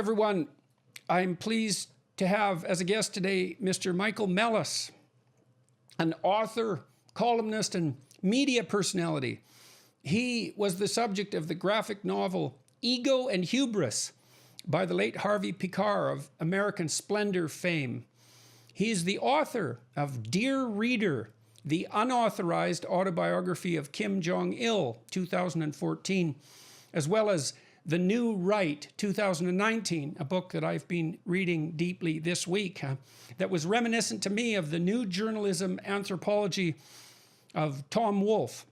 everyone. I'm pleased to have as a guest today Mr. Michael Malice, an author, columnist, and media personality. He was the subject of the graphic novel Ego and Hubris by the late Harvey Pekar of American Splendor fame. He is the author of Dear Reader, the unauthorized autobiography of Kim Jong-il, 2014, as well as The New Right, 2019, a book that I've been reading deeply this week, that was reminiscent to me of the new journalism anthropology of Tom Wolfe.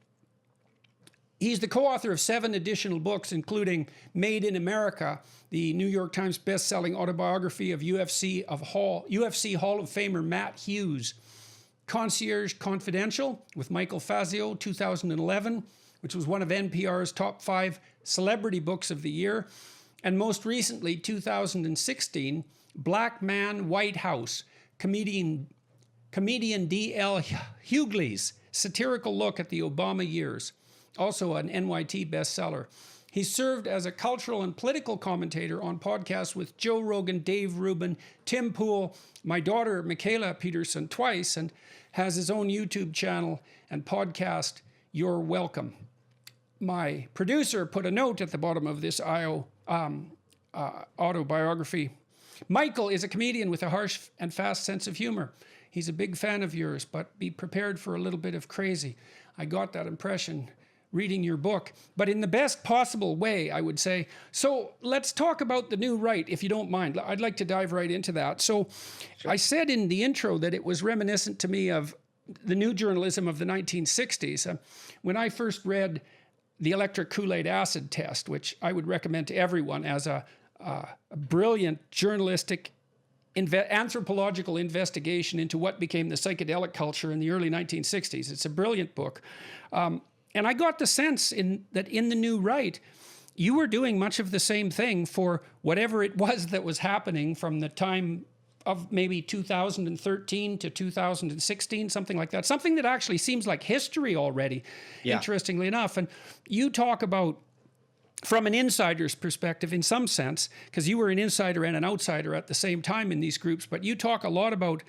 He's the co-author of 7 additional books, including Made in America, the New York Times best-selling autobiography of UFC Hall of Famer Matt Hughes, Concierge Confidential with Michael Fazio, 2011, which was one of NPR's top 5 celebrity books of the year, and most recently, 2016, Black Man, White House, comedian D.L. Hughley's satirical look at the Obama years, also an NYT bestseller. He served as a cultural and political commentator on podcasts with Joe Rogan, Dave Rubin, Tim Pool, my daughter Micheal Peterson twice, and has his own YouTube channel and podcast, You're Welcome. My producer put a note at the bottom of this autobiography. Michael is a comedian with a harsh and fast sense of humor. He's a big fan of yours, but be prepared for a little bit of crazy. I got that impression reading your book, but in the best possible way, I would say. So let's talk about The New Right, if you don't mind. I'd like to dive right into that. So sure. I said in the intro that it was reminiscent to me of the new journalism of the 1960s. When I first read The Electric Kool-Aid Acid Test, which I would recommend to everyone as a brilliant journalistic anthropological investigation into what became the psychedelic culture in the early 1960s. It's a brilliant book. And I got the sense that in The New Right, you were doing much of the same thing for whatever it was that was happening from the time of maybe 2013 to 2016, something like that. Something that actually seems like history already, interestingly enough. And you talk about, from an insider's perspective in some sense, because you were an insider and an outsider at the same time in these groups, but you talk a lot about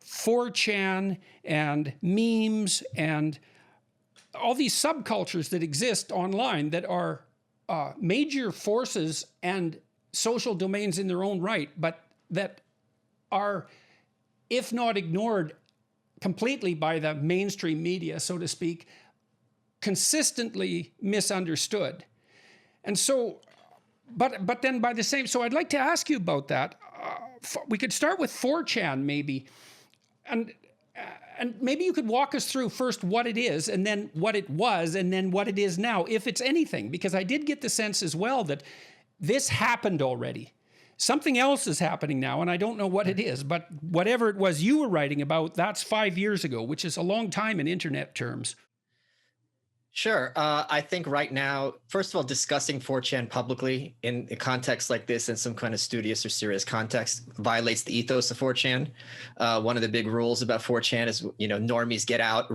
4chan and memes and all these subcultures that exist online that are major forces and social domains in their own right, but that are, if not ignored completely by the mainstream media, so to speak, consistently misunderstood. And so, but then by the same, so I'd like to ask you about that. We could start with 4chan maybe, and maybe you could walk us through first what it is, and then what it was, and then what it is now, if it's anything, because I did get the sense as well that this happened already. Something else is happening now, and I don't know what it is, but whatever it was you were writing about, that's 5 years ago, which is a long time in internet terms. Sure. I think right now, first of all, discussing 4chan publicly in a context like this, in some kind of studious or serious context, violates the ethos of 4chan. One of the big rules about 4chan is, normies get out,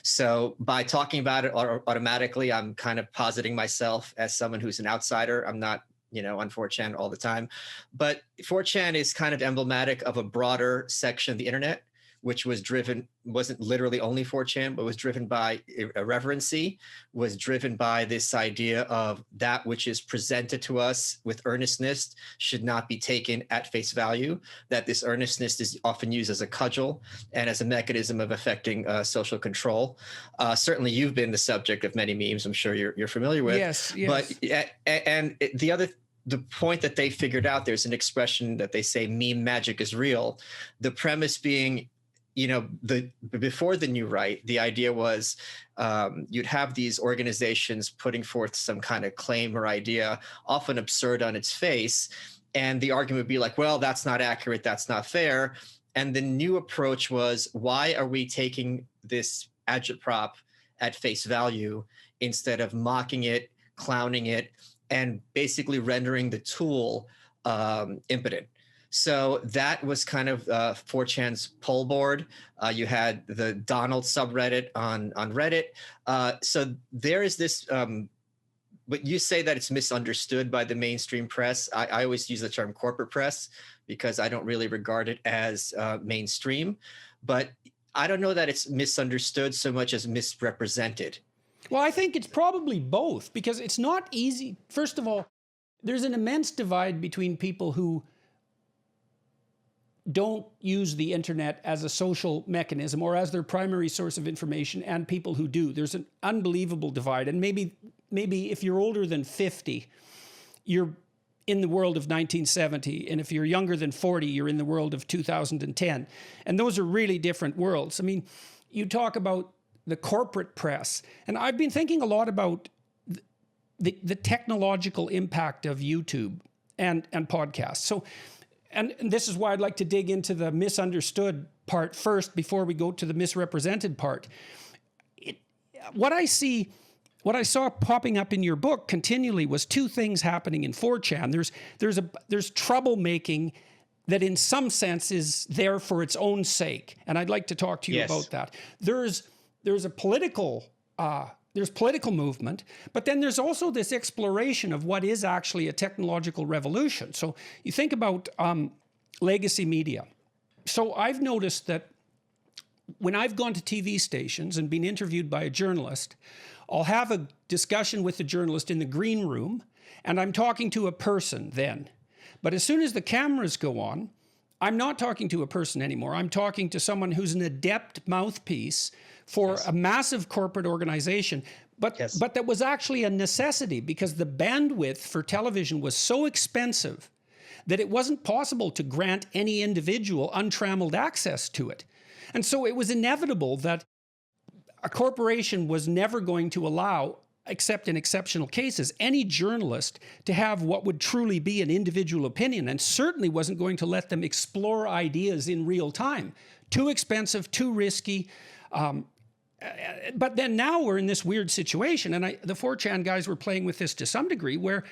So by talking about it automatically, I'm kind of positing myself as someone who's an outsider. I'm not, on 4chan all the time. But 4chan is kind of emblematic of a broader section of the internet, which wasn't literally only 4chan, but was driven by irreverency, was driven by this idea of that which is presented to us with earnestness should not be taken at face value, that this earnestness is often used as a cudgel and as a mechanism of affecting social control. Certainly you've been the subject of many memes I'm sure you're familiar with. Yes. But, the point that they figured out, there's an expression that they say meme magic is real. The premise being, before The New Right, the idea was you'd have these organizations putting forth some kind of claim or idea, often absurd on its face. And the argument would be like, well, that's not accurate, that's not fair. And the new approach was, why are we taking this agitprop at face value instead of mocking it, clowning it, and basically rendering the tool impotent? So that was kind of 4chan's poll board. You had the Donald subreddit on Reddit. So there is this but you say that it's misunderstood by the mainstream press. I always use the term corporate press because I don't really regard it as mainstream, but I don't know that it's misunderstood so much as misrepresented. Well, I think it's probably both, because it's not easy. First of all, there's an immense divide between people who don't use the internet as a social mechanism or as their primary source of information, and people who do. There's an unbelievable divide. And maybe if you're older than 50, you're in the world of 1970. And if you're younger than 40, you're in the world of 2010. And those are really different worlds. I mean, you talk about the corporate press, and I've been thinking a lot about the technological impact of YouTube and podcasts. So, and this is why I'd like to dig into the misunderstood part first before we go to the misrepresented part. What I saw popping up in your book continually was two things happening in 4chan. There's troublemaking that in some sense is there for its own sake. And I'd like to talk to you about that. There's a political movement, but then there's also this exploration of what is actually a technological revolution. So you think about legacy media. So I've noticed that when I've gone to TV stations and been interviewed by a journalist, I'll have a discussion with the journalist in the green room, and I'm talking to a person then. But as soon as the cameras go on, I'm not talking to a person anymore. I'm talking to someone who's an adept mouthpiece for a massive corporate organization. But that was actually a necessity, because the bandwidth for television was so expensive that it wasn't possible to grant any individual untrammeled access to it. And so it was inevitable that a corporation was never going to allow, except in exceptional cases, any journalist to have what would truly be an individual opinion, and certainly wasn't going to let them explore ideas in real time. Too expensive, too risky. But then now we're in this weird situation, and the 4chan guys were playing with this to some degree, where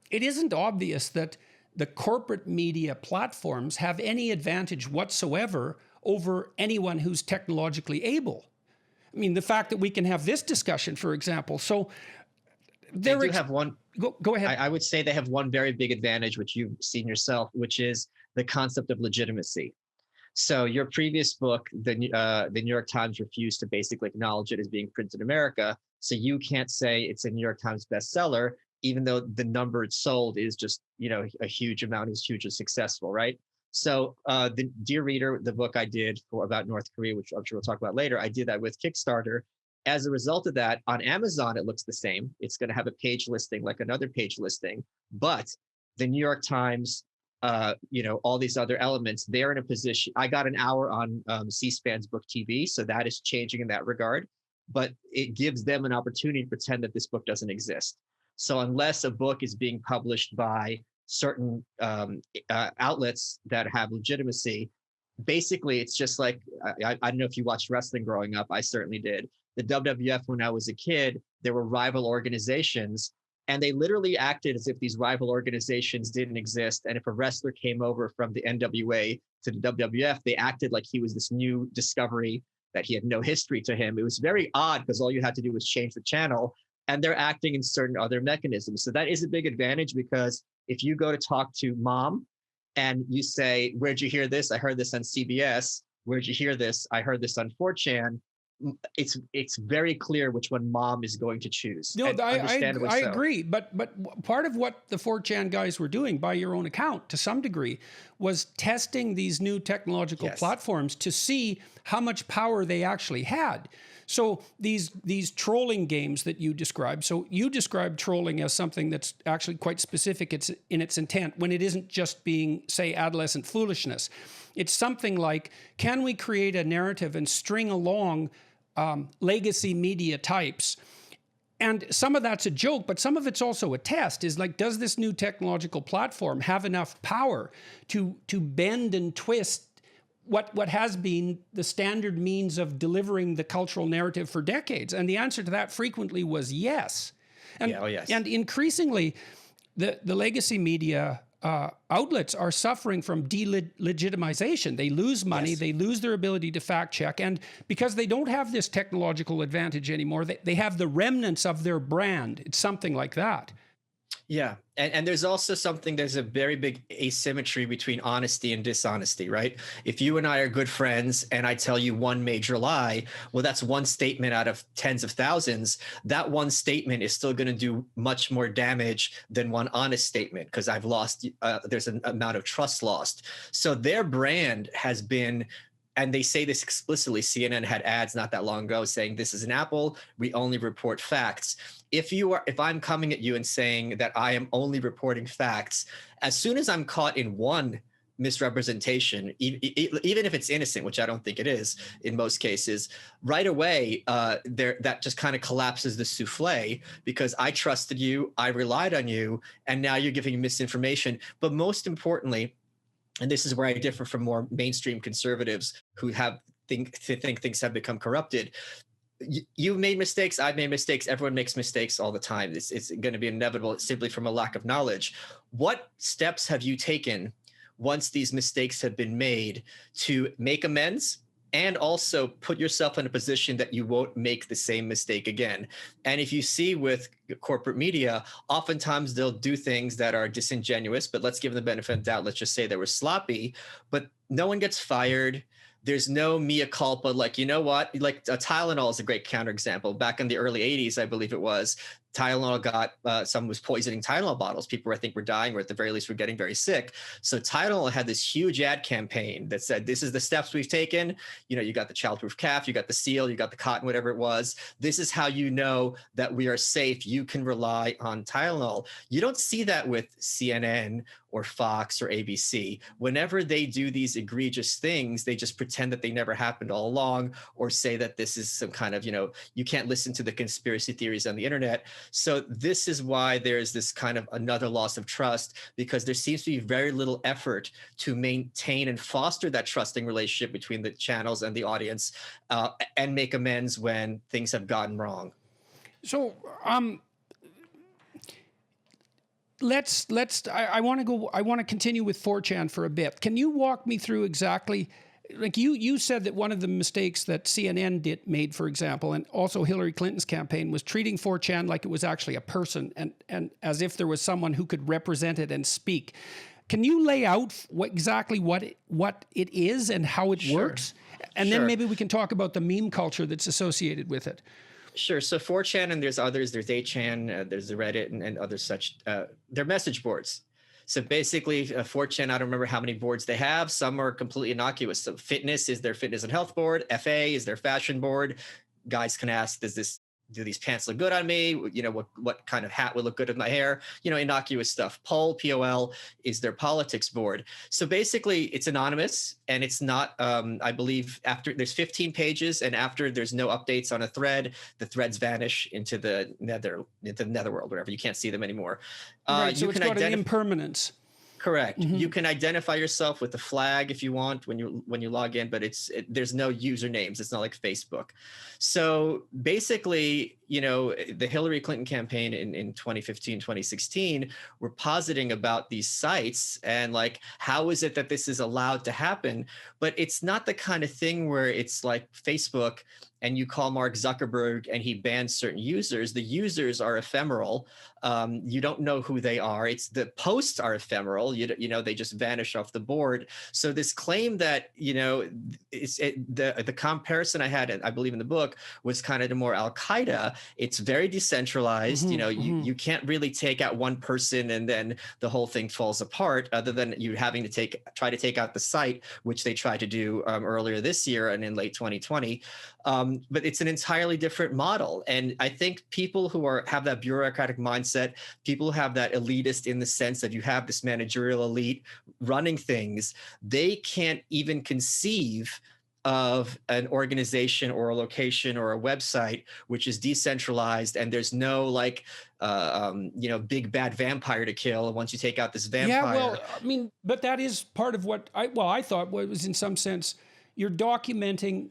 it isn't obvious that the corporate media platforms have any advantage whatsoever over anyone who's technologically able. I mean, the fact that we can have this discussion, for example. So they do have one. Go ahead. I would say they have one very big advantage, which you've seen yourself, which is the concept of legitimacy. So your previous book, the New York Times refused to basically acknowledge it as being printed in America. So you can't say it's a New York Times bestseller, even though the number it sold is just, a huge amount, is hugely successful, right? So the Dear Reader, the book I did about North Korea, which I'm sure we'll talk about later, I did that with Kickstarter. As a result of that, on Amazon, it looks the same. It's going to have a page listing like another page listing, but the New York Times, all these other elements, they're in a position. I got an hour on C-SPAN's Book TV, so that is changing in that regard, but it gives them an opportunity to pretend that this book doesn't exist. So unless a book is being published by certain outlets that have legitimacy, basically it's just like, I don't know if you watched wrestling growing up, I certainly did. The WWF, when I was a kid, there were rival organizations, and they literally acted as if these rival organizations didn't exist. And if a wrestler came over from the NWA to the WWF, they acted like he was this new discovery, that he had no history to him. It was very odd, because all you had to do was change the channel, and they're acting in certain other mechanisms. So that is a big advantage, because if you go to talk to mom and you say, "Where'd you hear this? I heard this on CBS. Where'd you hear this? I heard this on 4chan." It's very clear which one mom is going to choose. No, I agree. But part of what the 4chan guys were doing, by your own account, to some degree, was testing these new technological platforms to see how much power they actually had. So these trolling games that you described, so you describe trolling as something that's actually quite specific in its intent, when it isn't just being, say, adolescent foolishness. It's something like, can we create a narrative and string along legacy media types? And some of that's a joke, but some of it's also a test. Is like, does this new technological platform have enough power to bend and twist what has been the standard means of delivering the cultural narrative for decades? And the answer to that frequently was yes. And, and increasingly, the legacy media outlets are suffering from delegitimization. They lose money, Yes. they lose their ability to fact check, and because they don't have this technological advantage anymore, they have the remnants of their brand. It's something like that. Yeah. And there's also there's a very big asymmetry between honesty and dishonesty, right? If you and I are good friends and I tell you one major lie, well, that's one statement out of tens of thousands. That one statement is still going to do much more damage than one honest statement because I've lost, there's an amount of trust lost. So their brand has been, and they say this explicitly. CNN had ads not that long ago saying, this is an Apple, we only report facts. If I'm coming at you and saying that I am only reporting facts, as soon as I'm caught in one misrepresentation, even if it's innocent, which I don't think it is in most cases, right away, that just kind of collapses the souffle because I trusted you, I relied on you, and now you're giving me misinformation. But most importantly, and this is where I differ from more mainstream conservatives who think things have become corrupted. You've made mistakes. I've made mistakes. Everyone makes mistakes all the time. It's going to be inevitable simply from a lack of knowledge. What steps have you taken once these mistakes have been made to make amends and also put yourself in a position that you won't make the same mistake again? And if you see with corporate media, oftentimes they'll do things that are disingenuous, but let's give them the benefit of the doubt. Let's just say they were sloppy, but no one gets fired. There's no mea culpa. Like, you know what? Like Tylenol is a great counterexample. Back in the early 80s, I believe it was, Tylenol got, someone was poisoning Tylenol bottles. People, I think, were dying, or at the very least were getting very sick. So Tylenol had this huge ad campaign that said, this is the steps we've taken. You know, you got the childproof calf, you got the seal, you got the cotton, whatever it was. This is how you know that we are safe. You can rely on Tylenol. You don't see that with CNN or Fox or ABC. Whenever they do these egregious things, they just pretend that they never happened all along, or say that this is some kind of, you can't listen to the conspiracy theories on the internet. So this is why there's this kind of another loss of trust, because there seems to be very little effort to maintain and foster that trusting relationship between the channels and the audience, and make amends when things have gotten wrong. So, I want to continue with 4chan for a bit. Can you walk me through exactly, like you said that one of the mistakes that CNN made, for example, and also Hillary Clinton's campaign, was treating 4chan like it was actually a person, and as if there was someone who could represent it and speak. Can you lay out exactly what it is and how it works? And then maybe we can talk about the meme culture that's associated with it. Sure. So 4chan, and there's others, there's 8chan, there's the Reddit and other such, they're message boards. So basically 4chan, I don't remember how many boards they have. Some are completely innocuous. So fitness is their fitness and health board. FA is their fashion board. Guys can ask, do these pants look good on me? What kind of hat would look good with my hair? Innocuous stuff. Poll, POL, is their politics board. So basically it's anonymous, and it's not, I believe after there's 15 pages, and after there's no updates on a thread, the threads vanish into the netherworld, whatever. You can't see them anymore. Right, so it's got an impermanence. Correct. Mm-hmm. You can identify yourself with the flag if you want when you log in, but there's no usernames. It's not like Facebook. So basically, the Hillary Clinton campaign in 2015, 2016 were positing about these sites and like, how is it that this is allowed to happen? But it's not the kind of thing where it's like Facebook and you call Mark Zuckerberg and he bans certain users. The users are ephemeral. You don't know who they are. It's the posts are ephemeral. They just vanish off the board. So this claim that, the comparison I had, I believe in the book, was kind of to more Al-Qaeda. It's very decentralized. Mm-hmm, you can't really take out one person and then the whole thing falls apart, other than you having to try to take out the site, which they tried to do earlier this year and in late 2020. But it's an entirely different model. And I think people who have that bureaucratic mindset, people who have that elitist in the sense that you have this managerial elite running things, they can't even conceive of an organization or a location or a website which is decentralized and there's no big bad vampire to kill once you take out this vampire. Yeah, well, I mean, but that is part of what I thought was, in some sense, you're documenting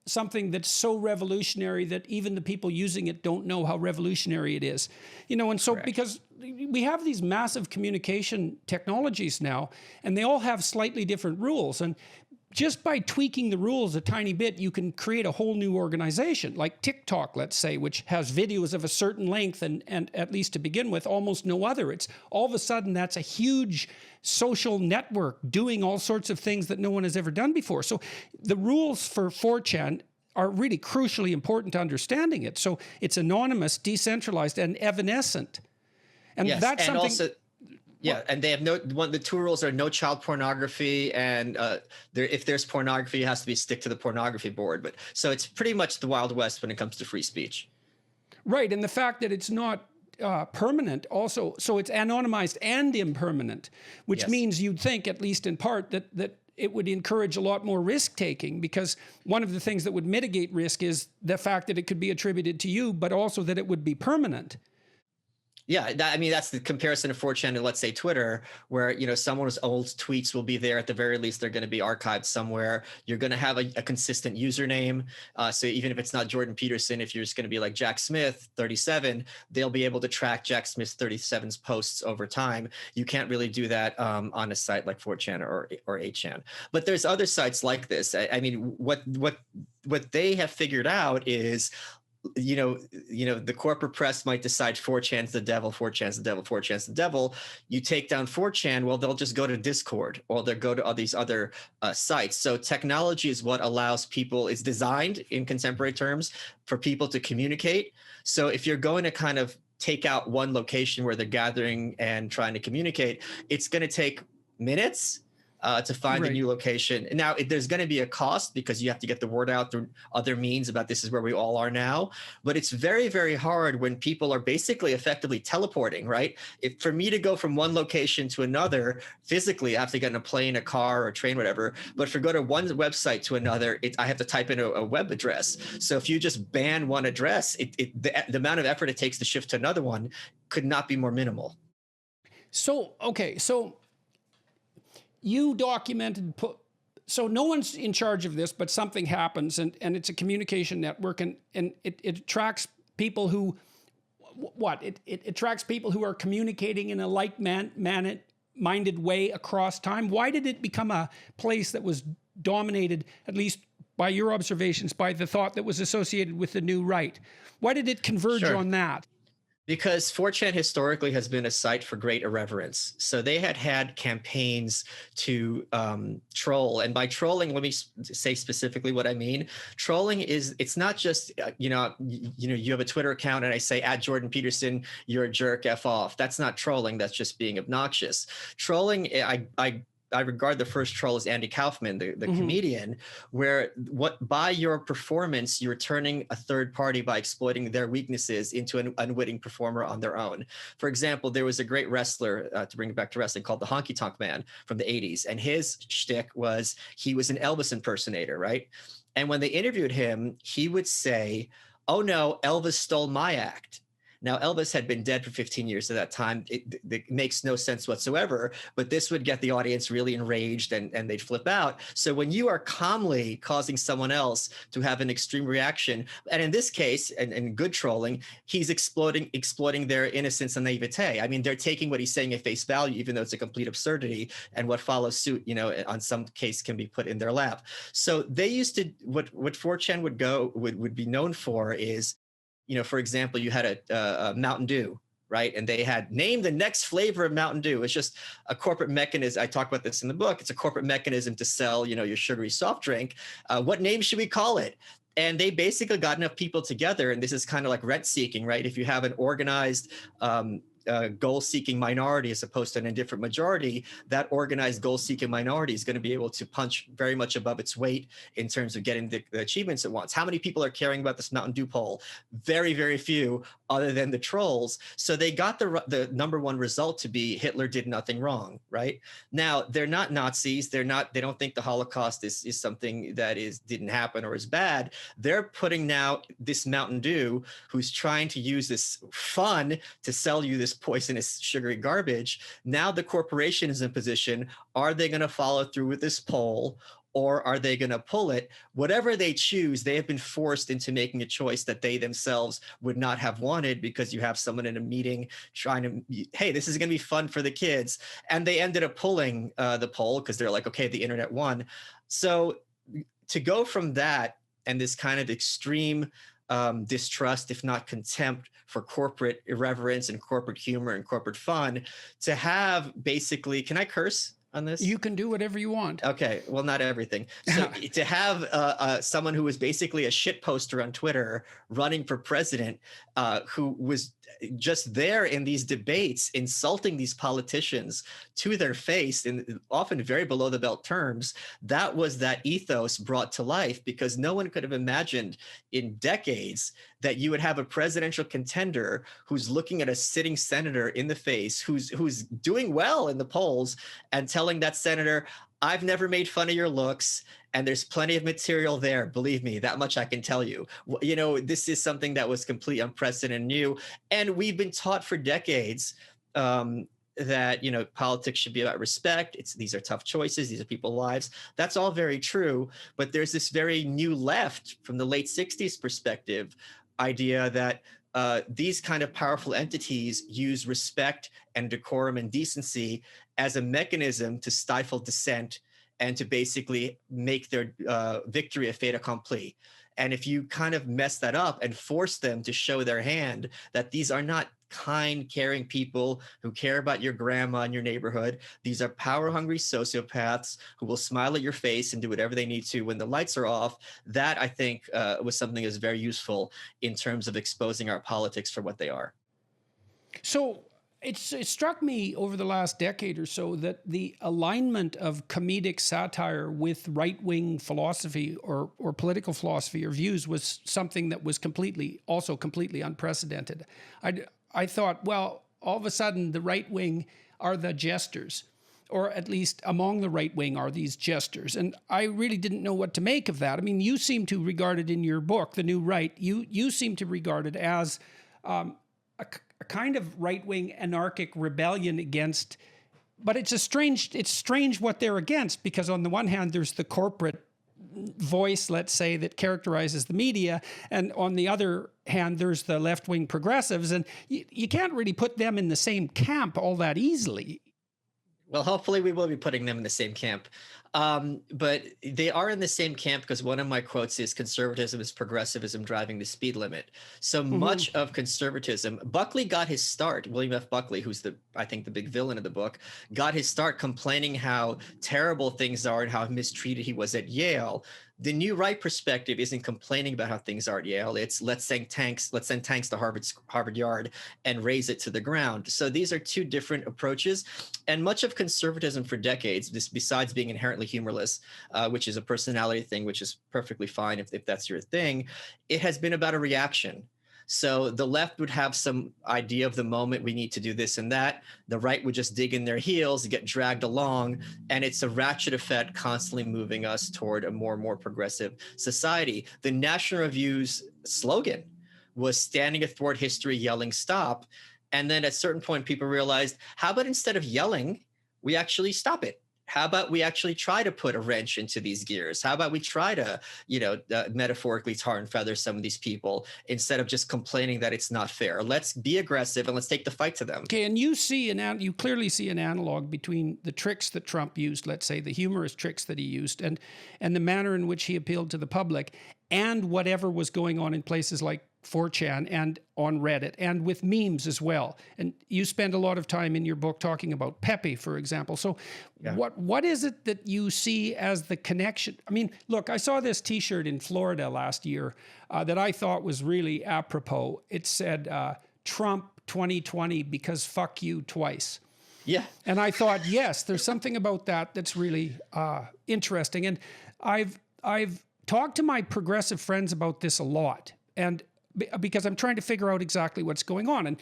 something that's so revolutionary that even the people using it don't know how revolutionary it is. You know, and so Correct. because we have these massive communication technologies now, and they all have slightly different rules. And just by tweaking the rules a tiny bit, you can create a whole new organization, like TikTok, let's say, which has videos of a certain length and at least to begin with, almost no other. It's all of a sudden that's a huge social network doing all sorts of things that no one has ever done before. So the rules for 4chan are really crucially important to understanding it. So it's anonymous, decentralized, and evanescent. And Yes, that's and something... also, yeah, and they have the two rules are no child pornography, and if there's pornography, it has to be stick to the pornography board. But so it's pretty much the Wild West when it comes to free speech. Right, and the fact that it's not permanent also, so it's anonymized and impermanent, which Yes. means you'd think, at least in part, that it would encourage a lot more risk taking, because one of the things that would mitigate risk is the fact that it could be attributed to you, but also that it would be permanent. Yeah, I mean, that's the comparison of 4chan to, let's say, Twitter, where, you know, someone's old tweets will be there. At the very least, they're going to be archived somewhere. You're going to have a consistent username. So even if it's not Jordan Peterson, if you're just going to be like Jack Smith 37, they'll be able to track Jack Smith 37's posts over time. You can't really do that on a site like 4chan or 8chan. But there's other sites like this. I mean, what they have figured out is, you know, the corporate press might decide 4chan's the devil, 4chan's the devil, 4chan's the devil. You take down 4chan, well, they'll just go to Discord, or they'll go to all these other sites. So technology is what allows people, is designed in contemporary terms for people to communicate. So if you're going to kind of take out one location where they're gathering and trying to communicate, it's going to take minutes to find a new location. Now, there's going to be a cost because you have to get the word out through other means about this is where we all are now. But it's very, very hard when people are basically effectively teleporting, right? For me to go from one location to another physically, I have to get in a plane, a car, or a train, whatever. But for go to one website to another, I have to type in a web address. So if you just ban one address, the amount of effort it takes to shift to another one could not be more minimal. So, okay, so you documented, so no one's in charge of this, but something happens, and it's a communication network, and it attracts people who, it attracts people who are communicating in a like-minded way across time. Why did it become a place that was dominated, at least by your observations, by the thought that was associated with the new right? Why did it converge on that? Because 4chan historically has been a site for great irreverence. So they had campaigns to troll. And by trolling, let me say specifically what I mean. Trolling it's not just, you have a Twitter account and I say, @Jordan Peterson, you're a jerk, F off. That's not trolling. That's just being obnoxious. Trolling, I regard the first troll as Andy Kaufman, the comedian, where by your performance, you're turning a third party by exploiting their weaknesses into an unwitting performer on their own. For example, there was a great wrestler, to bring it back to wrestling, called the Honky Tonk Man from the 80s. And his shtick was he was an Elvis impersonator, right? And when they interviewed him, he would say, "Oh no, Elvis stole my act." Now, Elvis had been dead for 15 years at that time. It makes no sense whatsoever, but this would get the audience really enraged and they'd flip out. So when you are calmly causing someone else to have an extreme reaction, and in this case, and good trolling, he's exploiting their innocence and naivete. I mean, they're taking what he's saying at face value, even though it's a complete absurdity, and what follows suit, on some case can be put in their lap. So they used to, what 4chan would be known for is, for example, you had a Mountain Dew, right? And they had named the next flavor of Mountain Dew. It's just a corporate mechanism. I talk about this in the book. It's a corporate mechanism to sell, your sugary soft drink. What name should we call it? And they basically got enough people together, and this is kind of like rent seeking, right? If you have an organized goal-seeking minority as opposed to an indifferent majority, that organized goal-seeking minority is going to be able to punch very much above its weight in terms of getting the achievements it wants. How many people are caring about this Mountain Dew poll? Very, very few, other than the trolls. So they got the number one result to be Hitler did nothing wrong, right? Now, they're not Nazis. They don't think the Holocaust is something that didn't happen or is bad. They're putting now this Mountain Dew, who's trying to use this fun to sell you this poisonous sugary garbage. Now the corporation is in position. Are they going to follow through with this poll, or are they going to pull it? Whatever they choose, they have been forced into making a choice that they themselves would not have wanted, because you have someone in a meeting trying to, hey, this is going to be fun for the kids. And they ended up pulling the poll because they're like, okay, the internet won. So to go from that and this kind of extreme distrust, if not contempt, for corporate irreverence and corporate humor and corporate fun, to have basically, can I curse on this? You can do whatever you want. Okay, well, not everything. So to have someone who was basically a shit poster on Twitter running for president, who was just there in these debates, insulting these politicians to their face in often very below the belt terms, that was that ethos brought to life, because no one could have imagined in decades that you would have a presidential contender who's looking at a sitting senator in the face, who's doing well in the polls, and telling that senator, I've never made fun of your looks, and there's plenty of material there. Believe me, that much I can tell you. You know, this is something that was completely unprecedented and new. And we've been taught for decades that, you know, politics should be about respect. These are tough choices. These are people's lives. That's all very true. But there's this very new left from the late 60s perspective idea that these kind of powerful entities use respect and decorum and decency as a mechanism to stifle dissent and to basically make their victory a fait accompli. And if you kind of mess that up and force them to show their hand that these are not kind, caring people who care about your grandma in your neighborhood, these are power-hungry sociopaths who will smile at your face and do whatever they need to when the lights are off, that I think was something that was very useful in terms of exposing our politics for what they are. So it struck me over the last decade or so that the alignment of comedic satire with right-wing philosophy or political philosophy or views was something that was completely unprecedented. I thought, well, all of a sudden the right wing are the jesters, or at least among the right wing are these jesters. And I really didn't know what to make of that. I mean, you seem to regard it in your book, The New Right, you seem to regard it as a kind of right-wing anarchic rebellion against, but it's strange what they're against, because on the one hand, there's the corporate voice, let's say, that characterizes the media, and on the other hand, there's the left-wing progressives, and you can't really put them in the same camp all that easily. Well, hopefully we will be putting them in the same camp. But they are in the same camp because one of my quotes is, conservatism is progressivism driving the speed limit. So much of conservatism, Buckley got his start, William F. Buckley, who's I think the big villain of the book, got his start complaining how terrible things are and how mistreated he was at Yale. The new right perspective isn't complaining about how things are at Yale. It's let's send tanks to Harvard Yard and raise it to the ground. So these are two different approaches. And much of conservatism for decades, besides being inherently humorless, which is a personality thing, which is perfectly fine if that's your thing, it has been about a reaction. So the left would have some idea of the moment, we need to do this and that. The right would just dig in their heels, get dragged along, and it's a ratchet effect constantly moving us toward a more and more progressive society. The National Review's slogan was standing athwart history, yelling stop. And then at a certain point, people realized, how about instead of yelling, we actually stop it? How about we actually try to put a wrench into these gears? How about we try to, metaphorically tar and feather some of these people instead of just complaining that it's not fair? Let's be aggressive and let's take the fight to them. Okay, and you clearly see an analog between the tricks that Trump used, let's say the humorous tricks that he used, and the manner in which he appealed to the public, and whatever was going on in places like 4chan and on Reddit, and with memes as well. And you spend a lot of time in your book talking about Pepe, for example. So yeah. What is it that you see as the connection? I mean, look, I saw this T-shirt in Florida last year that I thought was really apropos. It said, Trump 2020 because fuck you twice. Yeah. And I thought, yes, there's something about that that's really interesting. And I've talked to my progressive friends about this a lot, and because I'm trying to figure out exactly what's going on,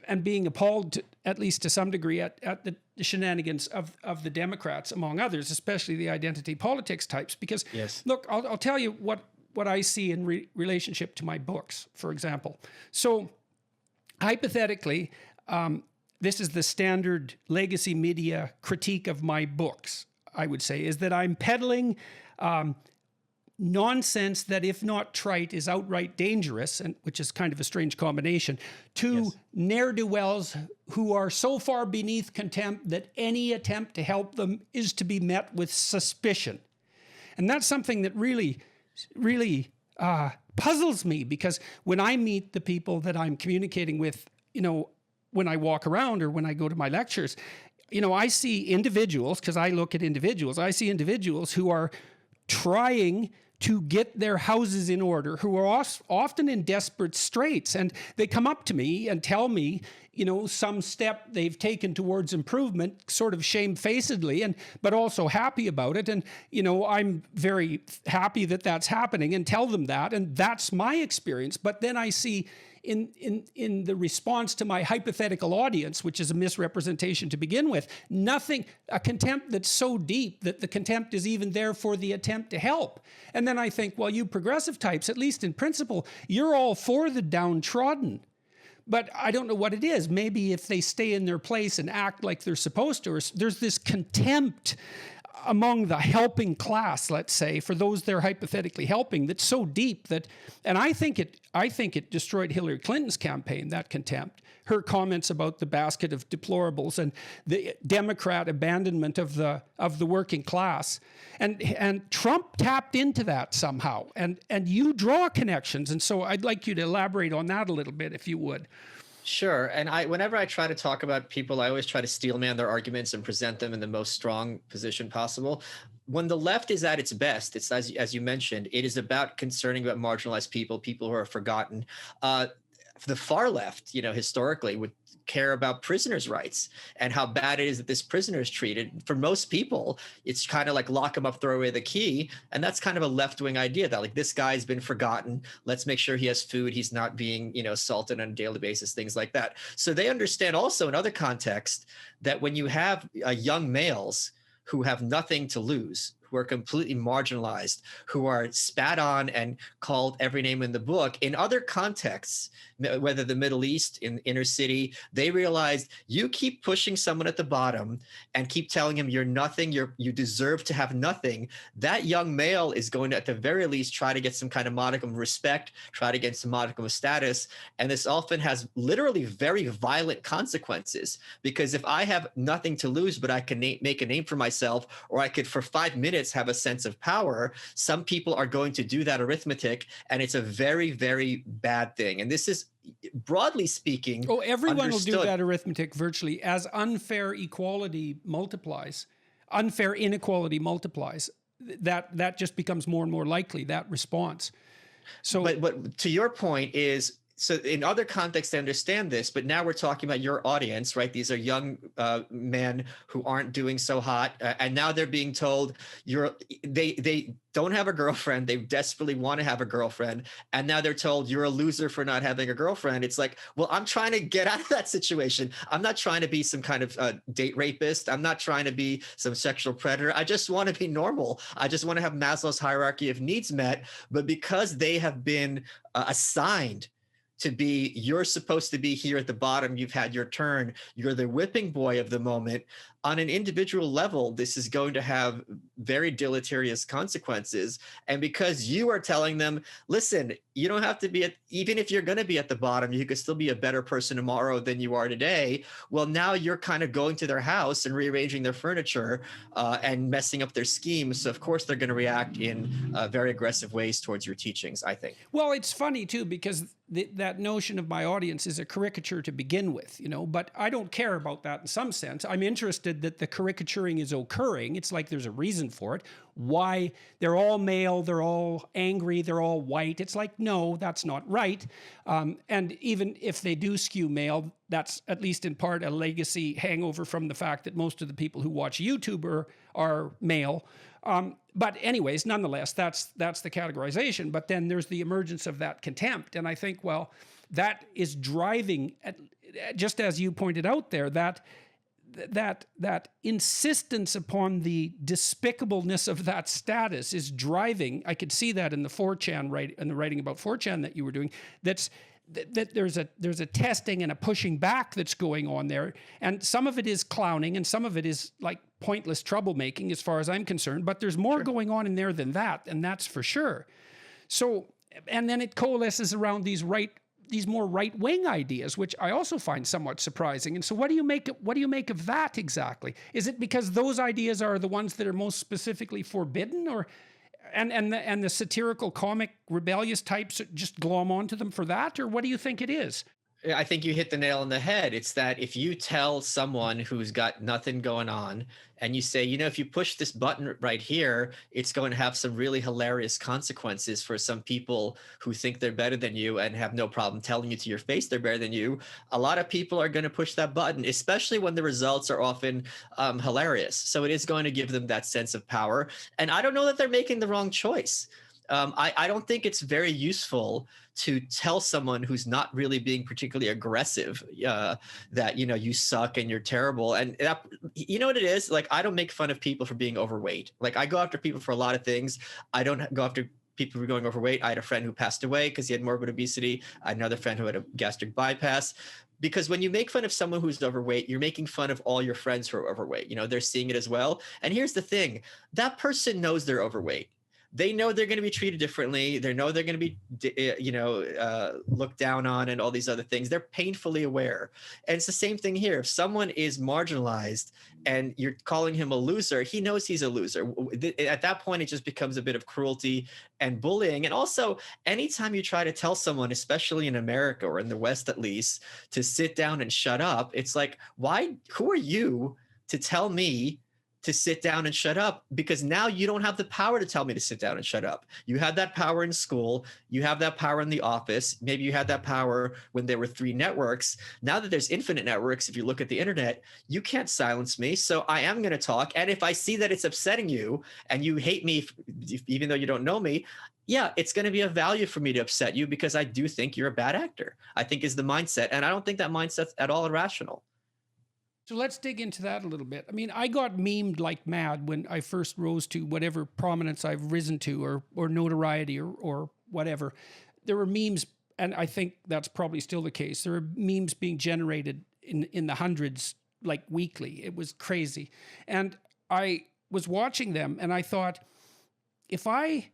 and being appalled, at least to some degree, at the shenanigans of the Democrats, among others, especially the identity politics types. Because, yes. Look, I'll tell you what I see in relationship to my books, for example. So, hypothetically, this is the standard legacy media critique of my books. I would say, is that I'm peddling nonsense that, if not trite, is outright dangerous, and which is kind of a strange combination, to ne'er-do-wells who are so far beneath contempt that any attempt to help them is to be met with suspicion. And that's something that really, really puzzles me, because when I meet the people that I'm communicating with, when I walk around or when I go to my lectures, I see individuals, because I look at individuals, I see individuals who are trying to get their houses in order, who are often in desperate straits. And they come up to me and tell me, some step they've taken towards improvement, sort of shamefacedly, but also happy about it. And, I'm very happy that that's happening and tell them that. And that's my experience. But then I see in the response to my hypothetical audience, which is a misrepresentation to begin with, a contempt that's so deep that the contempt is even there for the attempt to help. And then I think, well, you progressive types, at least in principle, you're all for the downtrodden. But I don't know what it is. Maybe if they stay in their place and act like they're supposed to, or there's this contempt among the helping class, let's say, for those they're hypothetically helping, that's so deep that, and I think it destroyed Hillary Clinton's campaign, that contempt. Her comments about the basket of deplorables and the Democrat abandonment of the working class. And Trump tapped into that somehow. And you draw connections. And so I'd like you to elaborate on that a little bit, if you would. Sure. And whenever I try to talk about people, I always try to steelman their arguments and present them in the most strong position possible. When the left is at its best, it's as you mentioned, it is about concerning about marginalized people who are forgotten. The far left, historically would care about prisoners' rights and how bad it is that this prisoner is treated. For most people, it's kind of like lock him up, throw away the key. And that's kind of a left-wing idea that, like, this guy's been forgotten. Let's make sure he has food. He's not being, assaulted on a daily basis, things like that. So they understand also in other contexts that when you have young males who have nothing to lose, who are completely marginalized, who are spat on and called every name in the book, in other contexts, whether the Middle East, in inner city, they realized you keep pushing someone at the bottom and keep telling him you're nothing, you deserve to have nothing. That young male is going to, at the very least, try to get some kind of modicum of respect, try to get some modicum of status. And this often has literally very violent consequences, because if I have nothing to lose, but I can make a name for myself, or I could for 5 minutes have a sense of power, some people are going to do that arithmetic, and it's a very, very bad thing. And this is, broadly speaking, everyone will do that arithmetic virtually. As unfair inequality multiplies, that just becomes more and more likely, that response. So, but to your point is, so in other contexts, they understand this, but now we're talking about your audience, right? These are young men who aren't doing so hot, and now they're being told they don't have a girlfriend. They desperately want to have a girlfriend, and now they're told you're a loser for not having a girlfriend. It's like, well, I'm trying to get out of that situation. I'm not trying to be some kind of date rapist. I'm not trying to be some sexual predator. I just want to be normal. I just want to have Maslow's hierarchy of needs met. But because they have been assigned to be, you're supposed to be here at the bottom, you've had your turn, you're the whipping boy of the moment, on an individual level, this is going to have very deleterious consequences. And because you are telling them, listen, you don't have to be even if you're going to be at the bottom, you could still be a better person tomorrow than you are today. Well, now you're kind of going to their house and rearranging their furniture and messing up their schemes. So of course they're going to react in very aggressive ways towards your teachings, I think. Well, it's funny too, because that notion of my audience is a caricature to begin with, but I don't care about that in some sense. I'm interested that the caricaturing is occurring. It's like there's a reason for it. Why? They're all male, they're all angry, they're all white. It's like, no, that's not right. And even if they do skew male, that's at least in part a legacy hangover from the fact that most of the people who watch YouTube are male. But anyways, nonetheless, that's the categorization. But then there's the emergence of that contempt. And I think, well, that is driving, just as you pointed out there, that insistence upon the despicableness of that status is driving. I could see that in the 4chan in the writing about 4chan that you were doing. that there's a testing and a pushing back that's going on there, and some of it is clowning, and some of it is like pointless troublemaking, as far as I'm concerned. But there's more going on in there than that, and that's for sure. So, and then it coalesces around these more right-wing ideas, which I also find somewhat surprising. And so, what do you make of that exactly? Is it because those ideas are the ones that are most specifically forbidden, or? And the satirical, comic, rebellious types just glom onto them for that? Or what do you think it is? I think you hit the nail on the head. It's that if you tell someone who's got nothing going on and you say, if you push this button right here, it's going to have some really hilarious consequences for some people who think they're better than you and have no problem telling you to your face they're better than you. A lot of people are going to push that button, especially when the results are often hilarious. So it is going to give them that sense of power. And I don't know that they're making the wrong choice. I don't think it's very useful to tell someone who's not really being particularly aggressive that, you suck and you're terrible. And that, you know what it is? Like, I don't make fun of people for being overweight. Like, I go after people for a lot of things. I don't go after people who are going overweight. I had a friend who passed away because he had morbid obesity. I had another friend who had a gastric bypass. Because when you make fun of someone who's overweight, you're making fun of all your friends who are overweight. They're seeing it as well. And here's the thing. That person knows they're overweight. They know they're going to be treated differently. They know they're going to be, looked down on and all these other things. They're painfully aware. And it's the same thing here. If someone is marginalized and you're calling him a loser, he knows he's a loser. At that point, it just becomes a bit of cruelty and bullying. And also, anytime you try to tell someone, especially in America or in the West at least, to sit down and shut up, it's like, who are you to tell me to sit down and shut up? Because now you don't have the power to tell me to sit down and shut up. You had that power in school. You have that power in the office. Maybe you had that power when there were 3 networks. Now that there's infinite networks, if you look at the internet, you can't silence me. So I am going to talk. And if I see that it's upsetting you and you hate me, even though you don't know me, yeah, it's going to be of value for me to upset you because I do think you're a bad actor, I think is the mindset. And I don't think that mindset's at all irrational. So let's dig into that a little bit. I mean, I got memed like mad when I first rose to whatever prominence I've risen to, or notoriety, or whatever. There were memes, and I think that's probably still the case. There are memes being generated in the hundreds, like weekly. It was crazy. And I was watching them, and I thought, if I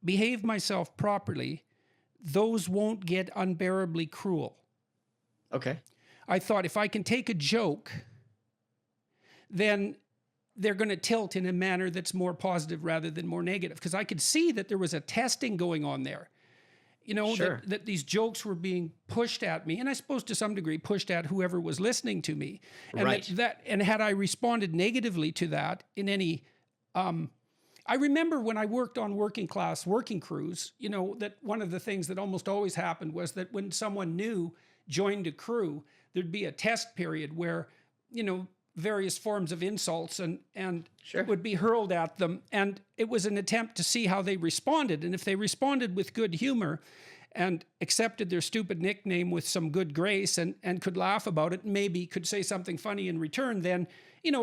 behave myself properly, those won't get unbearably cruel. Okay. I thought, if I can take a joke, then they're going to tilt in a manner that's more positive rather than more negative. Because I could see that there was a testing going on there. Sure. that these jokes were being pushed at me, and I suppose to some degree pushed at whoever was listening to me. And right. And had I responded negatively to that in any... I remember when I worked on working crews, that one of the things that almost always happened was that when someone new joined a crew, there'd be a test period where, various forms of insults and Sure. would be hurled at them. And it was an attempt to see how they responded. And if they responded with good humor and accepted their stupid nickname with some good grace and could laugh about it, maybe could say something funny in return, then,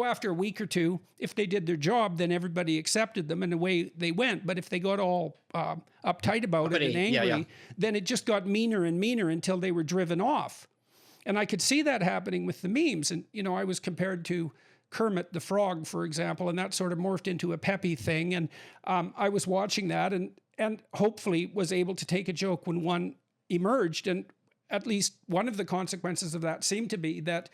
after a week or two, if they did their job, then everybody accepted them and away they went. But if they got all uptight about it and angry, then it just got meaner and meaner until they were driven off. And I could see that happening with the memes. And, I was compared to Kermit the Frog, for example, and that sort of morphed into a peppy thing. And I was watching that and hopefully was able to take a joke when one emerged. And at least one of the consequences of that seemed to be that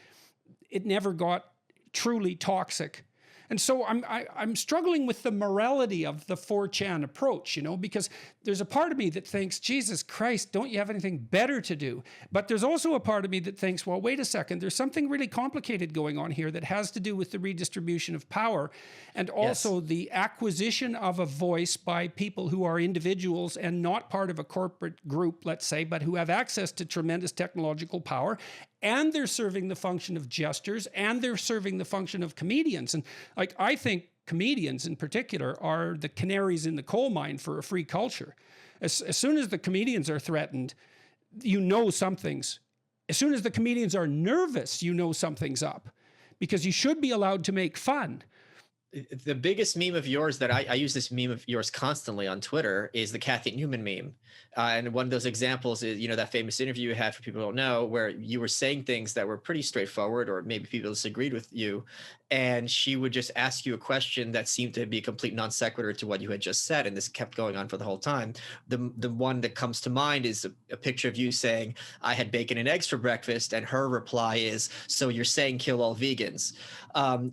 it never got truly toxic. And so I'm struggling with the morality of the 4chan approach, because there's a part of me that thinks, Jesus Christ, don't you have anything better to do? But there's also a part of me that thinks, well, wait a second, there's something really complicated going on here that has to do with the redistribution of power and also the acquisition of a voice by people who are individuals and not part of a corporate group, let's say, but who have access to tremendous technological power. And they're serving the function of jesters, and they're serving the function of comedians. And I think comedians in particular are the canaries in the coal mine for a free culture. As soon as the comedians are threatened, something's... As soon as the comedians are nervous, something's up. Because you should be allowed to make fun. The biggest meme of yours that I use this meme of yours constantly on Twitter is the Kathy Newman meme. And one of those examples is, that famous interview you had, for people who don't know, where you were saying things that were pretty straightforward, or maybe people disagreed with you. And she would just ask you a question that seemed to be a complete non sequitur to what you had just said. And this kept going on for the whole time. The one that comes to mind is a picture of you saying, "I had bacon and eggs for breakfast." And her reply is, "So you're saying kill all vegans?"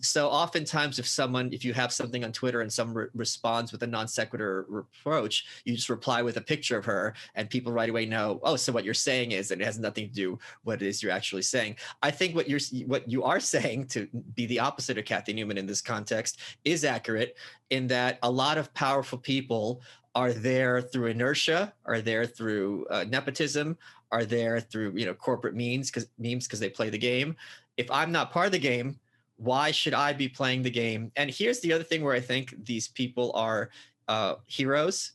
So oftentimes if you have something on Twitter and someone responds with a non sequitur reproach, you just reply with a picture of her, and people right away know, oh, so what you're saying is, and it has nothing to do what it is you're actually saying. I think what you are saying, to be the opposite of Kathy Newman in this context, is accurate, in that a lot of powerful people are there through inertia, are there through nepotism, are there through corporate memes because they play the game. If I'm not part of the game, why should I be playing the game? And here's the other thing where I think these people are heroes,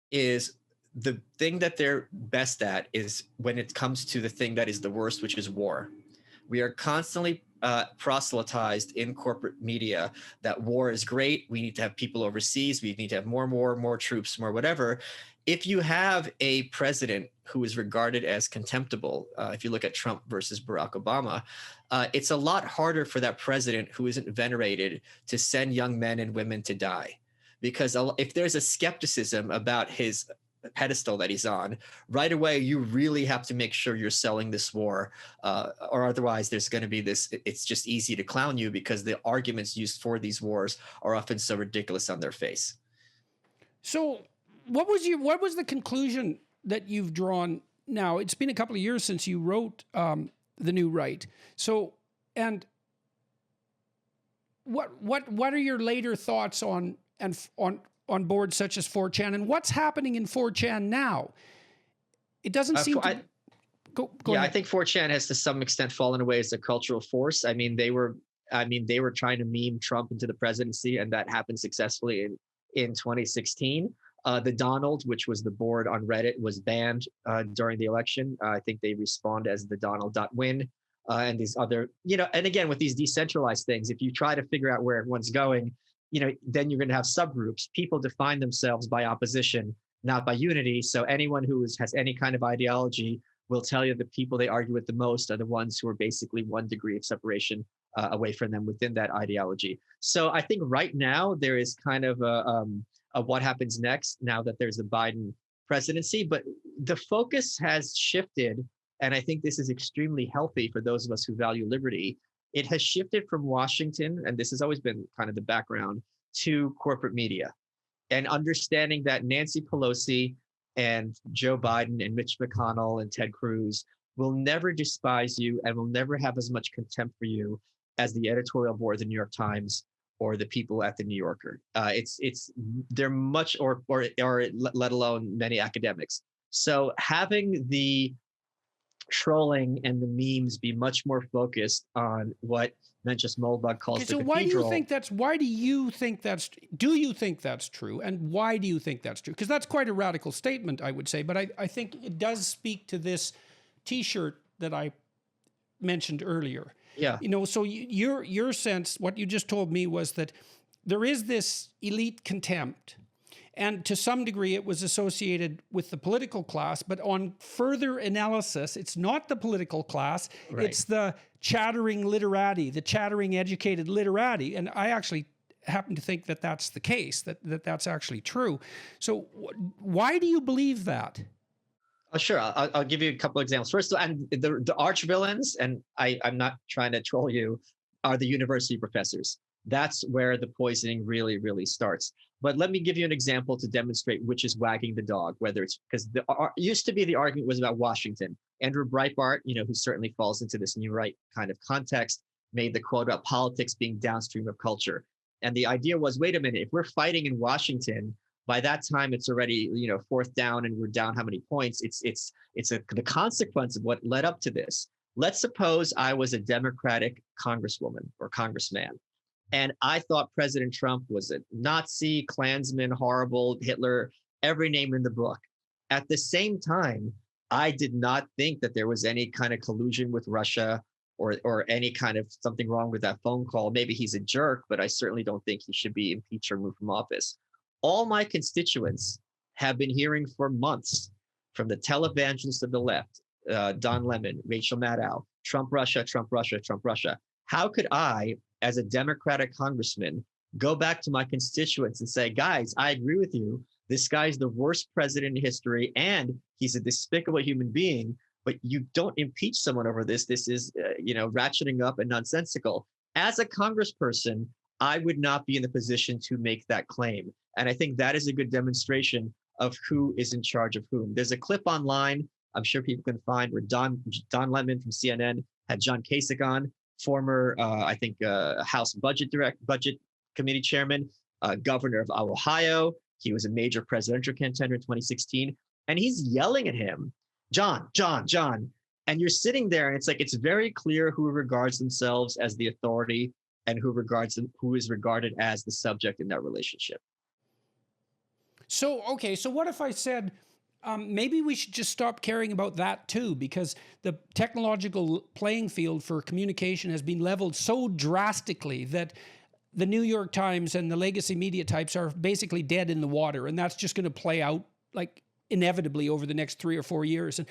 is the thing that they're best at is when it comes to the thing that is the worst, which is war. We are constantly proselytized in corporate media that war is great. We need to have people overseas. We need to have more troops, more whatever. If you have a president who is regarded as contemptible, if you look at Trump versus Barack Obama, it's a lot harder for that president who isn't venerated to send young men and women to die. Because if there's a skepticism about his pedestal that he's on, right away, you really have to make sure you're selling this war, or otherwise there's going to be this, it's just easy to clown you because the arguments used for these wars are often so ridiculous on their face. So what was the conclusion that you've drawn now? It's been a couple of years since you wrote The New Right. So, and what are your later thoughts on boards such as 4chan, and what's happening in 4chan now? It doesn't seem to... Go ahead. I think 4chan has to some extent fallen away as a cultural force. I mean, they were trying to meme Trump into the presidency, and that happened successfully in 2016. The Donald, which was the board on Reddit, was banned during the election. I think they respawned as the Donald.win. And these other, and again, with these decentralized things, if you try to figure out where everyone's going, then you're going to have subgroups. People define themselves by opposition, not by unity. So anyone who has any kind of ideology will tell you the people they argue with the most are the ones who are basically 1 degree of separation away from them within that ideology. So I think right now there is kind of a what happens next now that there's a Biden presidency, but the focus has shifted. And I think this is extremely healthy for those of us who value liberty. It has shifted from Washington, and this has always been kind of the background, to corporate media, and understanding that Nancy Pelosi and Joe Biden and Mitch McConnell and Ted Cruz will never despise you and will never have as much contempt for you as the editorial board of the New York Times or the people at the New Yorker. They're much, or let alone many academics. So having the trolling and the memes be much more focused on what Mencius Moldbug calls the cathedral. Why do you think do you think that's true? And why do you think that's true? Because that's quite a radical statement, I would say, but I think it does speak to this t-shirt that I mentioned earlier. Yeah. So your sense, what you just told me, was that there is this elite contempt, and to some degree it was associated with the political class, but on further analysis, it's not the political class, right. It's the chattering literati, the chattering educated literati. And I actually happen to think that that's the case, that's actually true. So why do you believe that? Oh, sure. I'll give you a couple of examples. First, and the arch villains, and I'm not trying to troll you, are the university professors. That's where the poisoning really, really starts. But let me give you an example to demonstrate which is wagging the dog, whether it's because used to be the argument was about Washington. Andrew Breitbart, who certainly falls into this new right kind of context, made the quote about politics being downstream of culture. And the idea was, wait a minute, if we're fighting in Washington, by that time it's already, 4th down and we're down how many points? It's the consequence of what led up to this. Let's suppose I was a Democratic congresswoman or congressman, and I thought President Trump was a Nazi, Klansman, horrible, Hitler, every name in the book. At the same time, I did not think that there was any kind of collusion with Russia or any kind of something wrong with that phone call. Maybe he's a jerk, but I certainly don't think he should be impeached or removed from office. All my constituents have been hearing for months from the televangelists of the left, Don Lemon, Rachel Maddow, Trump Russia, Trump Russia, Trump Russia. How could I, as a Democratic congressman, go back to my constituents and say, guys, I agree with you. This guy's the worst president in history, and he's a despicable human being, but you don't impeach someone over this. This is, ratcheting up and nonsensical. As a congressperson, I would not be in the position to make that claim. And I think that is a good demonstration of who is in charge of whom. There's a clip online I'm sure people can find where Don Lemon from CNN had John Kasich on, former, House Budget Committee Chairman, governor of Ohio. He was a major presidential contender in 2016. And he's yelling at him, John. And you're sitting there and it's like, it's very clear who regards themselves as the authority and who is regarded as the subject in that relationship. So what if I said, maybe we should just stop caring about that too, because the technological playing field for communication has been leveled so drastically that the New York Times and the legacy media types are basically dead in the water, and that's just going to play out like inevitably over the next 3 or 4 years. And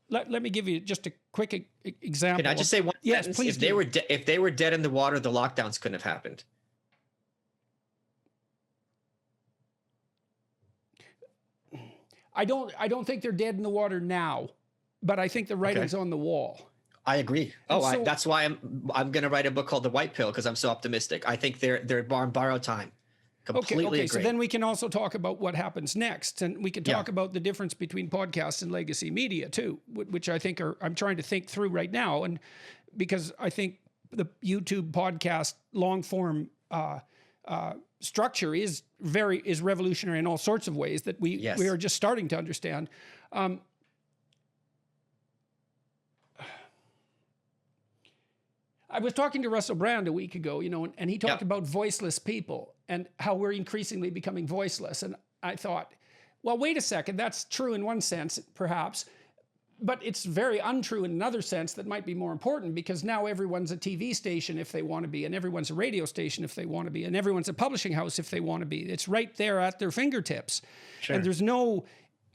let me give you just a quick example. Can I just say one sentence? Yes, please. If they were dead in the water, the lockdowns couldn't have happened. I don't think they're dead in the water now, but I think the writing's on the wall. I agree. That's why I'm going to write a book called The White Pill, because I'm so optimistic. I think they're on borrowed time. Completely agree. So then we can also talk about what happens next, and we can talk about the difference between podcasts and legacy media too, which I think I'm trying to think through right now, and because I think the YouTube podcast long form structure is revolutionary in all sorts of ways that we are just starting to understand. I was talking to Russell Brand a week ago, and he talked about voiceless people and how we're increasingly becoming voiceless. And I thought, well, wait a second, that's true in one sense, perhaps, but it's very untrue in another sense that might be more important, because now everyone's a TV station if they want to be, and everyone's a radio station if they want to be, and everyone's a publishing house if they want to be. It's right there at their fingertips. Sure. And there's no,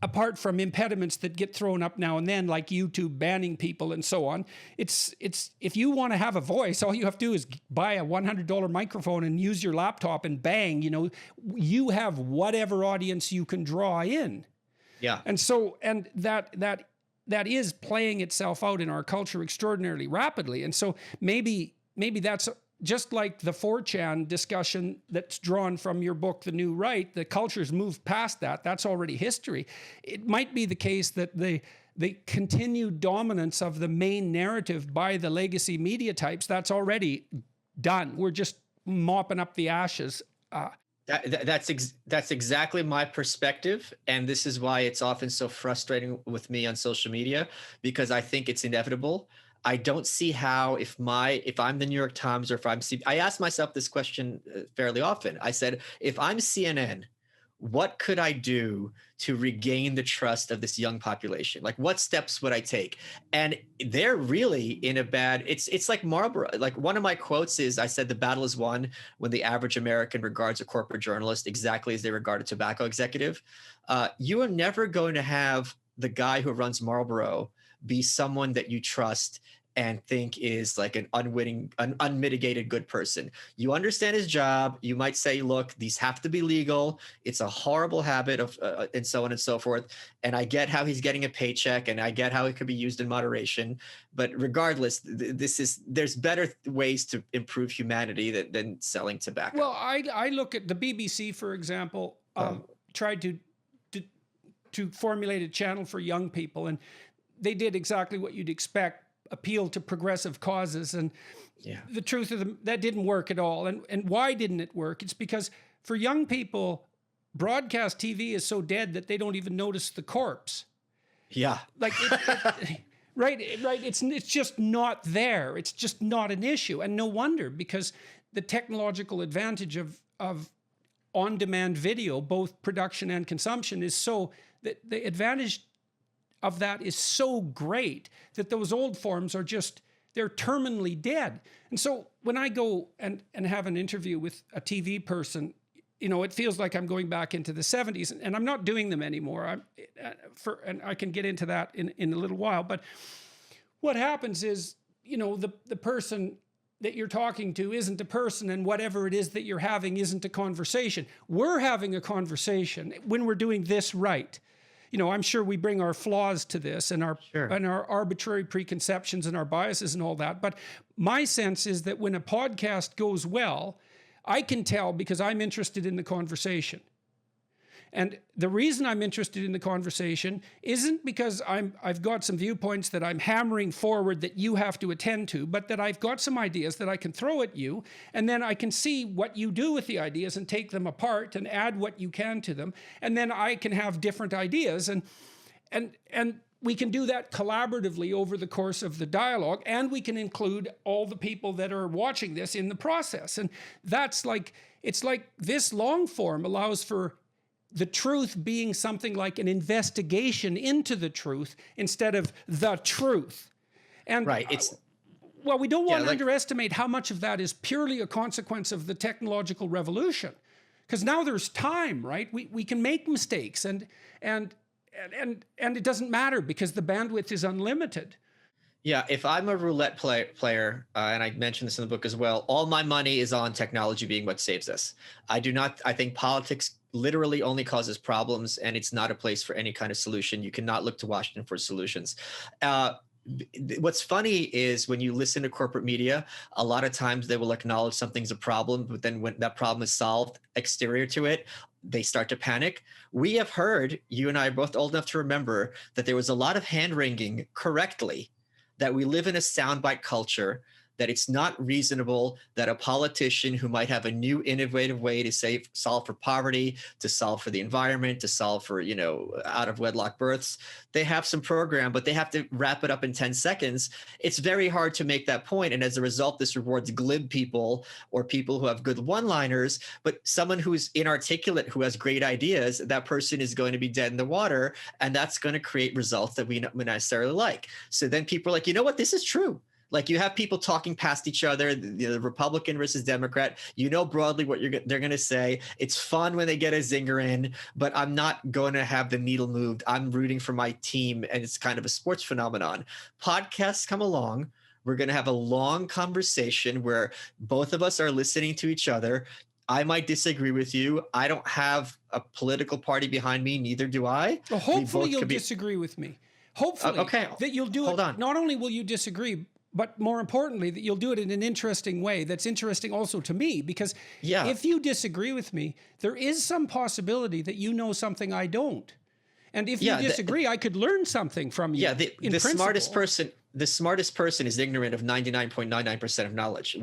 apart from impediments that get thrown up now and then, like YouTube banning people and so on, it's if you want to have a voice, all you have to do is buy a $100 microphone and use your laptop and bang, you have whatever audience you can draw in. Yeah. And so, and that is playing itself out in our culture extraordinarily rapidly. And so maybe that's just like the 4chan discussion that's drawn from your book, The New Right. The culture's moved past that. That's already history. It might be the case that the continued dominance of the main narrative by the legacy media types, that's already done. We're just mopping up the ashes. That's exactly my perspective, and this is why it's often so frustrating with me on social media, because I think it's inevitable. I don't see how, if I'm the New York Times, or if I ask myself this question fairly often. I said, if I'm CNN, what could I do to regain the trust of this young population? Like, what steps would I take? And they're really in a bad, it's like Marlboro. Like, one of my quotes is, I said, the battle is won when the average American regards a corporate journalist exactly as they regard a tobacco executive. You are never going to have the guy who runs Marlboro be someone that you trust and think is like an unmitigated good person. You understand his job. You might say, look, these have to be legal. It's a horrible habit of, and so on and so forth. And I get how he's getting a paycheck, and I get how it could be used in moderation. But regardless, there's better ways to improve humanity than selling tobacco. Well, I look at the BBC, for example, tried to formulate a channel for young people, and they did exactly what you'd expect, appeal to progressive causes. And the truth of that didn't work at all. And why didn't it work? It's because for young people, broadcast TV is so dead that they don't even notice the corpse. Yeah. Like, right. It's just not there. It's just not an issue. And no wonder, because the technological advantage of on-demand video, both production and consumption, is so that the advantage of that is so great that those old forms are just, they're terminally dead. And so when I go and have an interview with a TV person, you know, it feels like I'm going back into the 70s, and I'm not doing them anymore. And I can get into that in a little while. But what happens is, you know, the person that you're talking to isn't a person, and whatever it is that you're having isn't a conversation. We're having a conversation when we're doing this right. You know, I'm sure we bring our flaws to this and our arbitrary preconceptions and our biases and all that. But my sense is that when a podcast goes well, I can tell because I'm interested in the conversation. And the reason I'm interested in the conversation isn't because I've got some viewpoints that I'm hammering forward that you have to attend to, but that I've got some ideas that I can throw at you, and then I can see what you do with the ideas and take them apart and add what you can to them, and then I can have different ideas, and we can do that collaboratively over the course of the dialogue, and we can include all the people that are watching this in the process. And that's like, it's like this long form allows for the truth being something like an investigation into the truth instead of the truth. And right, it's well, we don't want to underestimate how much of that is purely a consequence of the technological revolution, because now there's time, right? We can make mistakes, and it doesn't matter because the bandwidth is unlimited. Yeah, if I'm a roulette player, and I mentioned this in the book as well, all my money is on technology being what saves us. I think politics literally only causes problems, and it's not a place for any kind of solution. You cannot look to Washington for solutions. What's funny is when you listen to corporate media, a lot of times they will acknowledge something's a problem, but then when that problem is solved exterior to it, they start to panic. We have heard, you and I are both old enough to remember, that there was a lot of hand-wringing correctly, that we live in a soundbite culture, that it's not reasonable that a politician who might have a new innovative way to solve for poverty, to solve for the environment, to solve for, you know, out of wedlock births, they have some program, but they have to wrap it up in 10 seconds. It's very hard to make that point. And as a result, this rewards glib people or people who have good one-liners, but someone who's inarticulate, who has great ideas, that person is going to be dead in the water. And that's going to create results that we don't necessarily like. So then people are like, you know what, this is true. Like, you have people talking past each other, the Republican versus Democrat, you know broadly what they're going to say. It's fun when they get a zinger in, but I'm not going to have the needle moved. I'm rooting for my team, and it's kind of a sports phenomenon. Podcasts come along. We're going to have a long conversation where both of us are listening to each other. I might disagree with you. I don't have a political party behind me. Neither do I. Well, hopefully you'll disagree with me. Hopefully that you'll do it. Not only will you disagree, but more importantly, that you'll do it in an interesting way that's interesting also to me, because if you disagree with me, there is some possibility that you know something I don't. And if you disagree, I could learn something from you. Yeah, the smartest person is ignorant of 99.99% of knowledge.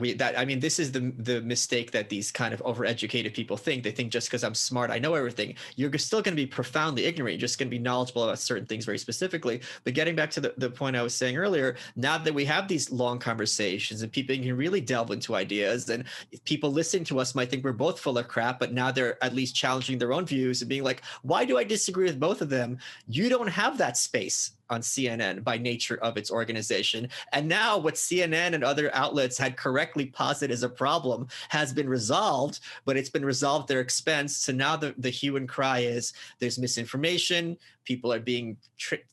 This is the mistake that these kind of overeducated people think. They think just because I'm smart, I know everything. You're still going to be profoundly ignorant. You're just going to be knowledgeable about certain things very specifically. But getting back to the point I was saying earlier, now that we have these long conversations and people can really delve into ideas, and people listening to us might think we're both full of crap, but now they're at least challenging their own views and being like, why do I disagree with both of them? You don't have that space on CNN by nature of its organization. And now what CNN and other outlets had correctly posited as a problem has been resolved, but it's been resolved at their expense. So now the hue and cry is there's misinformation. People are being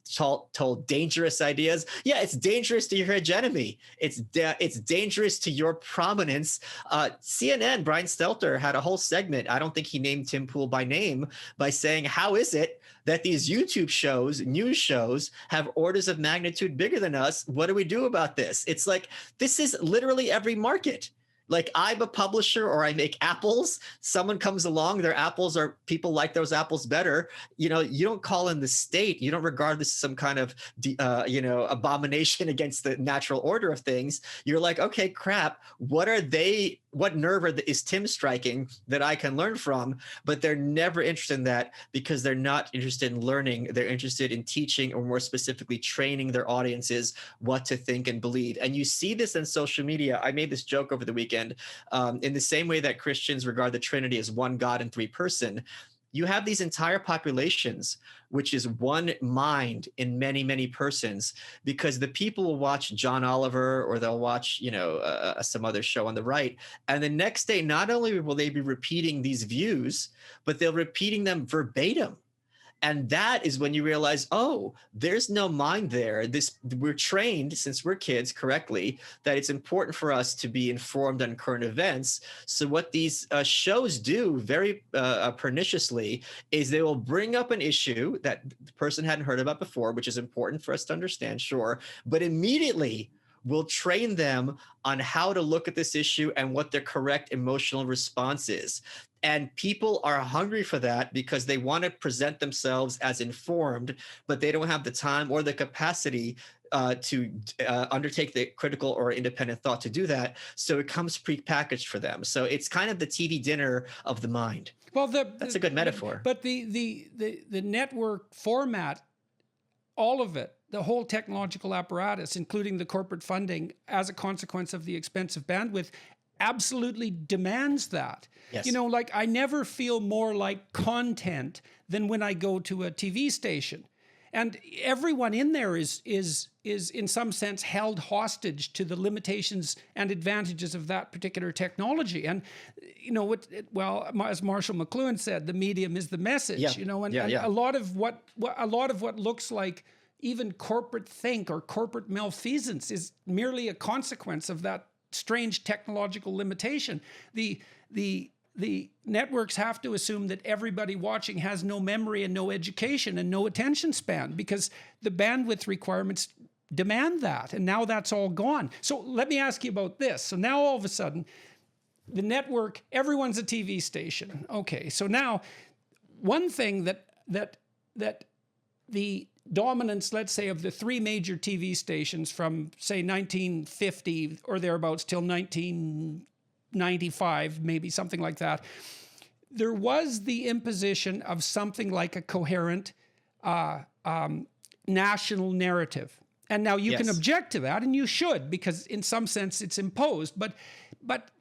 told dangerous ideas. Yeah, it's dangerous to your hegemony. It's dangerous to your prominence. CNN, Brian Stelter had a whole segment. I don't think he named Tim Pool by name, by saying, how is it that these YouTube shows, news shows, have orders of magnitude bigger than us? What do we do about this? It's like, this is literally every market. Like, I'm a publisher or I make apples. Someone comes along, their apples are, people like those apples better. You know, you don't call in the state. You don't regard this as some kind of, abomination against the natural order of things. You're like, okay, crap. What nerve is Tim striking that I can learn from? But they're never interested in that because they're not interested in learning. They're interested in teaching, or more specifically, training their audiences what to think and believe. And you see this in social media. I made this joke over the weekend. In the same way that Christians regard the Trinity as one God in three person, you have these entire populations, which is one mind in many, many persons, because the people will watch John Oliver or they'll watch, some other show on the right. And the next day, not only will they be repeating these views, but they're repeating them verbatim. And that is when you realize, oh, there's no mind there. We're trained since we're kids correctly that it's important for us to be informed on current events. So what these shows do very perniciously is they will bring up an issue that the person hadn't heard about before, which is important for us to understand, sure, but immediately will train them on how to look at this issue and what their correct emotional response is. And people are hungry for that because they want to present themselves as informed, but they don't have the time or the capacity to undertake the critical or independent thought to do that. So it comes prepackaged for them. So it's kind of the TV dinner of the mind. Well, that's a good metaphor. But the network format, all of it, the whole technological apparatus, including the corporate funding as a consequence of the expensive bandwidth, absolutely demands that. Yes. Like I never feel more like content than when I go to a TV station. And everyone in there is in some sense held hostage to the limitations and advantages of that particular technology. And as Marshall McLuhan said, the medium is the message. Yeah. And a lot of what looks like even corporate think or corporate malfeasance is merely a consequence of that strange technological limitation. The networks have to assume that everybody watching has no memory and no education and no attention span because the bandwidth requirements demand that. And now that's all gone. So let me ask you about this. So now all of a sudden, the network, everyone's a TV station. Okay, so now one thing that the dominance, let's say, of the three major TV stations from, say, 1950 or thereabouts till 1995, maybe something like that, there was the imposition of something like a coherent national narrative. And now you can object to that, and you should, because in some sense it's imposed. But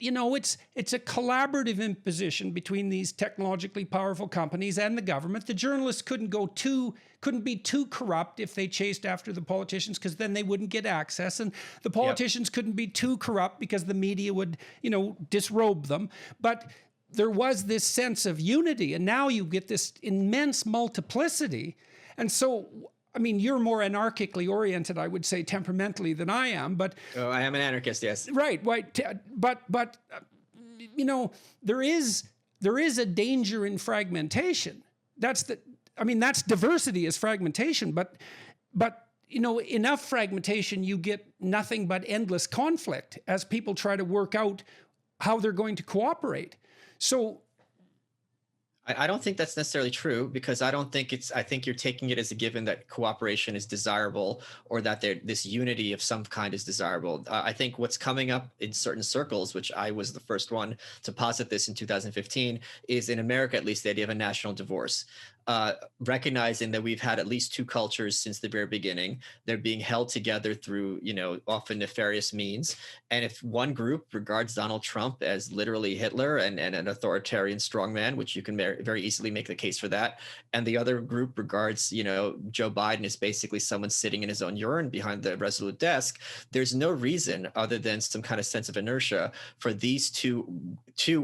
it's a collaborative imposition between these technologically powerful companies and the government. The journalists couldn't be too corrupt if they chased after the politicians, because then they wouldn't get access. And the politicians couldn't be too corrupt because the media would, disrobe them. But there was this sense of unity, and now you get this immense multiplicity. And so, you're more anarchically oriented, I would say, temperamentally than I am, but... Oh, I am an anarchist, yes. Right. But there is a danger in fragmentation. That's diversity is fragmentation, but enough fragmentation, you get nothing but endless conflict as people try to work out how they're going to cooperate. So... I don't think that's necessarily true, because I think you're taking it as a given that cooperation is desirable, or that this unity of some kind is desirable. I think what's coming up in certain circles, which I was the first one to posit this in 2015, is in America, at least, the idea of a national divorce. Recognizing that we've had at least two cultures since the very beginning. They're being held together through, often nefarious means. And if one group regards Donald Trump as literally Hitler and an authoritarian strongman, which you can very easily make the case for that, and the other group regards, Joe Biden as basically someone sitting in his own urine behind the Resolute desk, there's no reason other than some kind of sense of inertia for these two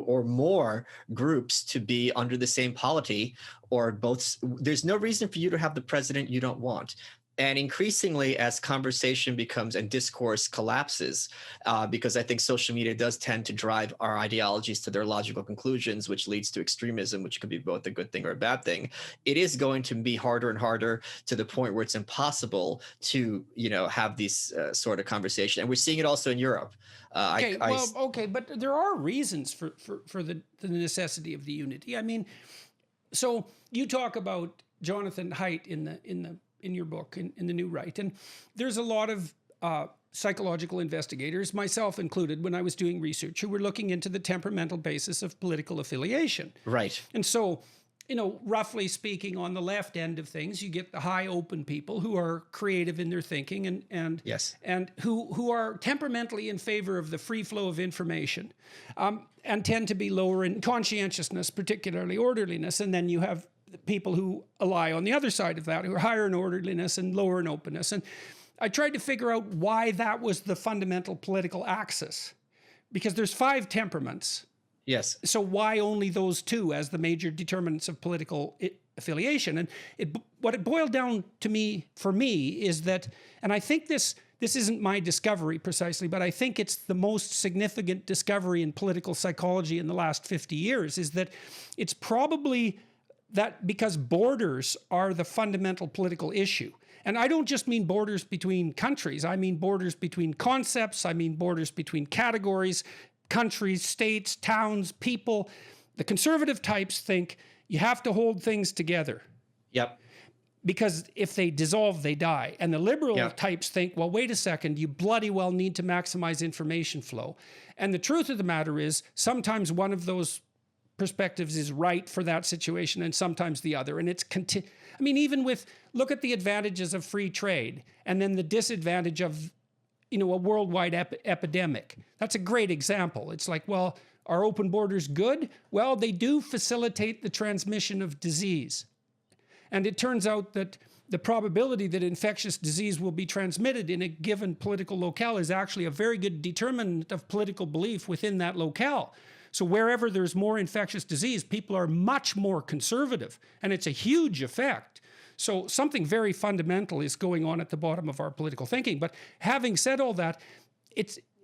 or more groups to be under the same polity, or both. There's no reason for you to have the president you don't want. And increasingly, as conversation becomes and discourse collapses, because I think social media does tend to drive our ideologies to their logical conclusions, which leads to extremism, which could be both a good thing or a bad thing. It is going to be harder and harder, to the point where it's impossible to, have these sort of conversation. And we're seeing it also in Europe. But there are reasons for the necessity of the unity. So you talk about Jonathan Haidt in your book, in the New Right, and there's a lot of psychological investigators, myself included, when I was doing research, who were looking into the temperamental basis of political affiliation. Right. And so roughly speaking, on the left end of things, you get the high open people who are creative in their thinking and Yes. and who are temperamentally in favor of the free flow of information, and tend to be lower in conscientiousness, particularly orderliness. And then you have people who lie on the other side of that, who are higher in orderliness and lower in openness. And I tried to figure out why that was the fundamental political axis, because there's 5 temperaments. Yes. So why only those 2 as the major determinants of political affiliation? And what it boiled down to for me is that, and I think this isn't my discovery precisely, but I think it's the most significant discovery in political psychology in the last 50 years, is that it's probably that because borders are the fundamental political issue. And I don't just mean borders between countries. I mean borders between concepts. I mean borders between categories, countries, states, towns, people. The conservative types think you have to hold things together. Yep. Because if they dissolve, they die. And the liberal types think, well, wait a second, you bloody well need to maximize information flow. And the truth of the matter is, sometimes one of those perspectives is right for that situation and sometimes the other. And it's, even look at the advantages of free trade and then the disadvantage of a worldwide epidemic. That's a great example. It's like, well, are open borders good? Well, they do facilitate the transmission of disease. And it turns out that the probability that infectious disease will be transmitted in a given political locale is actually a very good determinant of political belief within that locale. So wherever there's more infectious disease, people are much more conservative, and it's a huge effect. So something very fundamental is going on at the bottom of our political thinking. But having said all that,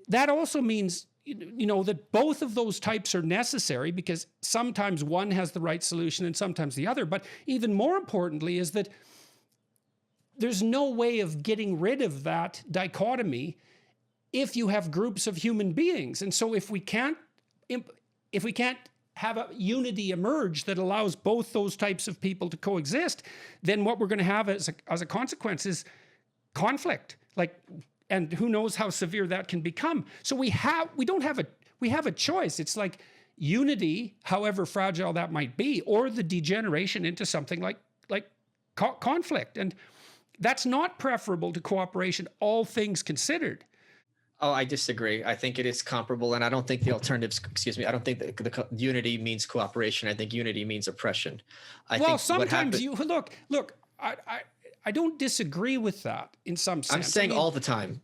that also means that both of those types are necessary, because sometimes one has the right solution and sometimes the other. But even more importantly is that there's no way of getting rid of that dichotomy if you have groups of human beings. And so if we can't have a unity emerge that allows both those types of people to coexist, then what we're going to have as a consequence is conflict. And who knows how severe that can become. So we have a choice. It's like unity, however fragile that might be, or the degeneration into something like conflict. And that's not preferable to cooperation, all things considered. Oh, I disagree. I think it is comparable, and I don't think the alternatives. I don't think that the unity means cooperation. I think unity means oppression. Sometimes you look. I don't disagree with that in some sense. I'm saying all the time,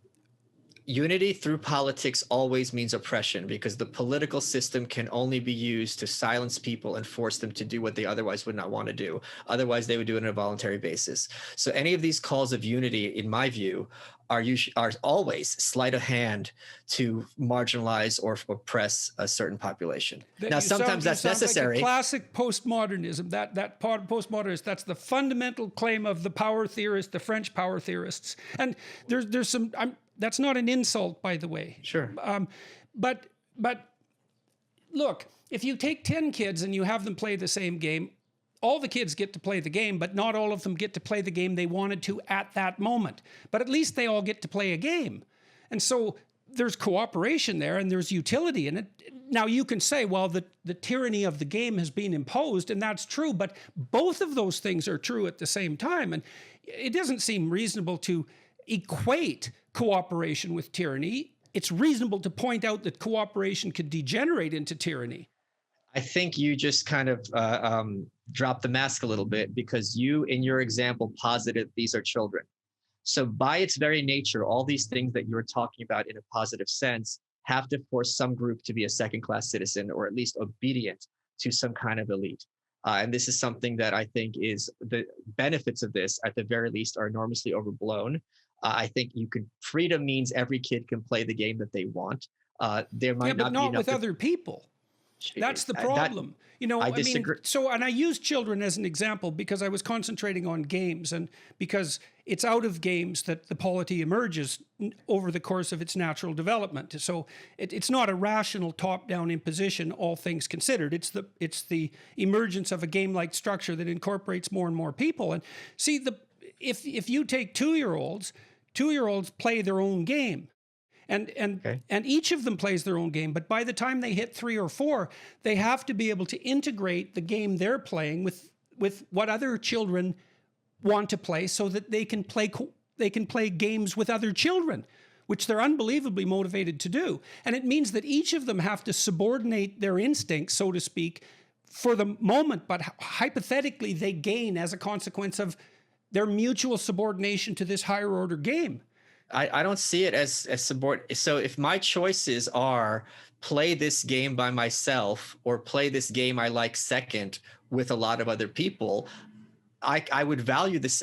unity through politics always means oppression, because the political system can only be used to silence people and force them to do what they otherwise would not want to do. Otherwise, they would do it on a voluntary basis. So any of these calls of unity, in my view, are always sleight of hand to marginalize or oppress a certain population. Now, sometimes that's necessary. Like classic postmodernism. That postmodernist. That's the fundamental claim of the power theorists, the French power theorists. And there's some. That's not an insult, by the way. Sure. But look, if you take 10 kids and you have them play the same game, all the kids get to play the game, but not all of them get to play the game they wanted to at that moment. But at least they all get to play a game. And so there's cooperation there and there's utility in it. Now you can say, well, the tyranny of the game has been imposed, and that's true, but both of those things are true at the same time. And it doesn't seem reasonable to equate cooperation with tyranny. It's reasonable to point out that cooperation could degenerate into tyranny. I think you just kind of dropped the mask a little bit, because you, in your example, posited these are children. So by its very nature, all these things that you're talking about in a positive sense have to force some group to be a second-class citizen, or at least obedient to some kind of elite. And this is something that I think is the benefits of this, at the very least, are enormously overblown. I think freedom means every kid can play the game that they want. There might but not with other people. That's the problem. I disagree. And I use children as an example because I was concentrating on games, and because it's out of games that the polity emerges over the course of its natural development. So it's not a rational top-down imposition, all things considered. It's the emergence of a game-like structure that incorporates more and more people. And see, if you take 2-year-olds play their own game. Okay. And each of them plays their own game, but by the time they hit 3 or 4, they have to be able to integrate the game they're playing with what other children want to play, so that they can play games with other children, which they're unbelievably motivated to do. And it means that each of them have to subordinate their instincts, so to speak, for the moment, but hypothetically they gain as a consequence of their mutual subordination to this higher order game. I don't see it as subordinate. So if my choices are play this game by myself or play this game I like second with a lot of other people, I would value this.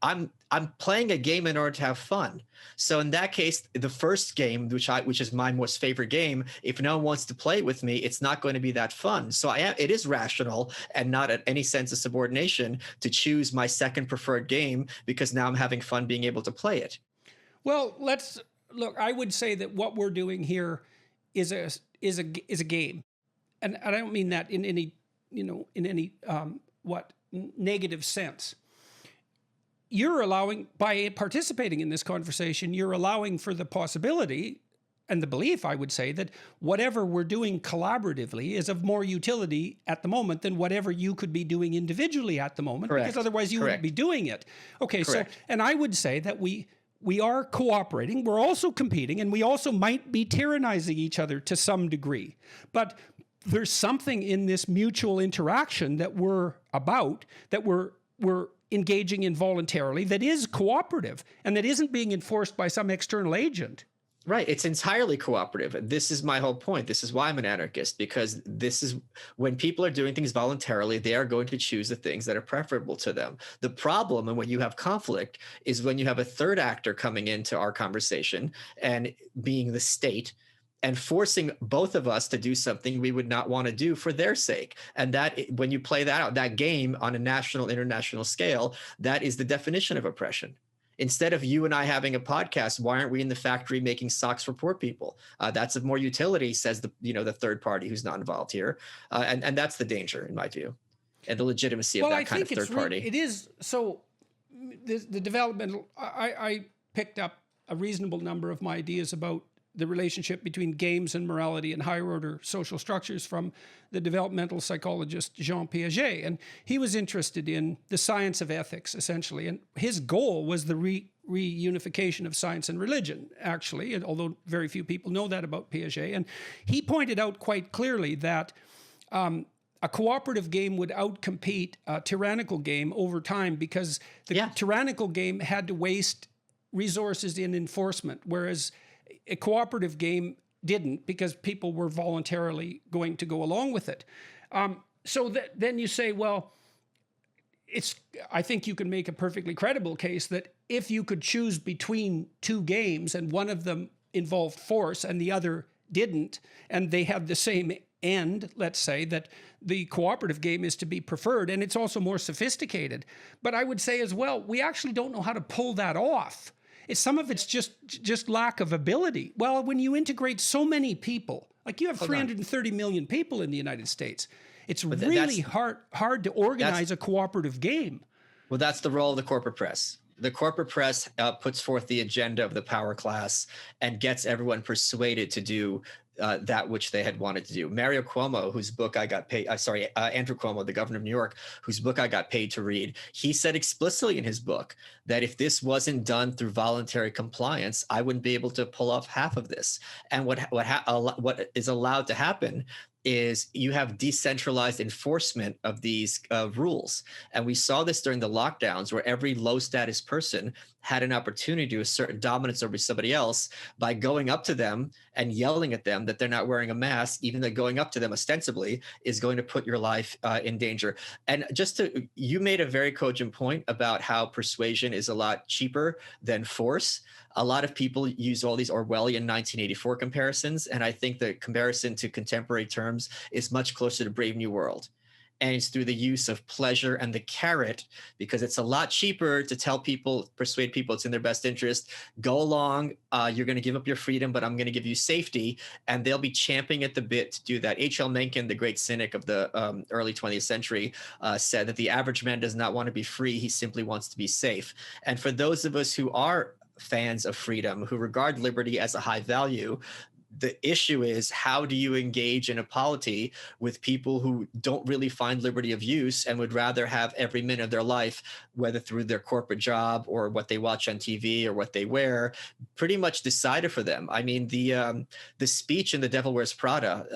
I'm playing a game in order to have fun. So in that case, the first game, which is my most favorite game, if no one wants to play with me, it's not going to be that fun. So it is rational and not at any sense of subordination to choose my second preferred game, because now I'm having fun being able to play it. Well, let's look. I would say that what we're doing here is a game, and I don't mean that in any negative sense. You're allowing, by participating in this conversation, you're allowing for the possibility and the belief, I would say, that whatever we're doing collaboratively is of more utility at the moment than whatever you could be doing individually at the moment. Correct. Because otherwise you wouldn't be doing it. Okay, Correct. so, and I would say that we are cooperating, we're also competing, and we also might be tyrannizing each other to some degree. But there's something in this mutual interaction that we're about, that we're engaging in voluntarily, that is cooperative and that isn't being enforced by some external agent. Right. It's entirely cooperative. This is my whole point. This is why I'm an anarchist, because this is when people are doing things voluntarily, they are going to choose the things that are preferable to them. The problem, and when you have conflict, is when you have a third actor coming into our conversation and being the state and forcing both of us to do something we would not want to do for their sake. And that, when you play that out, that game on a national, international scale, that is the definition of oppression. Instead of you and I having a podcast, why aren't we in the factory making socks for poor people? That's of more utility, says the third party who's not involved here. And that's the danger, in my view, and the legitimacy of that kind of third party. It is. So the developmental, I picked up a reasonable number of my ideas about the relationship between games and morality and higher order social structures from the developmental psychologist Jean Piaget. And he was interested in the science of ethics, essentially. And his goal was the reunification of science and religion, actually, and although very few people know that about Piaget. And he pointed out quite clearly that a cooperative game would outcompete a tyrannical game over time, because the tyrannical game had to waste resources in enforcement, whereas a cooperative game didn't, because people were voluntarily going to go along with it. So then you say, well, I think you can make a perfectly credible case that if you could choose between two games and one of them involved force and the other didn't, and they had the same end, let's say, that the cooperative game is to be preferred, and it's also more sophisticated. But I would say as well, we actually don't know how to pull that off. Some of it's just lack of ability. Well, when you integrate so many people, like you have 330 million people in the United States, it's really hard to organize a cooperative game. Well, that's the role of the corporate press. The corporate press puts forth the agenda of the power class and gets everyone persuaded to do that which they had wanted to do. Mario Cuomo, whose book I got paid, Andrew Cuomo, the governor of New York, whose book I got paid to read, he said explicitly in his book that if this wasn't done through voluntary compliance, I wouldn't be able to pull off half of this. And what is allowed to happen is you have decentralized enforcement of these rules. And we saw this during the lockdowns, where every low status person had an opportunity to assert dominance over somebody else by going up to them and yelling at them that they're not wearing a mask, even though going up to them ostensibly is going to put your life in danger. And you made a very cogent point about how persuasion is a lot cheaper than force. A lot of people use all these Orwellian 1984 comparisons, and I think the comparison to contemporary terms is much closer to Brave New World. And it's through the use of pleasure and the carrot, because it's a lot cheaper to persuade people it's in their best interest. Go along, you're going to give up your freedom, but I'm going to give you safety. And they'll be champing at the bit to do that. H.L. Mencken, the great cynic of the early 20th century, said that the average man does not want to be free. He simply wants to be safe. And for those of us who are fans of freedom, who regard liberty as a high value. The issue is, how do you engage in a polity with people who don't really find liberty of use and would rather have every minute of their life, whether through their corporate job or what they watch on TV or what they wear, pretty much decided for them. I mean, the speech in The Devil Wears Prada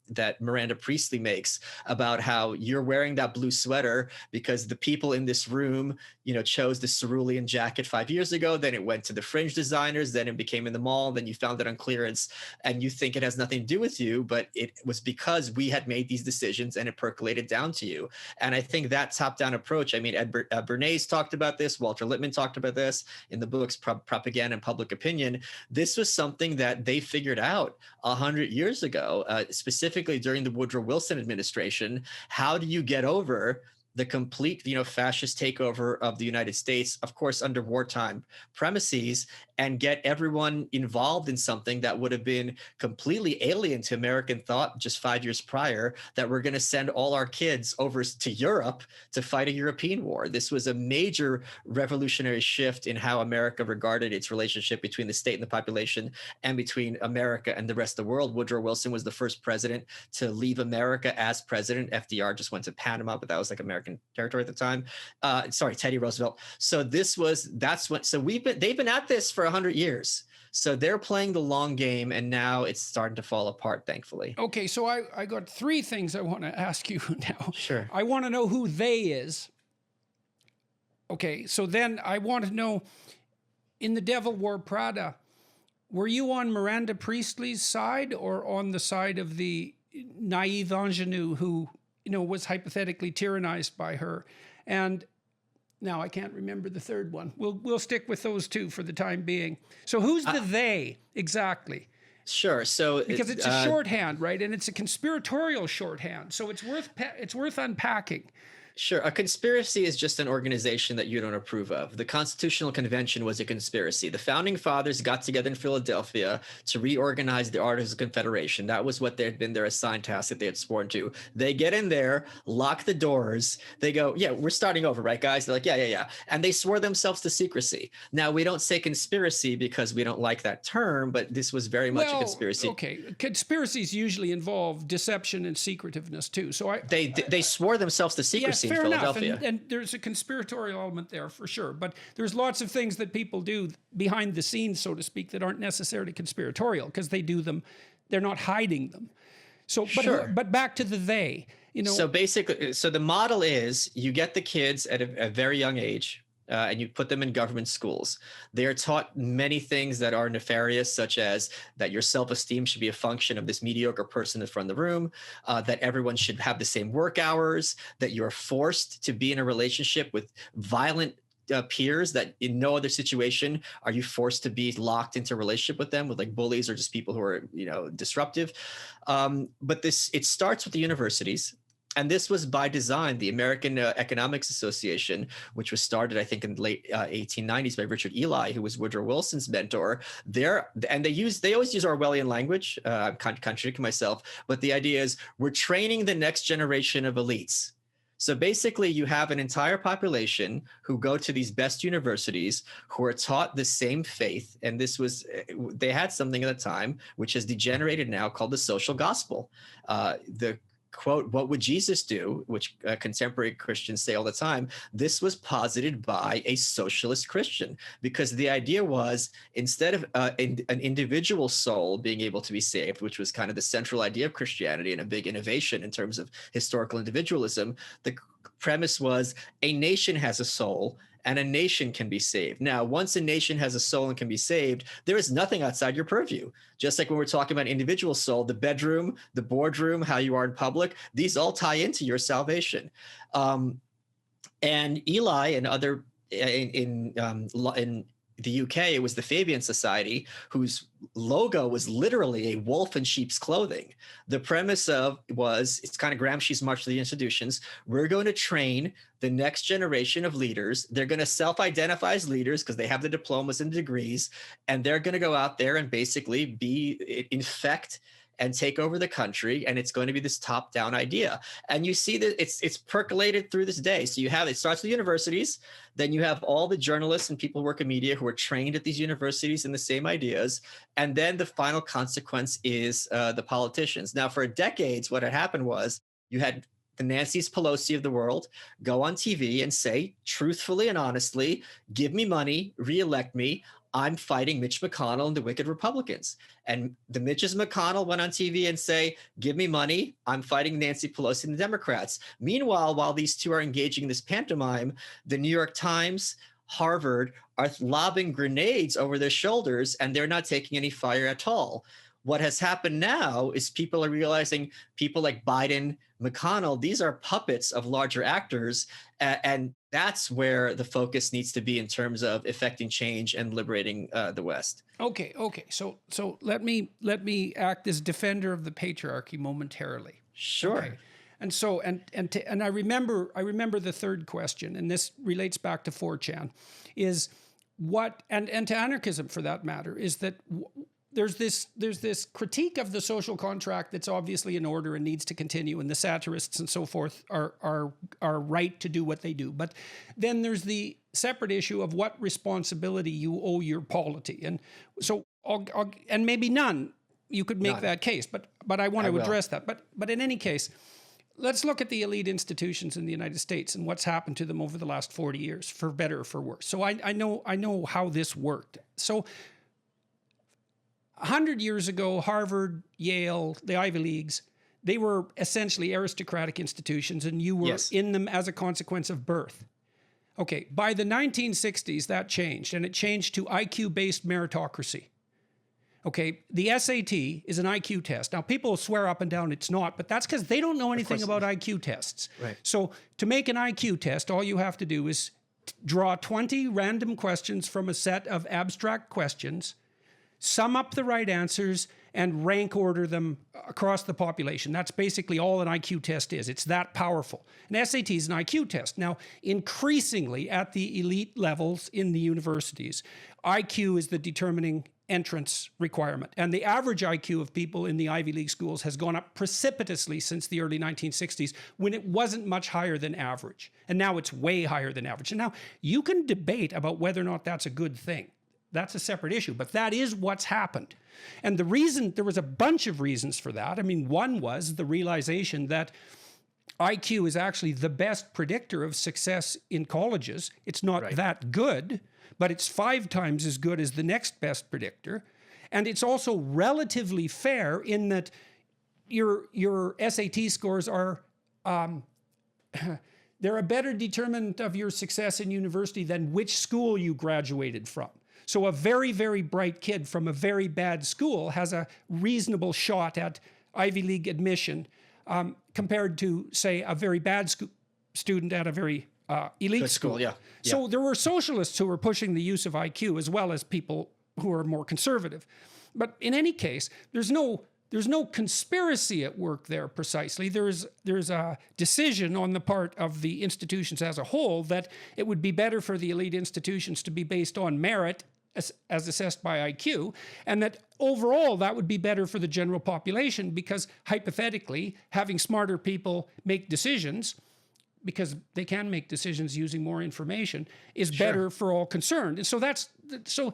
that Miranda Priestley makes about how you're wearing that blue sweater because the people in this room, chose the cerulean jacket 5 years ago. Then it went to the fringe designers. Then it became in the mall. Then you found it on clearance. And you think it has nothing to do with you, but it was because we had made these decisions and it percolated down to you. And I think that top-down approach, I mean, Bernays talked about this, Walter Lippmann talked about this in the books Propaganda and Public Opinion. This was something that they figured out 100 years ago, specifically during the Woodrow Wilson administration. How do you get over the complete, fascist takeover of the United States, of course, under wartime premises, and get everyone involved in something that would have been completely alien to American thought just 5 years prior, that we're going to send all our kids over to Europe to fight a European war. This was a major revolutionary shift in how America regarded its relationship between the state and the population, and between America and the rest of the world. Woodrow Wilson was the first president to leave America as president. FDR just went to Panama, but that was like American territory at the time. Teddy Roosevelt. So they've been at this for 100 years. So they're playing the long game, and now it's starting to fall apart, thankfully. Okay, so I got three things I want to ask you now. Sure. I want to know who they is. Okay, so then I want to know, in The Devil Wore Prada, were you on Miranda Priestley's side or on the side of the naive ingenue who, was hypothetically tyrannized by her? And now I can't remember the third one. We'll stick with those two for the time being. So who's the they exactly? Sure. So because it's a shorthand, right? And it's a conspiratorial shorthand. So it's worth unpacking. Sure. A conspiracy is just an organization that you don't approve of. The Constitutional Convention was a conspiracy. The founding fathers got together in Philadelphia to reorganize the Articles of Confederation. That was what had been their assigned task that they had sworn to. They get in there, lock the doors. They go, yeah, we're starting over, right, guys? They're like, yeah. And they swore themselves to secrecy. Now, we don't say conspiracy because we don't like that term, but this was very much a conspiracy. Okay. Conspiracies usually involve deception and secretiveness too. So they swore themselves to secrecy. Yes, fair enough, and there's a conspiratorial element there for sure. But there's lots of things that people do behind the scenes, so to speak, that aren't necessarily conspiratorial because they do them. They're not hiding them. So, but back to the they. So basically, the model is you get the kids at a very young age. And you put them in government schools. They are taught many things that are nefarious, such as that your self-esteem should be a function of this mediocre person in front of the room, that everyone should have the same work hours, that you're forced to be in a relationship with violent peers, that in no other situation are you forced to be locked into a relationship with them, with like bullies or just people who are, disruptive. But it starts with the universities. And this was by design. The American Economics Association, which was started, I think, in the late 1890s by Richard Ely, who was Woodrow they always use Orwellian language. I'm contradicting myself, but the idea is we're training the next generation of elites. So basically, you have an entire population who go to these best universities, who are taught the same faith. And they had something at the time, which has degenerated now, called the social gospel. The quote, "What would Jesus do?" which contemporary Christians say all the time. This was posited by a socialist Christian, because the idea was, instead of an individual soul being able to be saved, which was kind of the central idea of Christianity and a big innovation in terms of historical individualism, the premise was a nation has a soul and a nation can be saved. Now, once a nation has a soul and can be saved, there is nothing outside your purview. Just like when we're talking about individual soul, the bedroom, the boardroom, how you are in public, these all tie into your salvation. And Eli and other in the UK, it was the Fabian Society, whose logo was literally a wolf in sheep's clothing. The premise it's kind of Gramsci's March to the Institutions. We're going to train the next generation of leaders. They're going to self-identify as leaders because they have the diplomas and degrees, and they're going to go out there and basically infect and take over the country, and it's going to be this top-down idea. And you see that it's percolated through this day. So it starts with universities, then you have all the journalists and people who work in media who are trained at these universities in the same ideas, and then the final consequence is the politicians. Now, for decades, what had happened was you had the Nancy's Pelosi of the world go on TV and say, truthfully and honestly, give me money, reelect me. I'm fighting Mitch McConnell and the wicked Republicans. And the Mitches McConnell went on TV and say, give me money, I'm fighting Nancy Pelosi and the Democrats. Meanwhile, while these two are engaging in this pantomime, the New York Times, Harvard are lobbing grenades over their shoulders, and they're not taking any fire at all. What has happened now is people are realizing people like Biden, McConnell, these are puppets of larger actors. And that's where the focus needs to be in terms of effecting change and liberating the West. Okay. So let me act as defender of the patriarchy momentarily. Sure. Okay. And I remember the third question, and this relates back to 4chan, is what, and to anarchism for that matter, is that there's this critique of the social contract that's obviously in order and needs to continue, and the satirists and so forth are right to do what they do. But then there's the separate issue of what responsibility you owe your polity, and so and maybe none. You could make that case, but I want to address that. But in any case, let's look at the elite institutions in the United States and what's happened to them over the last 40 years, for better or for worse. So I know how this worked. So 100 years ago, Harvard, Yale, the Ivy Leagues, they were essentially aristocratic institutions, and you were in them as a consequence of birth. Okay, by the 1960s, that changed, and it changed to IQ-based meritocracy. Okay, the SAT is an IQ test. Now, people swear up and down it's not, but that's because they don't know anything about IQ tests. Right. So to make an IQ test, all you have to do is draw 20 random questions from a set of abstract questions, sum up the right answers, and rank order them across the population. That's basically all an IQ test is. It's that powerful. An SAT is an IQ test. Now, increasingly at the elite levels in the universities, IQ is the determining entrance requirement. And the average IQ of people in the Ivy League schools has gone up precipitously since the early 1960s, when it wasn't much higher than average. And now it's way higher than average. And now you can debate about whether or not that's a good thing. That's a separate issue, but that is what's happened. And the reason, there was a bunch of reasons for that. I mean, one was the realization that IQ is actually the best predictor of success in colleges. It's not that good, but it's 5 times as good as the next best predictor. And it's also relatively fair in that your SAT scores are, they're a better determinant of your success in university than which school you graduated from. So a very, very bright kid from a very bad school has a reasonable shot at Ivy League admission compared to, say, a very bad student at a very elite school. So there were socialists who were pushing the use of IQ, as well as people who are more conservative. But in any case, there's no conspiracy at work there precisely. There's a decision on the part of the institutions as a whole that it would be better for the elite institutions to be based on merit as assessed by IQ, and that overall that would be better for the general population, because hypothetically having smarter people make decisions, because they can make decisions using more information, is better for all concerned. And so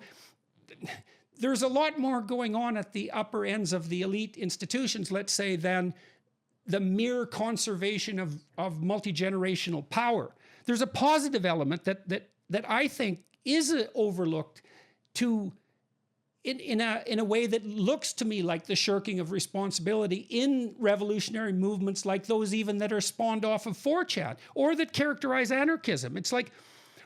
there's a lot more going on at the upper ends of the elite institutions, let's say, than the mere conservation of multi-generational power. There's a positive element that I think is overlooked in a way that looks to me like the shirking of responsibility in revolutionary movements like those even that are spawned off of 4chan or that characterize anarchism. It's like,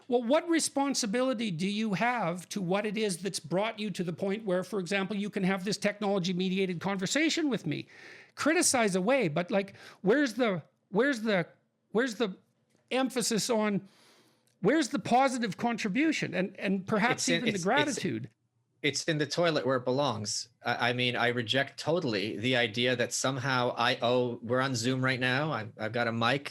well, what responsibility do you have to what it is that's brought you to the point where, for example, you can have this technology-mediated conversation with me? Criticize away, but like, where's the emphasis on, where's the positive contribution and perhaps even the gratitude? It's in the toilet where it belongs. I mean, I reject totally the idea that somehow I owe, we're on Zoom right now. I've got a mic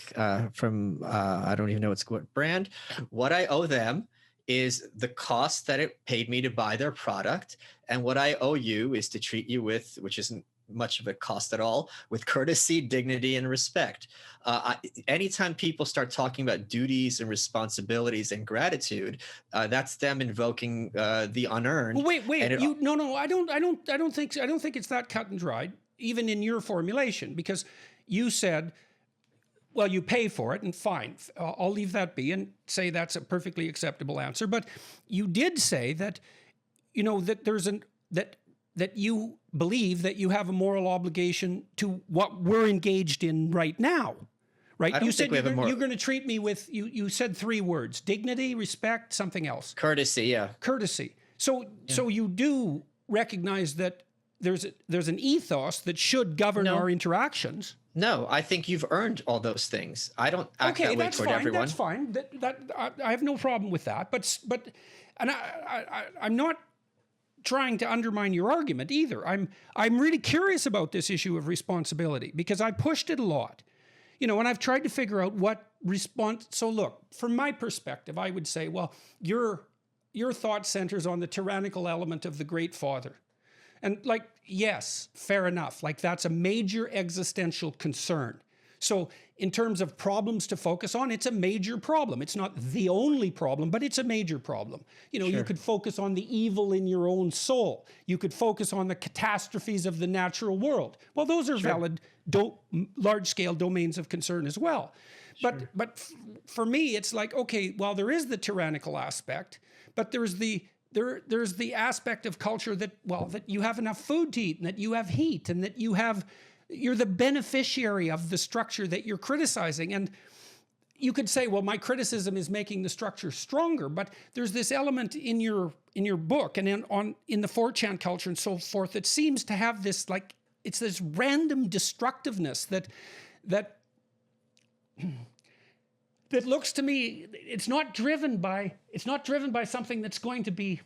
from, I don't even know what brand. What I owe them is the cost that it paid me to buy their product. And what I owe you is to treat you with, which isn't much of a cost at all, with courtesy, dignity, and respect. Anytime people start talking about duties and responsibilities and gratitude, that's them invoking the unearned. Well, wait. No. I don't think it's that cut and dried, even in your formulation, because you said, well, you pay for it, and fine. I'll leave that be and say that's a perfectly acceptable answer. But you did say that, that you believe that you have a moral obligation to what we're engaged in right now, right? I don't think we have a moral. You're going to treat me with, you said 3 words: dignity, respect, something else. Courtesy, yeah. Courtesy. So you do recognize that there's an ethos that should govern our interactions. No, I think you've earned all those things. I don't act that way toward everyone. That's fine. I have no problem with that. But I'm not trying to undermine your argument either. I'm really curious about this issue of responsibility, because I pushed it a lot, and I've tried to figure out what response. So look, from my perspective, I would say, well, your thought centers on the tyrannical element of the Great Father. And yes, fair enough. That's a major existential concern. So in terms of problems to focus on, it's a major problem. It's not the only problem, but it's a major problem. Sure. You could focus on the evil in your own soul. You could focus on the catastrophes of the natural world. Well, those are valid, large-scale domains of concern as well. Sure. But for me, it's okay, well, there is the tyrannical aspect, but there's the aspect of culture that you have enough food to eat, and that you have heat, and that you're the beneficiary of the structure that you're criticizing. And you could say, well, my criticism is making the structure stronger, but there's this element in your book and in the 4chan culture and so forth that seems to have this it's this random destructiveness that looks to me, it's not driven by something that's going to be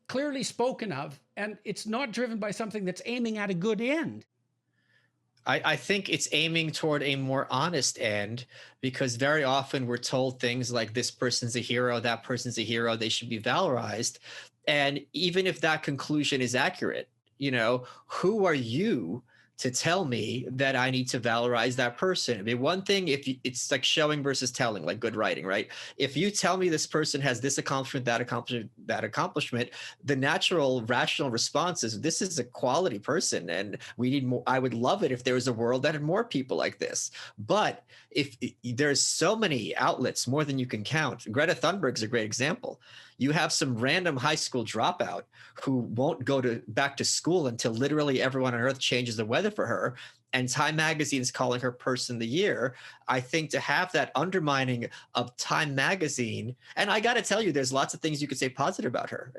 clearly spoken of, and it's not driven by something that's aiming at a good end. I think it's aiming toward a more honest end, because very often we're told things like, this person's a hero, that person's a hero, they should be valorized. And even if that conclusion is accurate, who are you to tell me that I need to valorize that person? I mean, one thing, it's like showing versus telling, like good writing, right? If you tell me this person has this accomplishment, that accomplishment, the natural, rational response is, this is a quality person, and we need more. I would love it if there was a world that had more people like this. But if there's so many outlets, more than you can count. Greta Thunberg's a great example. You have some random high school dropout who won't go back to school until literally everyone on earth changes the weather for her, and Time Magazine is calling her Person of the Year. I think to have that undermining of Time Magazine, and I got to tell you, there's lots of things you could say positive about her.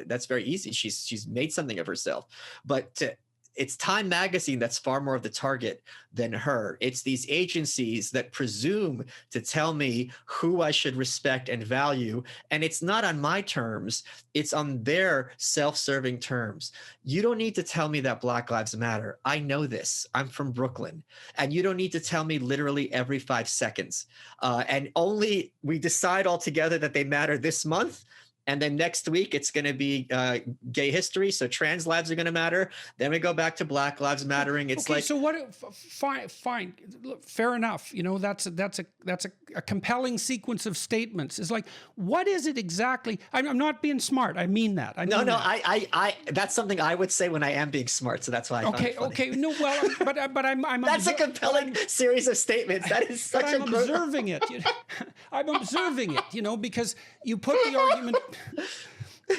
That's very easy. She's made something of herself, but it's Time Magazine that's far more of the target than her. It's these agencies that presume to tell me who I should respect and value. And it's not on my terms. It's on their self-serving terms. You don't need to tell me that Black Lives Matter. I know this. I'm from Brooklyn. And you don't need to tell me literally every 5 seconds. And only we decide all together that they matter this month. And then next week, it's going to be gay history. So trans lives are going to matter. Then we go back to Black Lives Mattering. It's okay, so what? Fine. Look, fair enough. That's a compelling sequence of statements. It's what is it exactly? I'm not being smart. I mean that. I that's something I would say when I am being smart. So that's why. Okay. No, well, but I'm. That's a compelling series of statements. That is such I'm observing it. I'm observing it. Because you put the argument.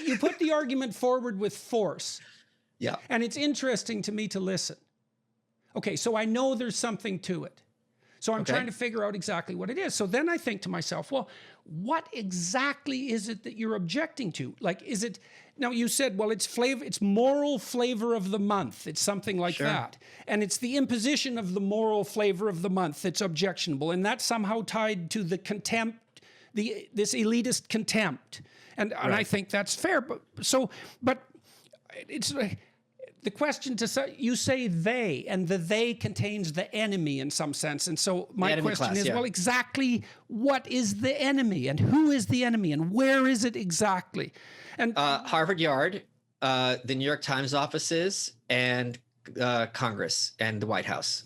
You put the argument forward with force. Yeah. And it's interesting to me to listen. Okay, so I know there's something to it. So I'm trying to figure out exactly what it is. So then I think to myself, well, what exactly is it that you're objecting to? Is it, now you said, well, it's moral flavor of the month. It's something like that. And it's the imposition of the moral flavor of the month that's objectionable. And that's somehow tied to the contempt, this elitist contempt. And I think that's fair. But it's the question to say, you say they, and the they contains the enemy in some sense. And so my question is, well, exactly what is the enemy, and who is the enemy, and where is it exactly? And Harvard Yard The New York Times offices and Congress and the White House.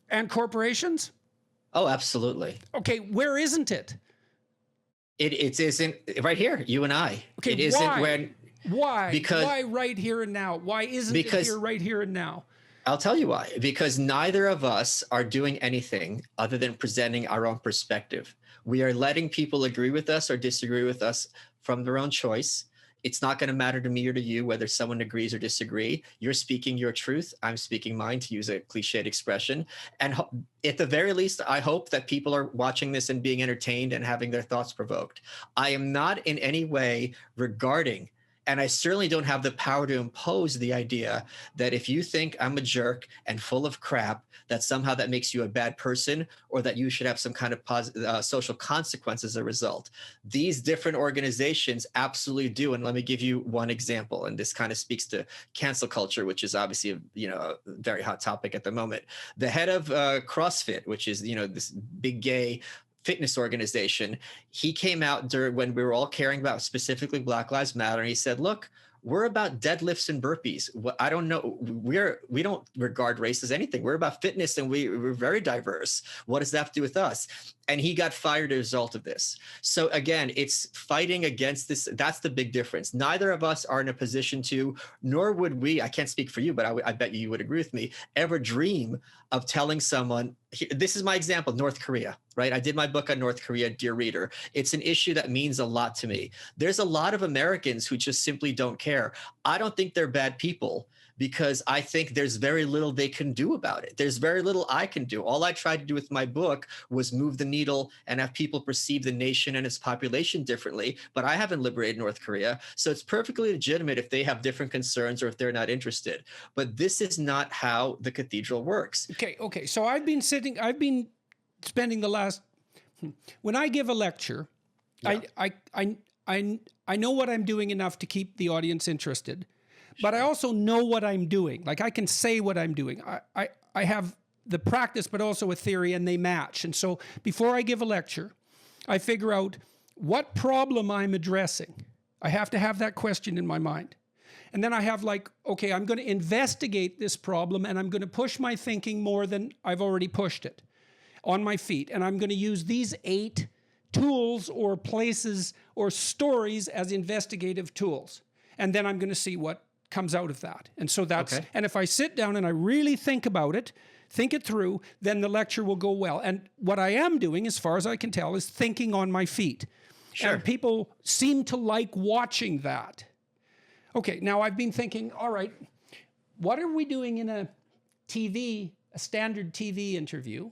And corporations? Oh, absolutely. Okay, where isn't it? It isn't right here, you and I. Okay, it isn't why? when Why? Because why right here and now? Why isn't it here right here and now? I'll tell you why. Because neither of us are doing anything other than presenting our own perspective. We are letting people agree with us or disagree with us from their own choice. It's not going to matter to me or to you whether someone agrees or disagree. You're speaking your truth. I'm speaking mine, to use a cliched expression. And at the very least, I hope that people are watching this and being entertained and having their thoughts provoked. I am not in any way regarding, and I certainly don't have the power to impose the idea that if you think I'm a jerk and full of crap, that somehow that makes you a bad person or that you should have some kind of social consequence as a result. These different organizations absolutely do. And let me give you one example. And this kind of speaks to cancel culture, which is obviously a very hot topic at the moment. The head of CrossFit, which is this big gay fitness organization, he came out when we were all caring about specifically Black Lives Matter, and he said, look, we're about deadlifts and burpees. I don't know. We don't regard race as anything. We're about fitness, and we're very diverse. What does that have to do with us? And he got fired as a result of this. So again, it's fighting against this. That's the big difference. Neither of us are in a position to, nor would we, I can't speak for you, but I bet you would agree with me, ever dream of telling someone, this is my example, North Korea, right? I did my book on North Korea, dear reader. It's an issue that means a lot to me. There's a lot of Americans who just simply don't care. I don't think they're bad people, because I think there's very little they can do about it. There's very little I can do. All I tried to do with my book was move the needle and have people perceive the nation and its population differently, but I haven't liberated North Korea. So it's perfectly legitimate if they have different concerns or if they're not interested. But this is not how the cathedral works. Okay. So I've been spending the last, when I give a lecture, yeah. I know what I'm doing enough to keep the audience interested. But I also know what I'm doing. Like, I can say what I'm doing. I have the practice, but also a theory, and they match. And so before I give a lecture, I figure out what problem I'm addressing. I have to have that question in my mind. And then I have okay, I'm going to investigate this problem, and I'm going to push my thinking more than I've already pushed it on my feet. And I'm going to use these 8 tools or places or stories as investigative tools. And then I'm going to see what comes out of that. And so that's, okay. And if I sit down and I really think about it, think it through, then the lecture will go well. And what I am doing, as far as I can tell, is thinking on my feet. Sure. And people seem to like watching that. Okay, now I've been thinking, all right, what are we doing in a standard TV interview?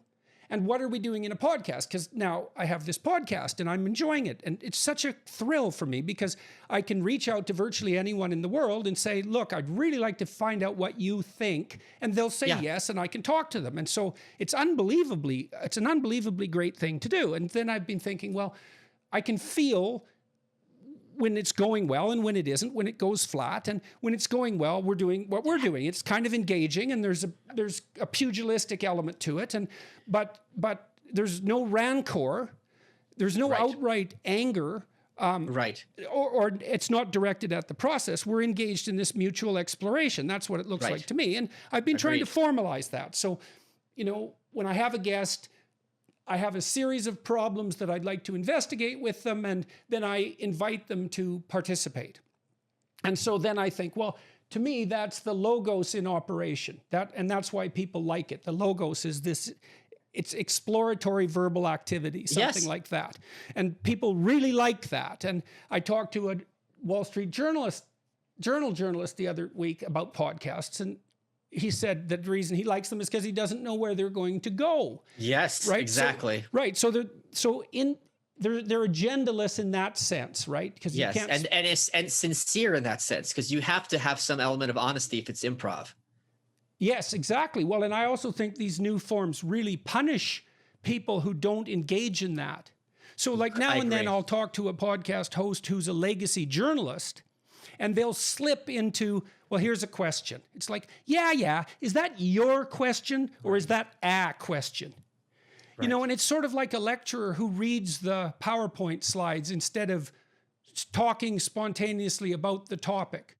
And what are we doing in a podcast? Because now I have this podcast and I'm enjoying it. And it's such a thrill for me because I can reach out to virtually anyone in the world and say, look, I'd really like to find out what you think. And they'll say yes, and I can talk to them. And so it's an unbelievably great thing to do. And then I've been thinking, well, I can feel when it's going well and when it isn't, when it goes flat. And when it's going well, we're doing what we're doing. It's kind of engaging, and there's a pugilistic element to it. But there's no rancor. There's no outright anger. Or it's not directed at the process. We're engaged in this mutual exploration. That's what it looks like to me. And I've been trying to formalize that. So, when I have a guest, I have a series of problems that I'd like to investigate with them, and then I invite them to participate. And so then I think, well, to me, that's the logos in operation. And that's why people like it. The logos is this, it's exploratory verbal activity, something like that. And people really like that. And I talked to a Wall Street journal journalist the other week about podcasts, and he said that the reason he likes them is because he doesn't know where they're going to go. Yes, right? Exactly. So they're agendaless in that sense, right? Because yes, you can't and sincere in that sense, because you have to have some element of honesty if it's improv. Yes, exactly. Well, and I also think these new forms really punish people who don't engage in that. So now and then I'll talk to a podcast host who's a legacy journalist, and they'll slip into, well, here's a question. It's like, yeah, is that your question or is that a question? Right. And it's sort of like a lecturer who reads the PowerPoint slides instead of talking spontaneously about the topic.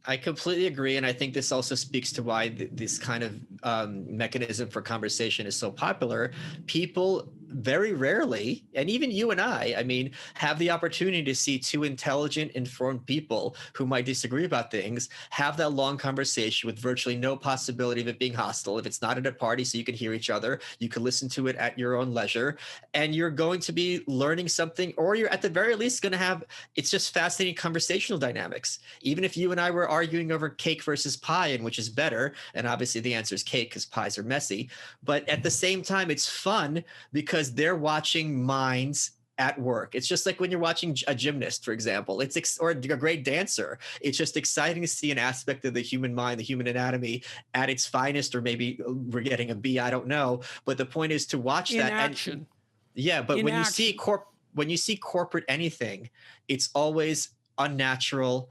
I completely agree, and I think this also speaks to why this kind of mechanism for conversation is so popular. People very rarely, and even you and I mean, have the opportunity to see two intelligent, informed people who might disagree about things have that long conversation with virtually no possibility of it being hostile. If it's not at a party, so you can hear each other, you can listen to it at your own leisure, and you're going to be learning something, or you're at the very least going to have, it's just fascinating conversational dynamics. Even if you and I were arguing over cake versus pie and which is better, and obviously the answer is cake because pies are messy, but at the same time, it's fun because they're watching minds at work. It's just like when you're watching a gymnast, for example, or a great dancer. It's just exciting to see an aspect of the human mind, the human anatomy at its finest, or maybe we're getting a B, I don't know. But the point is to watch in that. action. And, yeah, but when you see corporate anything, it's always unnatural.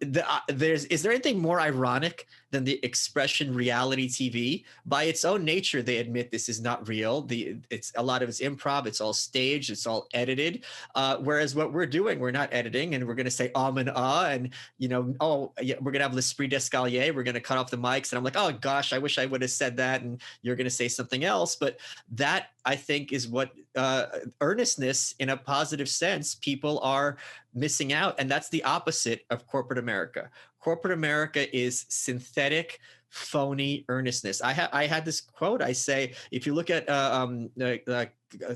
Is there anything more ironic than the expression reality TV? By its own nature, they admit this is not real. It's a lot of it's improv. It's all staged. It's all edited. Whereas what we're doing, we're not editing, and we're going to say and and oh yeah, we're going to have l'esprit d'escalier. We're going to cut off the mics, and I'm like, oh gosh, I wish I would have said that, and you're going to say something else. But that, I think, is what earnestness in a positive sense people are missing out, and that's the opposite of corporate America. Corporate America is synthetic, phony earnestness. I had this quote. I say, if you look at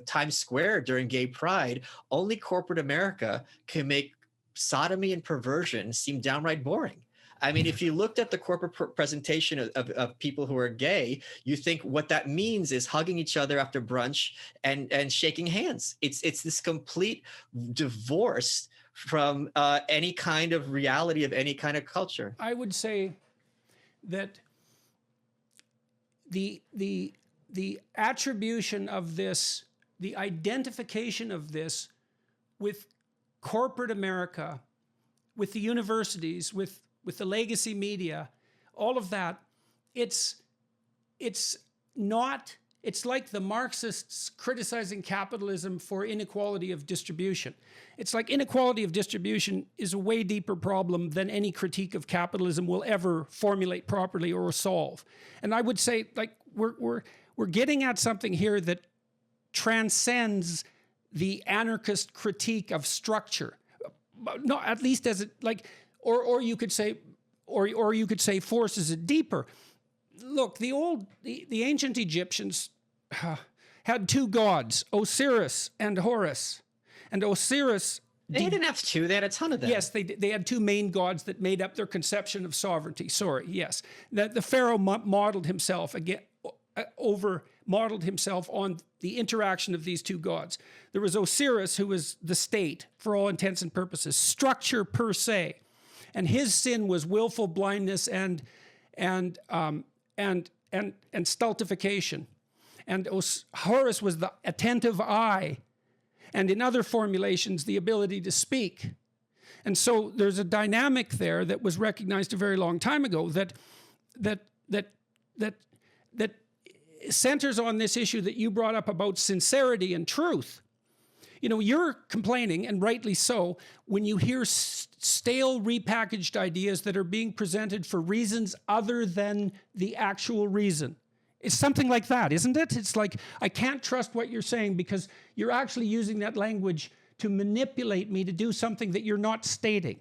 Times Square during Gay Pride, only corporate America can make sodomy and perversion seem downright boring. I mean, if you looked at the corporate presentation of people who are gay, you think what that means is hugging each other after brunch and shaking hands. It's this complete divorce from any kind of reality of any kind of culture. I would say that the attribution of this, the identification of this with corporate America, with the universities, with the legacy media, all of that, it's like the Marxists criticizing capitalism for inequality of distribution. It's like inequality of distribution is a way deeper problem than any critique of capitalism will ever formulate properly or solve. And I would say, like, we're getting at something here that transcends the anarchist critique of structure. No, at least as it, like, or you could say, or you could say forces it deeper. Look, the ancient Egyptians had two gods, Osiris and Horus. And Osiris... They didn't have two, they had a ton of them. Yes, they had two main gods that made up their conception of sovereignty. Sorry, yes. The pharaoh modeled himself on the interaction of these two gods. There was Osiris, who was the state for all intents and purposes, structure per se. And his sin was willful blindness and stultification. And Horus was the attentive eye, and in other formulations, the ability to speak. And so there's a dynamic there that was recognized a very long time ago that centers on this issue that you brought up about sincerity and truth. You know, you're complaining, and rightly so, when you hear stale repackaged ideas that are being presented for reasons other than the actual reason. It's something like that, isn't it? It's like, I can't trust what you're saying because you're actually using that language to manipulate me to do something that you're not stating.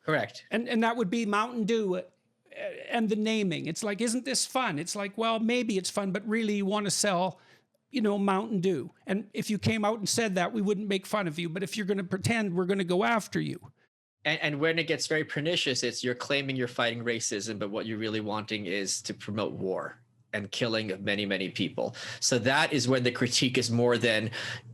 Correct. And that would be Mountain Dew and the naming. It's like, isn't this fun? It's like, well, maybe it's fun, but really you want to sell, Mountain Dew. And if you came out and said that, we wouldn't make fun of you. But if you're going to pretend, we're going to go after you. And when it gets very pernicious, it's you're claiming you're fighting racism, but what you're really wanting is to promote war and killing of many, many people. So that is when the critique is more than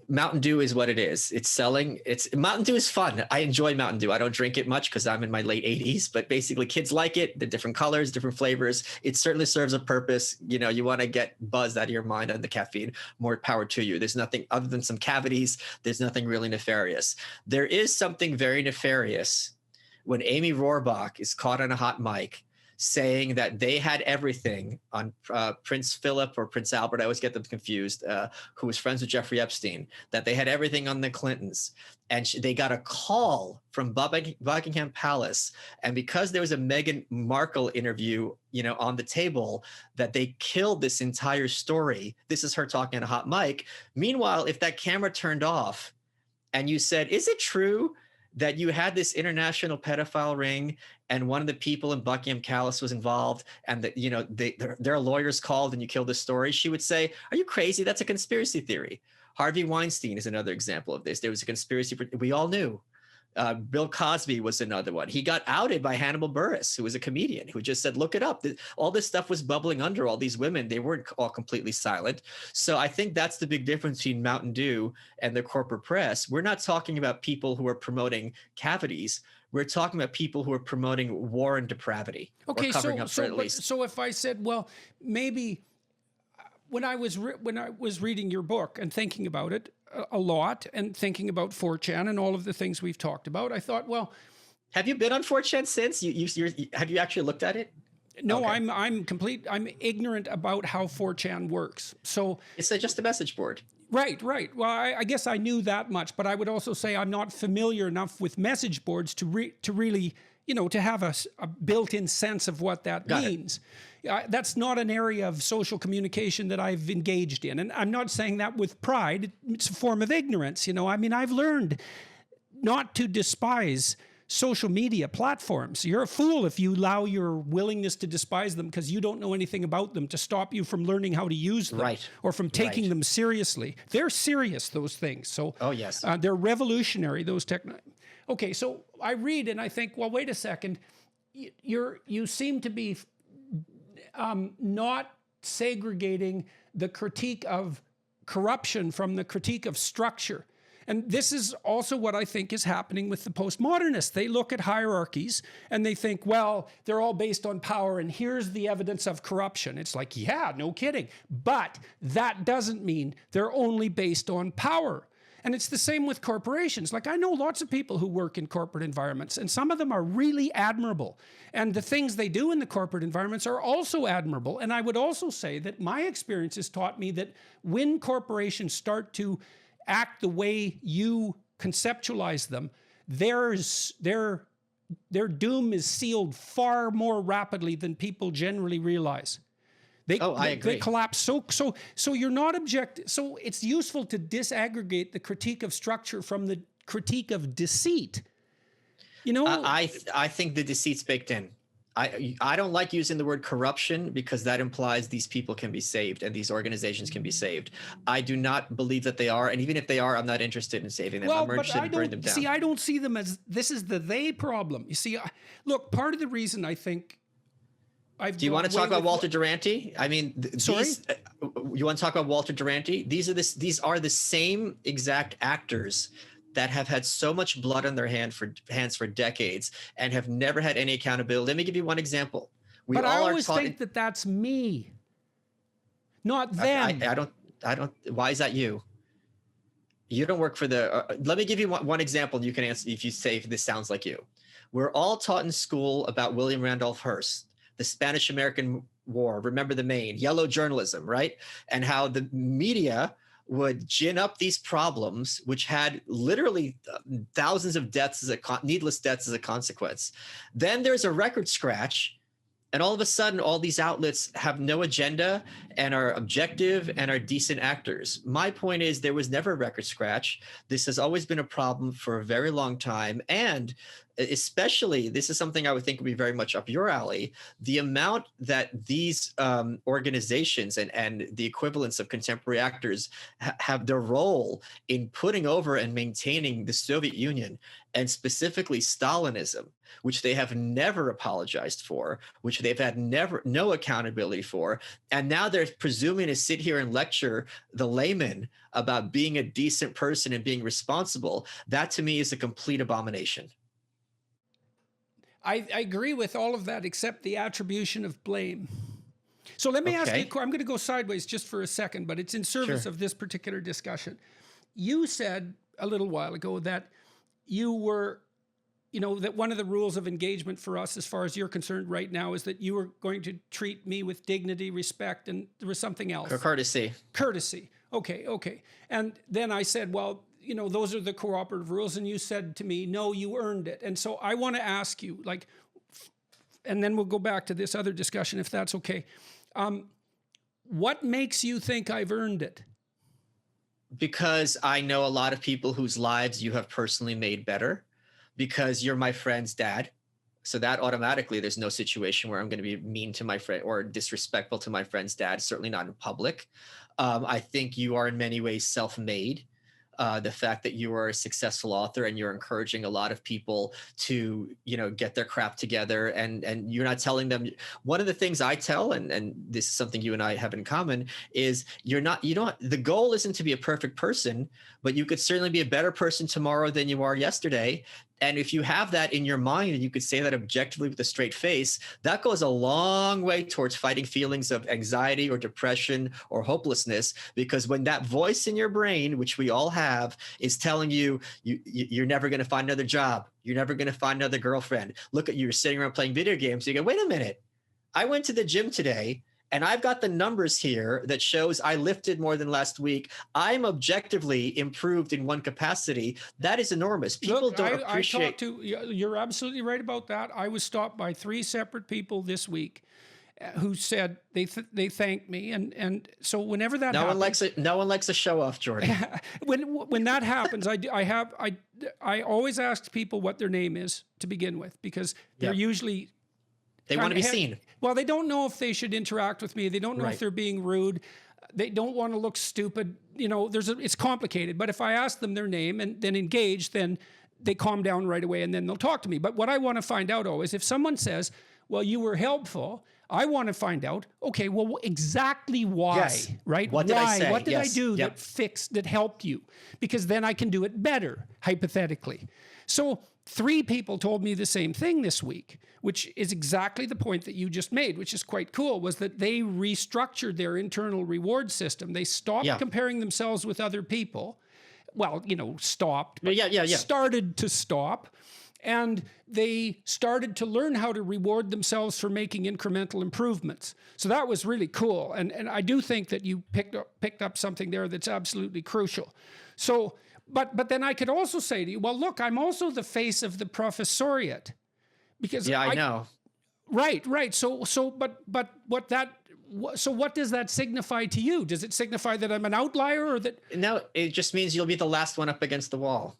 Mountain Dew is what it is. It's selling. Mountain Dew is fun. I enjoy Mountain Dew. I don't drink it much because I'm in my late 80s, but basically kids like it. The different colors, different flavors. It certainly serves a purpose. You want to get buzzed out of your mind on the caffeine. More power to you. There's nothing other than some cavities. There's nothing really nefarious. There is something very nefarious when Amy Rohrbach is caught on a hot mic saying that they had everything on Prince Philip or Prince Albert. I always get them confused, who was friends with Jeffrey Epstein, that they had everything on the Clintons. And they got a call from Buckingham Palace. And because there was a Meghan Markle interview, on the table, that they killed this entire story. This is her talking on a hot mic. Meanwhile, if that camera turned off and you said, is it true that you had this international pedophile ring and one of the people in Buckingham Palace was involved and that, their lawyers called and you killed the story? She would say, are you crazy? That's a conspiracy theory. Harvey Weinstein is another example of this. There was a conspiracy. We all knew. Bill Cosby was another one. He got outed by Hannibal Buress, who was a comedian, who just said, look it up. All this stuff was bubbling under all these women. They weren't all completely silent. So I think that's the big difference between Mountain Dew and the corporate press. We're not talking about people who are promoting cavities. We're talking about people who are promoting war and depravity. Okay, or covering up for at least. So if I said, well, maybe when I was reading your book and thinking about it a lot and thinking about 4chan and all of the things we've talked about, I thought, well, have you been on 4chan since? Have you actually looked at it? No, okay. I'm ignorant about how 4chan works. So it's just a message board. Right. Well, I guess I knew that much, but I would also say I'm not familiar enough with message boards to really, to have a built-in sense of what that means. That's not an area of social communication that I've engaged in. And I'm not saying that with pride. It's a form of ignorance. I've learned not to despise social media platforms. You're a fool if you allow your willingness to despise them because you don't know anything about them to stop you from learning how to use them or from taking them seriously. They're serious, those things. So yes. They're revolutionary, those technologies. Okay, so I read and I think, well, wait a second. You seem to be not segregating the critique of corruption from the critique of structure. And this is also what I think is happening with the postmodernists. They look at hierarchies and they think, well, they're all based on power and here's the evidence of corruption. It's like, yeah, no kidding. But that doesn't mean they're only based on power. And it's the same with corporations. Like I know lots of people who work in corporate environments and some of them are really admirable. And the things they do in the corporate environments are also admirable. And I would also say that my experience has taught me that when corporations start to act the way you conceptualize them, their doom is sealed far more rapidly than people generally realize. I agree. They collapse. So you're not so it's useful to disaggregate the critique of structure from the critique of deceit. I think the deceit's baked in. I don't like using the word corruption because that implies these people can be saved and these organizations can be saved. I do not believe that they are. And even if they are, I'm not interested in saving them. I'm interested in burning them down. See, I don't see them as, this is the they problem. You see, look, part of the reason I think do you want to talk about Walter Duranty? I mean, sorry? You want to talk about Walter Duranty? These are the same exact actors that have had so much blood on their hands for decades and have never had any accountability. Let me give you one example. But I always think that that's me, not them. I don't. Why is that you? You don't work for the. Let me give you one example. You can answer if you say if this sounds like you. We're all taught in school about William Randolph Hearst, the Spanish-American War. Remember the Maine, yellow journalism, right? And how the media would gin up these problems, which had literally thousands of deaths needless deaths as a consequence. Then there's a record scratch, and all of a sudden, all these outlets have no agenda and are objective and are decent actors. My point is there was never a record scratch. This has always been a problem for a very long time. And especially, this is something I would think would be very much up your alley, the amount that these organizations and the equivalents of contemporary actors have their role in putting over and maintaining the Soviet Union, and specifically Stalinism, which they have never apologized for, which they've had no accountability for. And now they're presuming to sit here and lecture the layman about being a decent person and being responsible. That to me is a complete abomination. I agree with all of that except the attribution of blame. So let me ask you, I'm going to go sideways just for a second, but it's in service of this particular discussion. You said a little while ago that you were you know, that one of the rules of engagement for us, as far as you're concerned right now, is that you were going to treat me with dignity, respect, and there was something else. Courtesy. Courtesy. Okay, okay. And then I said, well, you know, those are the cooperative rules. And you said to me, no, you earned it. And so I want to ask you, like, and then we'll go back to this other discussion if that's okay. What makes you think I've earned it? Because I know a lot of people whose lives you have personally made better, because you're my friend's dad. So that automatically, there's no situation where I'm going to be mean to my friend or disrespectful to my friend's dad, certainly not in public. I think you are in many ways self-made. The fact that you are a successful author and you're encouraging a lot of people to, you know, get their crap together, and you're not telling them. One of the things I tell, and this is something you and I have in common, is you don't, the goal isn't to be a perfect person, but you could certainly be a better person tomorrow than you are yesterday. And if you have that in your mind and you could say that objectively with a straight face, that goes a long way towards fighting feelings of anxiety or depression or hopelessness. Because when that voice in your brain, which we all have, is telling you, you're never going to find another job, you're never going to find another girlfriend. Look at you, you're sitting around playing video games. You go, wait a minute, I went to the gym today, and I've got the numbers here that shows I lifted more than last week. I'm objectively improved in one capacity. That is enormous. People don't appreciate. You're absolutely right about that. I was stopped by 3 separate people this week who said they thanked me, and so whenever that happens, no one likes a show off, Jordan. when that happens, I always ask people what their name is to begin with, because they're usually. They want to be seen. Well, they don't know if they should interact with me. They don't know if they're being rude. They don't want to look stupid. You know, it's complicated. But if I ask them their name and then engage, then they calm down right away and then they'll talk to me. But what I want to find out, is if someone says, well, you were helpful, I want to find out, okay, well, exactly why, yes. Right? What did I say? What did I do that helped you? Because then I can do it better, hypothetically. So 3 people told me the same thing this week, which is exactly the point that you just made, which is quite cool, was that they restructured their internal reward system. They stopped comparing themselves with other people. Well, you know, stopped, but started to stop. And they started to learn how to reward themselves for making incremental improvements. So that was really cool. And I do think that you picked up something there that's absolutely crucial. So, but then I could also say to you, well, look, I'm also the face of the professoriate, because I know. Right. So what does that signify to you? Does it signify that I'm an outlier, or that? No, it just means you'll be the last one up against the wall.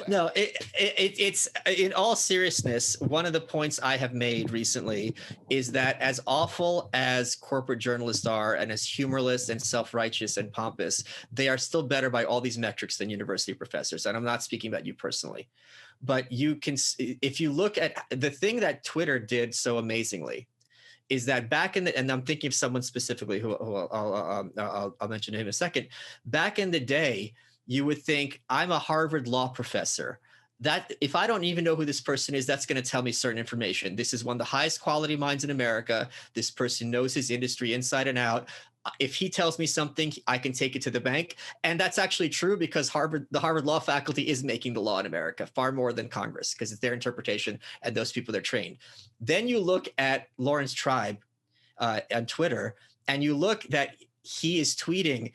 No, it's in all seriousness, one of the points I have made recently is that as awful as corporate journalists are, and as humorless and self-righteous and pompous, they are still better by all these metrics than university professors. And I'm not speaking about you personally, but you can, if you look at the thing that Twitter did so amazingly, is that back in the, and I'm thinking of someone specifically who I'll mention him in a second. Back in the day, you would think, I'm a Harvard law professor. That if I don't even know who this person is, that's going to tell me certain information. This is one of the highest quality minds in America. This person knows his industry inside and out. If he tells me something, I can take it to the bank. And that's actually true, because the Harvard law faculty is making the law in America far more than Congress, because it's their interpretation and those people they're trained. Then you look at Lawrence Tribe on Twitter, and you look that he is tweeting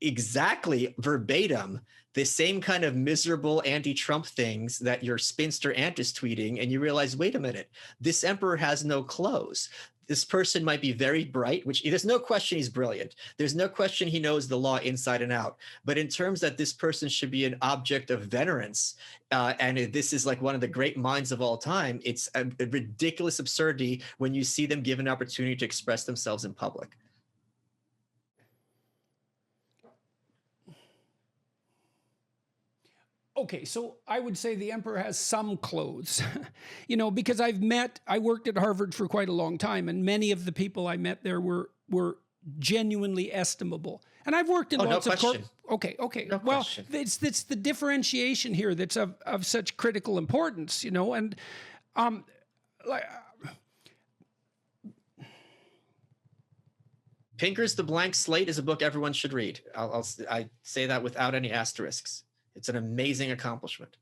exactly verbatim the same kind of miserable anti-Trump things that your spinster aunt is tweeting, and you realize, wait a minute, this emperor has no clothes. This person might be very bright, which there's no question he's brilliant. There's no question he knows the law inside and out. But in terms that this person should be an object of venerance, and this is like one of the great minds of all time, it's a ridiculous absurdity when you see them given an opportunity to express themselves in public. Okay, so I would say the emperor has some clothes, you know, because I worked at Harvard for quite a long time, and many of the people I met there were genuinely estimable. And I've worked in lots of Okay. No well, question. it's the differentiation here that's of such critical importance, you know, and Pinker's The Blank Slate is a book everyone should read. I say that without any asterisks. It's an amazing accomplishment.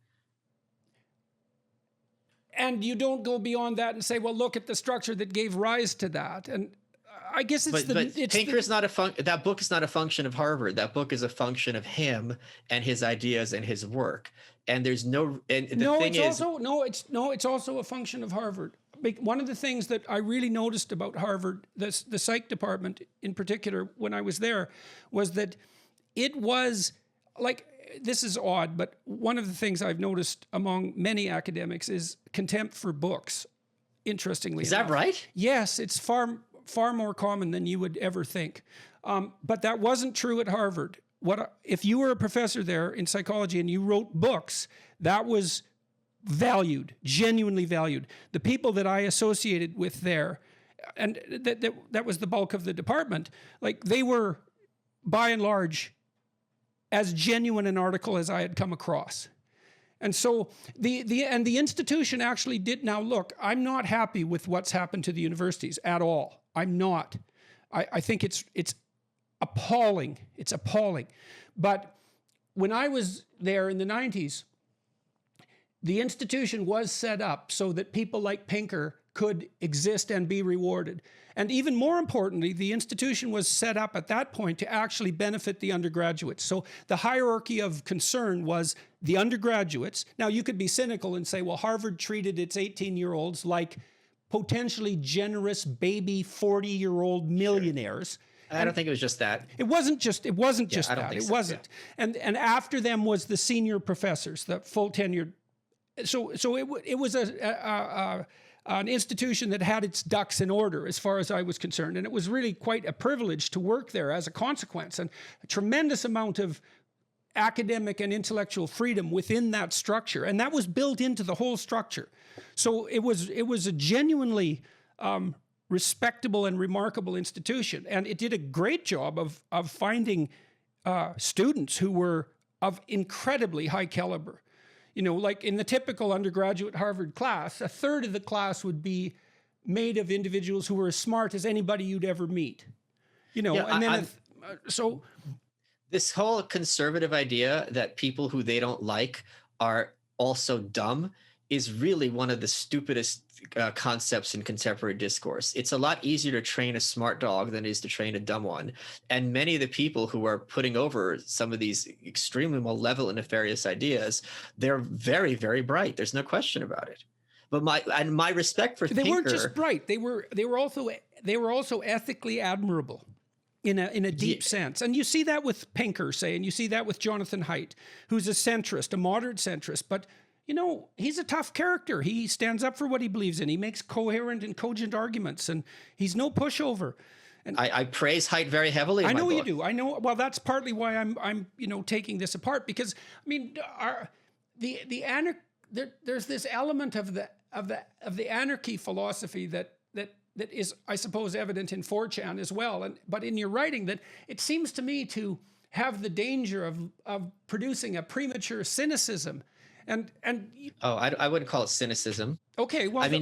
and you don't go beyond that and say, well, look at the structure that gave rise to that. And I guess it's but Pinker's not that book is not a function of Harvard. That book is a function of him and his ideas and his work. And there's no, and the thing is, it's also a function of Harvard. One of the things that I really noticed about Harvard, the psych department in particular, when I was there, was that it was like, this is odd, but one of the things I've noticed among many academics is contempt for books. Interestingly, is that right? Yes, it's far more common than you would ever think. But that wasn't true at Harvard. If you were a professor there in psychology and you wrote books, that was valued, genuinely valued. The people that I associated with there, and that was the bulk of the department, like they were, by and large, as genuine an article as I had come across. And so the institution actually did. Now look, I'm not happy with what's happened to the universities at all. I'm not. I think it's appalling. It's appalling. But when I was there in the 90s, the institution was set up so that people like Pinker could exist and be rewarded. And even more importantly, the institution was set up at that point to actually benefit the undergraduates. So the hierarchy of concern was the undergraduates. Now you could be cynical and say, well, Harvard treated its 18-year-olds like potentially generous baby 40-year-old millionaires. I don't think it was just that. It wasn't just that. It wasn't. Yeah. And after them was the senior professors, the full tenured. So it was an institution that had its ducks in order as far as I was concerned. And it was really quite a privilege to work there as a consequence, and a tremendous amount of academic and intellectual freedom within that structure. And that was built into the whole structure. So it was a genuinely respectable and remarkable institution. And it did a great job of finding students who were of incredibly high caliber. You know, like in the typical undergraduate Harvard class, a third of the class would be made of individuals who were as smart as anybody you'd ever meet. You know, yeah, and then so this whole conservative idea that people who they don't like are also dumb is really one of the stupidest concepts in contemporary discourse. It's a lot easier to train a smart dog than it is to train a dumb one. And many of the people who are putting over some of these extremely malevolent and nefarious ideas, they're very, very bright. There's no question about it. But my respect for they Pinker, weren't just bright. They were also ethically admirable in a deep sense. And you see that with Pinker, say, and you see that with Jonathan Haidt, who's a centrist, a moderate centrist, but you know, he's a tough character. He stands up for what he believes in. He makes coherent and cogent arguments, and he's no pushover. And I praise Haidt very heavily. I know you do. I know. Well, that's partly why I'm taking this apart, because I mean, there's this element of the anarchy philosophy that is, I suppose, evident in 4chan as well. But in your writing, that it seems to me to have the danger of producing a premature cynicism. I wouldn't call it cynicism. Okay, well, I mean,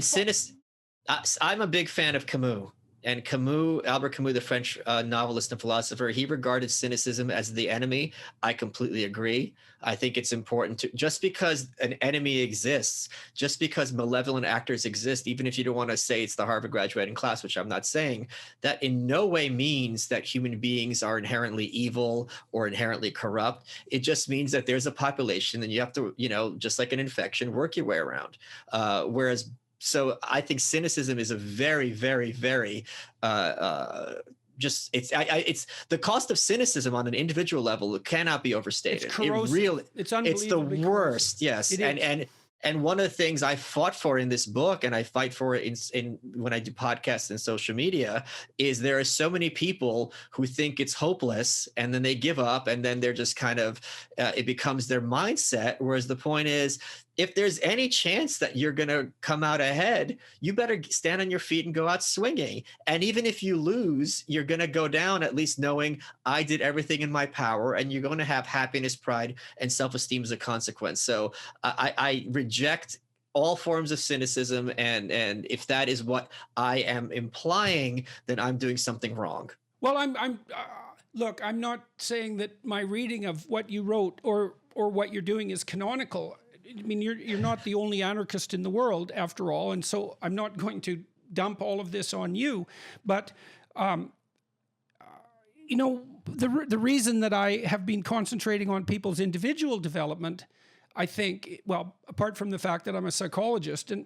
I'm a big fan of Camus. And Camus, Albert Camus, the French novelist and philosopher, he regarded cynicism as the enemy. I completely agree. I think it's important to, just because an enemy exists, just because malevolent actors exist, even if you don't want to say it's the Harvard graduating class, which I'm not saying, that in no way means that human beings are inherently evil or inherently corrupt. It just means that there's a population and you have to, just like an infection, work your way around. So I think cynicism is a very, very, very it's the cost of cynicism on an individual level cannot be overstated. It's corrosive. It's unbelievably it's the worst. Yes, and one of the things I fought for in this book, and I fight for it in when I do podcasts and social media, is there are so many people who think it's hopeless, and then they give up, and then they're just kind of it becomes their mindset. Whereas the point is, if there's any chance that you're going to come out ahead, you better stand on your feet and go out swinging. And even if you lose, you're going to go down at least knowing I did everything in my power, and you're going to have happiness, pride, and self-esteem as a consequence. So I reject all forms of cynicism. And if that is what I am implying, then I'm doing something wrong. Well, look, I'm not saying that my reading of what you wrote or what you're doing is canonical. I mean, you're not the only anarchist in the world, after all, and so I'm not going to dump all of this on you. But you know, the reason that I have been concentrating on people's individual development, I think, well, apart from the fact that I'm a psychologist, and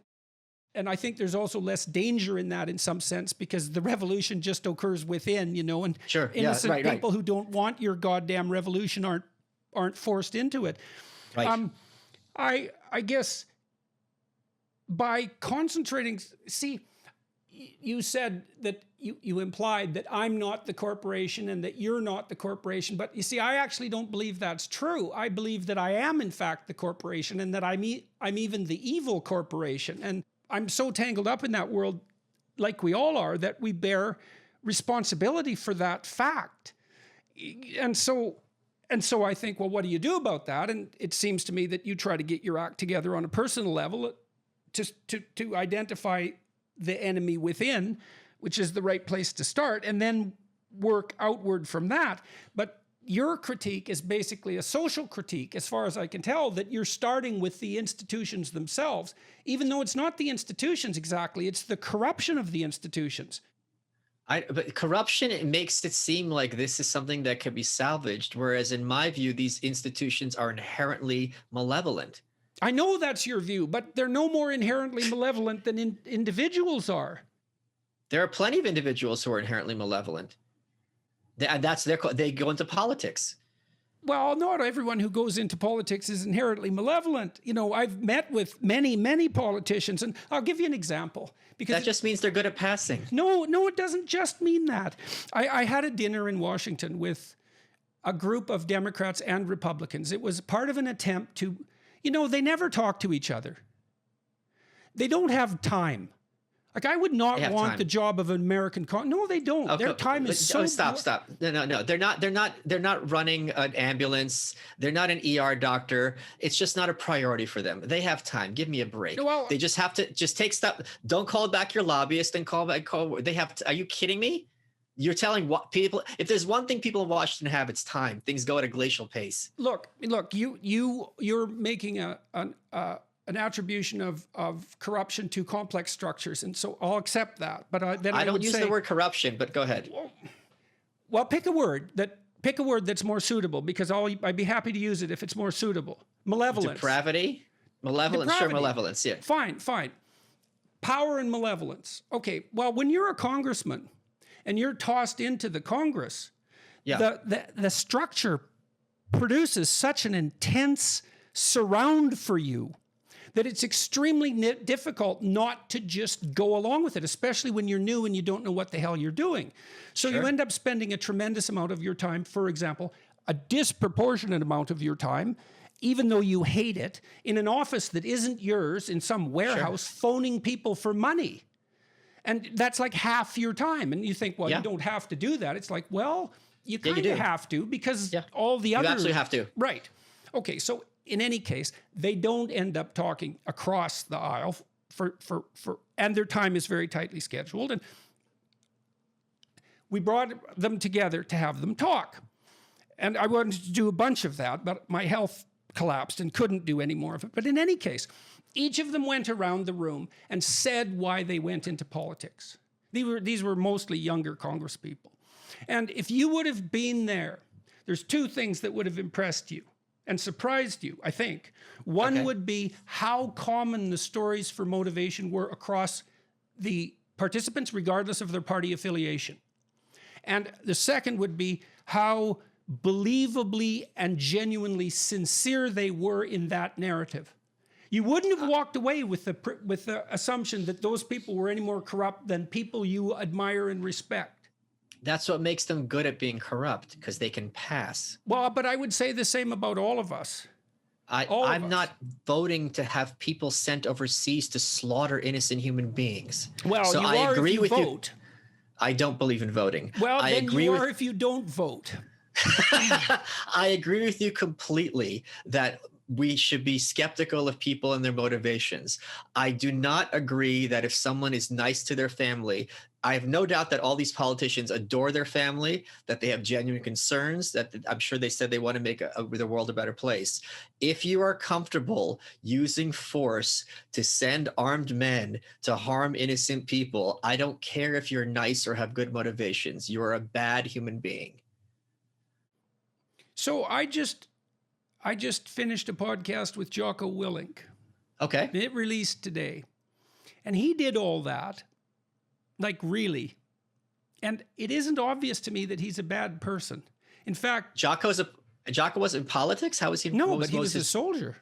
I think there's also less danger in that in some sense, because the revolution just occurs within, you know, and Sure. innocent Yeah, people who don't want your goddamn revolution aren't forced into it. Right. I guess by concentrating, see, you said that you implied that I'm not the corporation and that you're not the corporation. But you see, I actually don't believe that's true. I believe that I am, in fact, the corporation, and that I'm even the evil corporation. And I'm so tangled up in that world, like we all are, that we bear responsibility for that fact. And so I think, well, what do you do about that? And it seems to me that you try to get your act together on a personal level to identify the enemy within, which is the right place to start, and then work outward from that. But your critique is basically a social critique, as far as I can tell, that you're starting with the institutions themselves, even though it's not the institutions exactly, it's the corruption of the institutions. But corruption, it makes it seem like this is something that can be salvaged, whereas in my view, these institutions are inherently malevolent. I know that's your view, but they're no more inherently malevolent than individuals are. There are plenty of individuals who are inherently malevolent. They go into politics. Well, not everyone who goes into politics is inherently malevolent. You know, I've met with many, many politicians, and I'll give you an example. Because that just means they're good at passing. No, it doesn't just mean that. I had a dinner in Washington with a group of Democrats and Republicans. It was part of an attempt to, you know, they never talk to each other. They don't have time. Like, I would not want the job of an American no, they don't. Okay. Their time is so... Stop. No. They're not running an ambulance. They're not an ER doctor. It's just not a priority for them. They have time. Give me a break. Well, they just have to take stuff. Don't call back your lobbyist and they have to, are you kidding me? You're telling what people, if there's one thing people in Washington have, it's time. Things go at a glacial pace. Look, you're making an attribution of corruption to complex structures, and so I'll accept that. But then I don't use the word corruption, but go ahead. Well, pick a word that's more suitable, because I'd be happy to use it if it's more suitable. Malevolence. Depravity? Malevolence, sure, malevolence, yeah. Fine. Power and malevolence. Okay, well, when you're a congressman and you're tossed into the Congress, the structure produces such an intense surround for you that it's extremely difficult not to just go along with it, especially when you're new and you don't know what the hell you're doing. So you end up spending a tremendous amount of your time, for example, a disproportionate amount of your time, even though you hate it, in an office that isn't yours, in some warehouse, phoning people for money. And that's like half your time. And you think, well, you don't have to do that. It's like, well, you kind of have to, because all the other... You absolutely have to. Right. Okay, so in any case, they don't end up talking across the aisle and their time is very tightly scheduled. And we brought them together to have them talk. And I wanted to do a bunch of that, but my health collapsed and couldn't do any more of it. But in any case, each of them went around the room and said why they went into politics. These were mostly younger congresspeople. And if you would have been there, there's two things that would have impressed you and surprised you, I think. One would be how common the stories for motivation were across the participants, regardless of their party affiliation. And the second would be how believably and genuinely sincere they were in that narrative. You wouldn't have walked away with the assumption that those people were any more corrupt than people you admire and respect. That's what makes them good at being corrupt, because they can pass. Well, but I would say the same about all of us. I'm not voting to have people sent overseas to slaughter innocent human beings. Well, so I agree with you. I don't believe in voting. Well, then you are if you don't vote. I agree with you completely that we should be skeptical of people and their motivations. I do not agree that if someone is nice to their family, I have no doubt that all these politicians adore their family, that they have genuine concerns, that I'm sure they said they want to make the world a better place. If you are comfortable using force to send armed men to harm innocent people, I don't care if you're nice or have good motivations. You are a bad human being. So I just finished a podcast with Jocko Willink. Okay. It released today. And he did all that. Like, really. And it isn't obvious to me that he's a bad person. In fact, Jocko was in politics? How was he? No, but he was a soldier.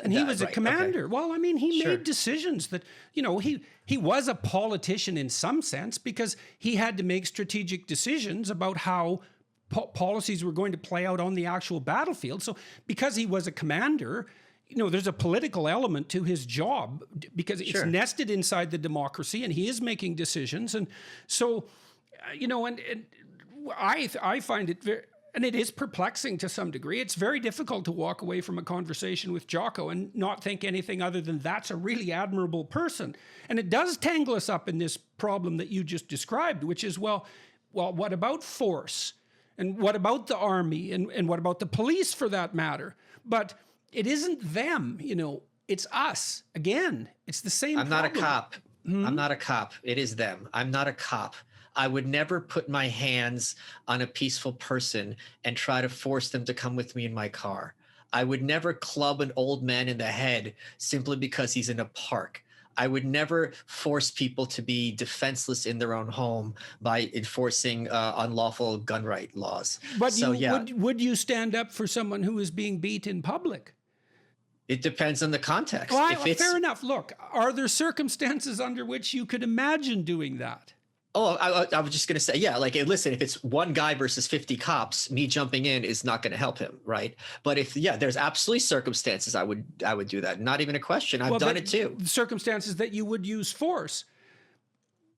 And he was a commander. Okay. Well, I mean, he made decisions that, you know, he was a politician in some sense because he had to make strategic decisions about how policies were going to play out on the actual battlefield. So because he was a commander, you know, there's a political element to his job because it's nested inside the democracy and he is making decisions. And so, you know, and I find it very, and it is perplexing to some degree. It's very difficult to walk away from a conversation with Jocko and not think anything other than that's a really admirable person. And it does tangle us up in this problem that you just described, which is, well, what about force? And what about the army? And what about the police for that matter? But it isn't them, you know, it's us. Again, it's the same problem. Not a cop. I'm not a cop. It is them. I'm not a cop. I would never put my hands on a peaceful person and try to force them to come with me in my car. I would never club an old man in the head simply because he's in a park. I would never force people to be defenseless in their own home by enforcing unlawful gun right laws. But so, would you stand up for someone who is being beat in public? It depends on the context. Well, fair enough. Look, are there circumstances under which you could imagine doing that? Oh, I was just going to say, yeah, like, listen, if it's one guy versus 50 cops, me jumping in is not going to help him, right? But if, there's absolutely circumstances I would do that. Not even a question. I've done it too. Circumstances that you would use force.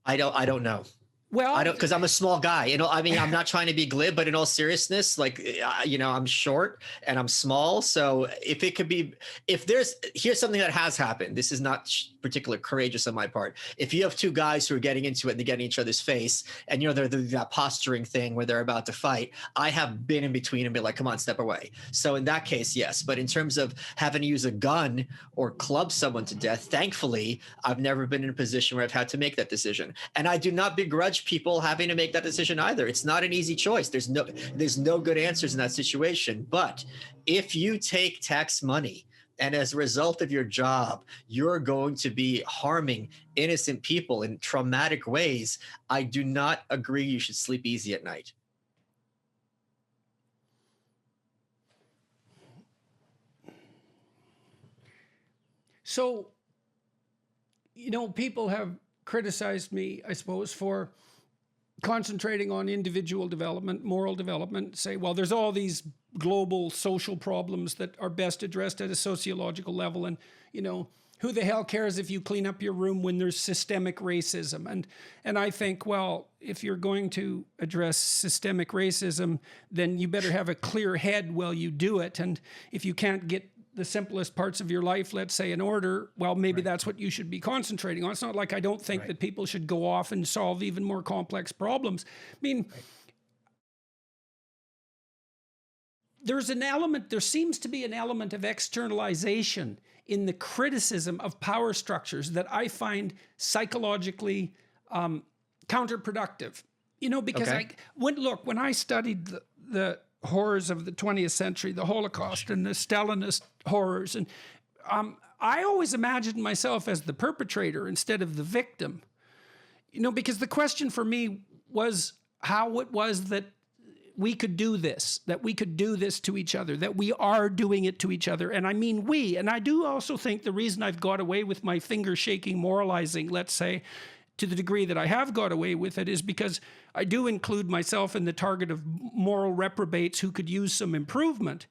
I don't know. Well, I don't, because I'm a small guy. You know, I mean, I'm not trying to be glib, but in all seriousness, like, you know, I'm short and I'm small. So if it could be, here's something that has happened. This is not particularly courageous on my part. If you have two guys who are getting into it and they get in each other's face and, you know, they're that posturing thing where they're about to fight, I have been in between and be like, come on, step away. So in that case, yes. But in terms of having to use a gun or club someone to death, thankfully, I've never been in a position where I've had to make that decision. And I do not begrudge people having to make that decision either. It's not an easy choice. There's no good answers in that situation. But if you take tax money and as a result of your job, you're going to be harming innocent people in traumatic ways, I do not agree you should sleep easy at night. So, you know, people have criticized me, I suppose, for concentrating on individual development, moral development, say, well, there's all these global social problems that are best addressed at a sociological level. And, you know, who the hell cares if you clean up your room when there's systemic racism? And I think, well, if you're going to address systemic racism, then you better have a clear head while you do it. And if you can't get the simplest parts of your life, let's say, in order, well, maybe that's what you should be concentrating on. It's not like I don't think that people should go off and solve even more complex problems. I mean, there seems to be an element of externalization in the criticism of power structures that I find psychologically counterproductive. You know, because when I studied the horrors of the 20th century, the Holocaust and the Stalinist horrors. And I always imagined myself as the perpetrator instead of the victim, you know, because the question for me was how it was that we could do this to each other, that we are doing it to each other. And I mean we, and I do also think the reason I've got away with my finger shaking moralizing, let's say, to the degree that I have got away with it, is because I do include myself in the target of moral reprobates who could use some improvement.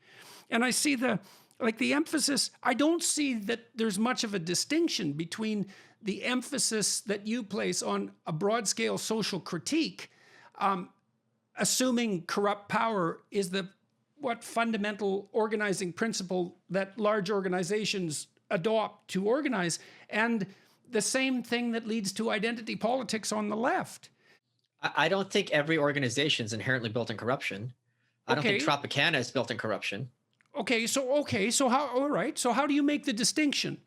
And I see the emphasis, I don't see that there's much of a distinction between the emphasis that you place on a broad scale social critique, assuming corrupt power is the what fundamental organizing principle that large organizations adopt to organize, and the same thing that leads to identity politics on the left. I don't think every organization is inherently built in corruption. I don't think Tropicana is built in corruption. Okay, so how? All right, so how do you make the distinction?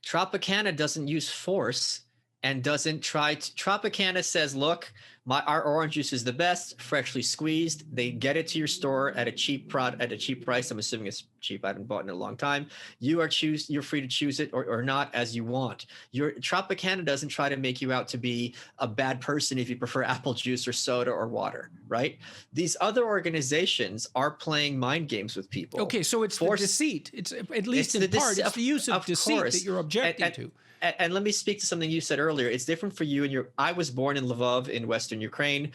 Tropicana doesn't use force and doesn't try to. Tropicana says, "Look, our orange juice is the best, freshly squeezed. They get it to your store at a cheap price. I'm assuming it's cheap. I haven't bought it in a long time. You're free to choose it or not as you want. Tropicana doesn't try to make you out to be a bad person if you prefer apple juice or soda or water, right? These other organizations are playing mind games with people. Okay, so it's the deceit. It's at least in part, it's the use of deceit that you're objecting to. And let me speak to something you said earlier. It's different for you. I was born in Lvov in Western Ukraine.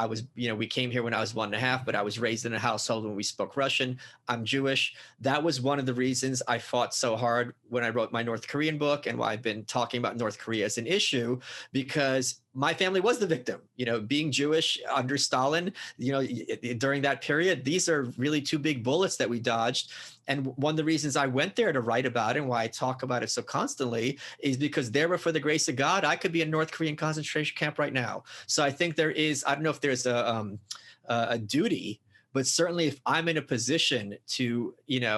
We came here when I was 1.5, but I was raised in a household when we spoke Russian. I'm Jewish. That was one of the reasons I fought so hard when I wrote my North Korean book, and why I've been talking about North Korea as an issue, because my family was the victim. Being Jewish under Stalin, during that period, these are really two big bullets that we dodged. And one of the reasons I went there to write about it and why I talk about it so constantly is because there, but for the grace of God, I could be in a North Korean concentration camp right now. So I think there is, I don't know if there's a duty, but certainly if I'm in a position to,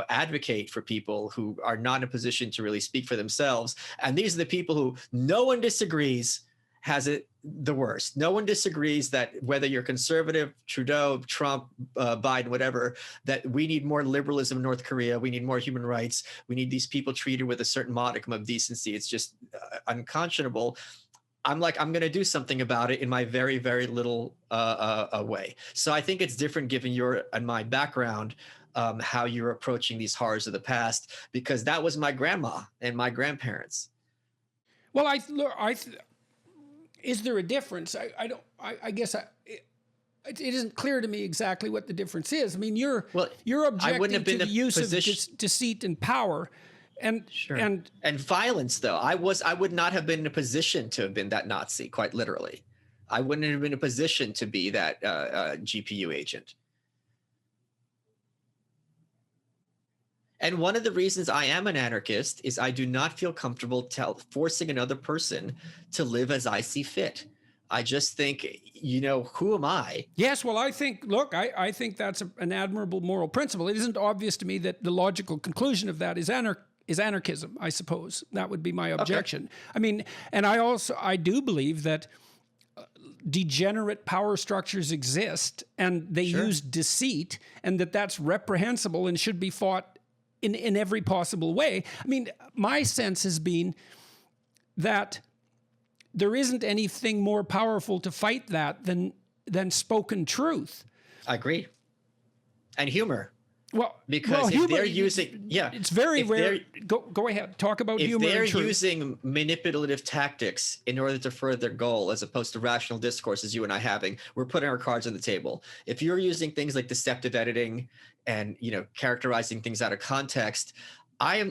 advocate for people who are not in a position to really speak for themselves, and these are the people who no one disagrees has it the worst. No one disagrees that whether you're conservative, Trudeau, Trump, Biden, whatever, that we need more liberalism in North Korea. We need more human rights. We need these people treated with a certain modicum of decency. It's just unconscionable. I'm like, I'm going to do something about it in my very, very little way. So I think it's different given your and my background, how you're approaching these horrors of the past, because that was my grandma and my grandparents. Well, is there a difference? I guess it isn't clear to me exactly what the difference is. I mean, you're objecting to the use of deceit and power, and violence. Though I would not have been in a position to have been that Nazi. Quite literally, I wouldn't have been in a position to be that GPU agent. And one of the reasons I am an anarchist is I do not feel comfortable forcing another person to live as I see fit. I just think, who am I? Yes, well, I think that's an admirable moral principle. It isn't obvious to me that the logical conclusion of that is anarchism, I suppose. That would be my objection. Okay. I mean, and I do believe that degenerate power structures exist and they use deceit, and that's reprehensible and should be fought in every possible way. I mean, my sense has been that there isn't anything more powerful to fight that than spoken truth. I agree. And humor. Well, because if they're using, it's very rare. Go ahead, talk about humor. If they're using manipulative tactics in order to further their goal, as opposed to rational discourse, as you and I having, we're putting our cards on the table. If you're using things like deceptive editing and characterizing things out of context,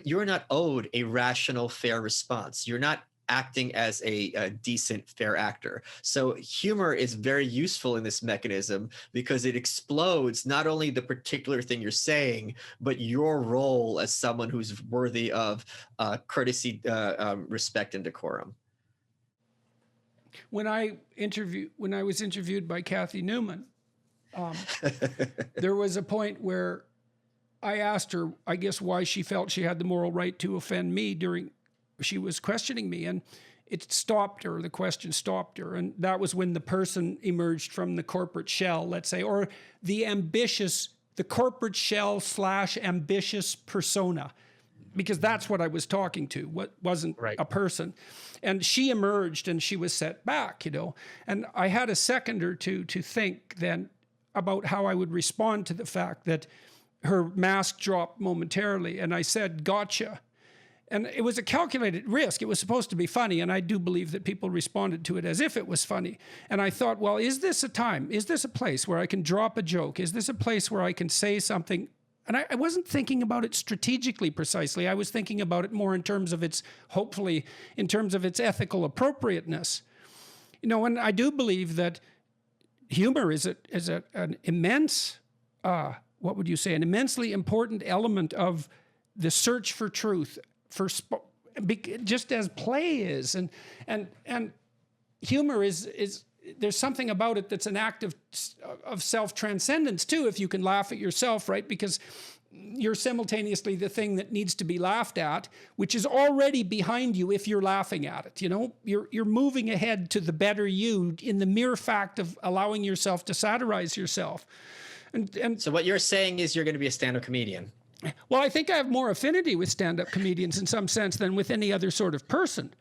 you're not owed a rational, fair response. You're not acting as a decent, fair actor. So humor is very useful in this mechanism because it explodes not only the particular thing you're saying, but your role as someone who's worthy of courtesy, respect, and decorum. When I was interviewed by Kathy Newman, there was a point where I asked her, I guess, why she felt she had the moral right to offend me she was questioning me, and it stopped her. The question stopped her. And that was when the person emerged from the corporate shell, let's say, or the corporate shell / ambitious persona, because that's what I was talking to. What wasn't a person. And she emerged and she was set back, and I had a second or two to think then about how I would respond to the fact that her mask dropped momentarily. And I said, "Gotcha." And it was a calculated risk. It was supposed to be funny, and I do believe that people responded to it as if it was funny. And I thought, well, is this a time? Is this a place where I can drop a joke? Is this a place where I can say something? And I wasn't thinking about it strategically precisely. I was thinking about it more in terms of its ethical appropriateness. And I do believe that humor is an immense what would you say, an immensely important element of the search for truth, just as play is, and humor is there's something about it that's an act of self-transcendence too, if you can laugh at yourself, right? Because you're simultaneously the thing that needs to be laughed at, which is already behind you if you're laughing at it. You know, you're moving ahead to the better you in the mere fact of allowing yourself to satirize yourself. And so what you're saying is you're going to be a stand-up comedian. Well, I think I have more affinity with stand-up comedians in some sense than with any other sort of person.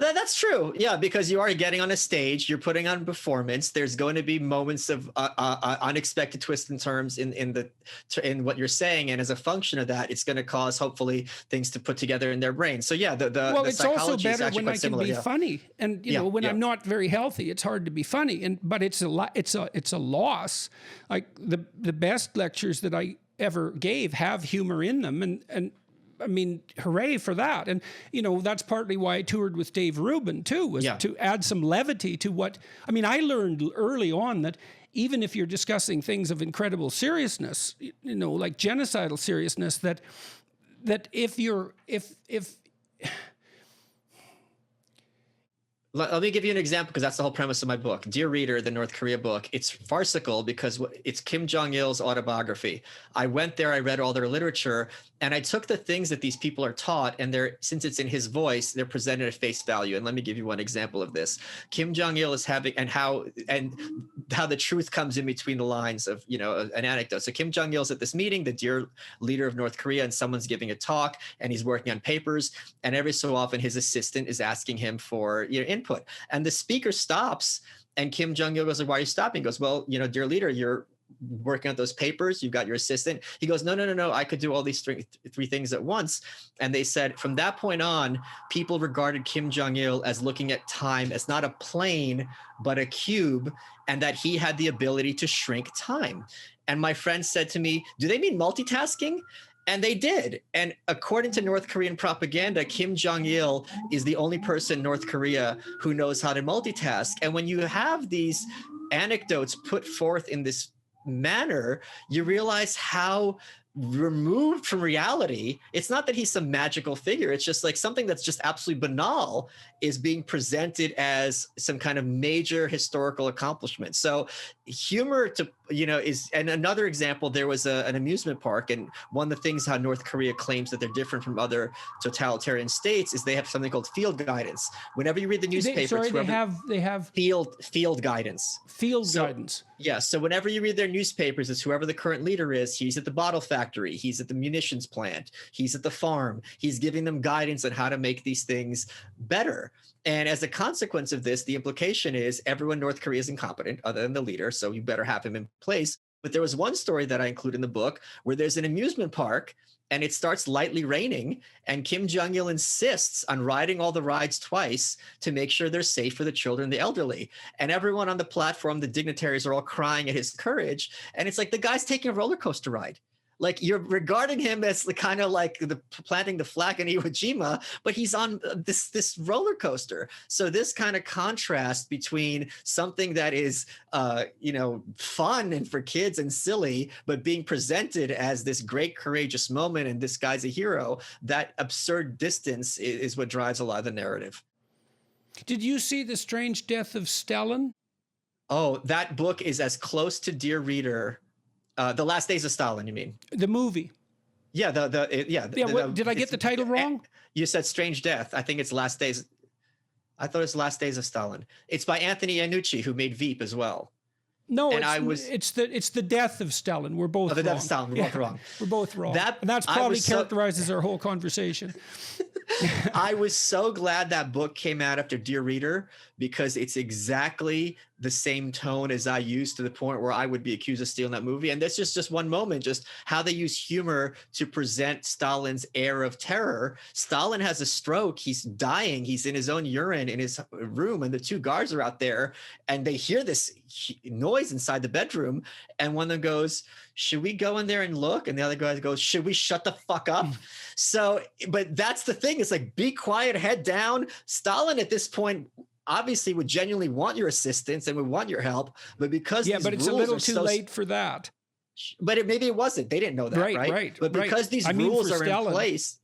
That's true. Yeah, because you are getting on a stage, you're putting on a performance. There's going to be moments of unexpected twists and turns in what you're saying, and as a function of that, it's going to cause hopefully things to put together in their brain. So yeah, the it's also better when I can be funny, and you know when I'm not very healthy, it's hard to be funny, but it's a loss. Like the best lectures that I ever gave have humor in them, and I mean, hooray for that. And, you know, that's partly why I toured with Dave Rubin too, was to add some levity to what, I mean, I learned early on that even if you're discussing things of incredible seriousness, you know, like genocidal seriousness, that if let me give you an example, because that's the whole premise of my book. Dear Reader, the North Korea book, it's farcical because it's Kim Jong-il's autobiography. I went there, I read all their literature, and I took the things that these people are taught, and since it's in his voice, they're presented at face value. And let me give you one example of this. Kim Jong-il is having, and how the truth comes in between the lines of, you know, an anecdote. So Kim Jong-il's at this meeting, the dear leader of North Korea, and someone's giving a talk, and he's working on papers, and every so often his assistant is asking him for, you know, input. And the speaker stops, and Kim Jong-il goes, why are you stopping? He goes, well, you know, dear leader, you're working on those papers, you've got your assistant. He goes, no, I could do all these three things at once. And they said from that point on, people regarded Kim Jong-il as looking at time as not a plane, but a cube, and that he had the ability to shrink time. And my friend said to me, do they mean multitasking? And they did. And according to North Korean propaganda, Kim Jong-il is the only person in North Korea who knows how to multitask. And when you have these anecdotes put forth in this manner, you realize how removed from reality. It's not that he's some magical figure. It's just like something that's just absolutely banal is being presented as some kind of major historical accomplishment. So humor is, and another example, there was an amusement park, and one of the things how North Korea claims that they're different from other totalitarian states is they have something called field guidance. Whenever you read the newspaper, they have field guidance. Guidance. Yeah. So whenever you read their newspapers, it's whoever the current leader is. He's at the bottle factory. He's at the munitions plant. He's at the farm. He's giving them guidance on how to make these things better. And as a consequence of this, the implication is everyone in North Korea is incompetent other than the leader. So you better have him in place. But there was one story that I include in the book where there's an amusement park and it starts lightly raining, and Kim Jong-il insists on riding all the rides twice to make sure they're safe for the children and the elderly. And everyone on the platform, the dignitaries, are all crying at his courage. And it's like the guy's taking a roller coaster ride. Like you're regarding him as the kind of like the planting the flag in Iwo Jima, but he's on this roller coaster. So this kind of contrast between something that is, fun and for kids and silly, but being presented as this great courageous moment and this guy's a hero, that absurd distance is what drives a lot of the narrative. Did you see The Strange Death of Stalin? Oh, that book is as close to Dear Reader. The Last Days of Stalin, you mean? The movie. Yeah, did I get the title wrong? You said Strange Death. I think it's Last Days. I thought it's Last Days of Stalin. It's by Anthony Iannucci, who made Veep as well. No, it's the Death of Stalin. We're both wrong. The Death of Stalin. We're both wrong. We're both wrong. And that's probably characterizes our whole conversation. I was so glad that book came out after Dear Reader, because it's exactly the same tone as I used, to the point where I would be accused of stealing that movie. And that's just one moment, just how they use humor to present Stalin's air of terror. Stalin has a stroke. He's dying. He's in his own urine in his room, and the two guards are out there, and they hear this noise inside the bedroom. And one of them goes, should we go in there and look? And the other guy goes, should we shut the fuck up? So, but that's the thing. It's like, be quiet, head down. Stalin at this point obviously would genuinely want your assistance and would want your help, but because but it's a little too late for that. But maybe it wasn't. They didn't know that, right? But because these rules are in place,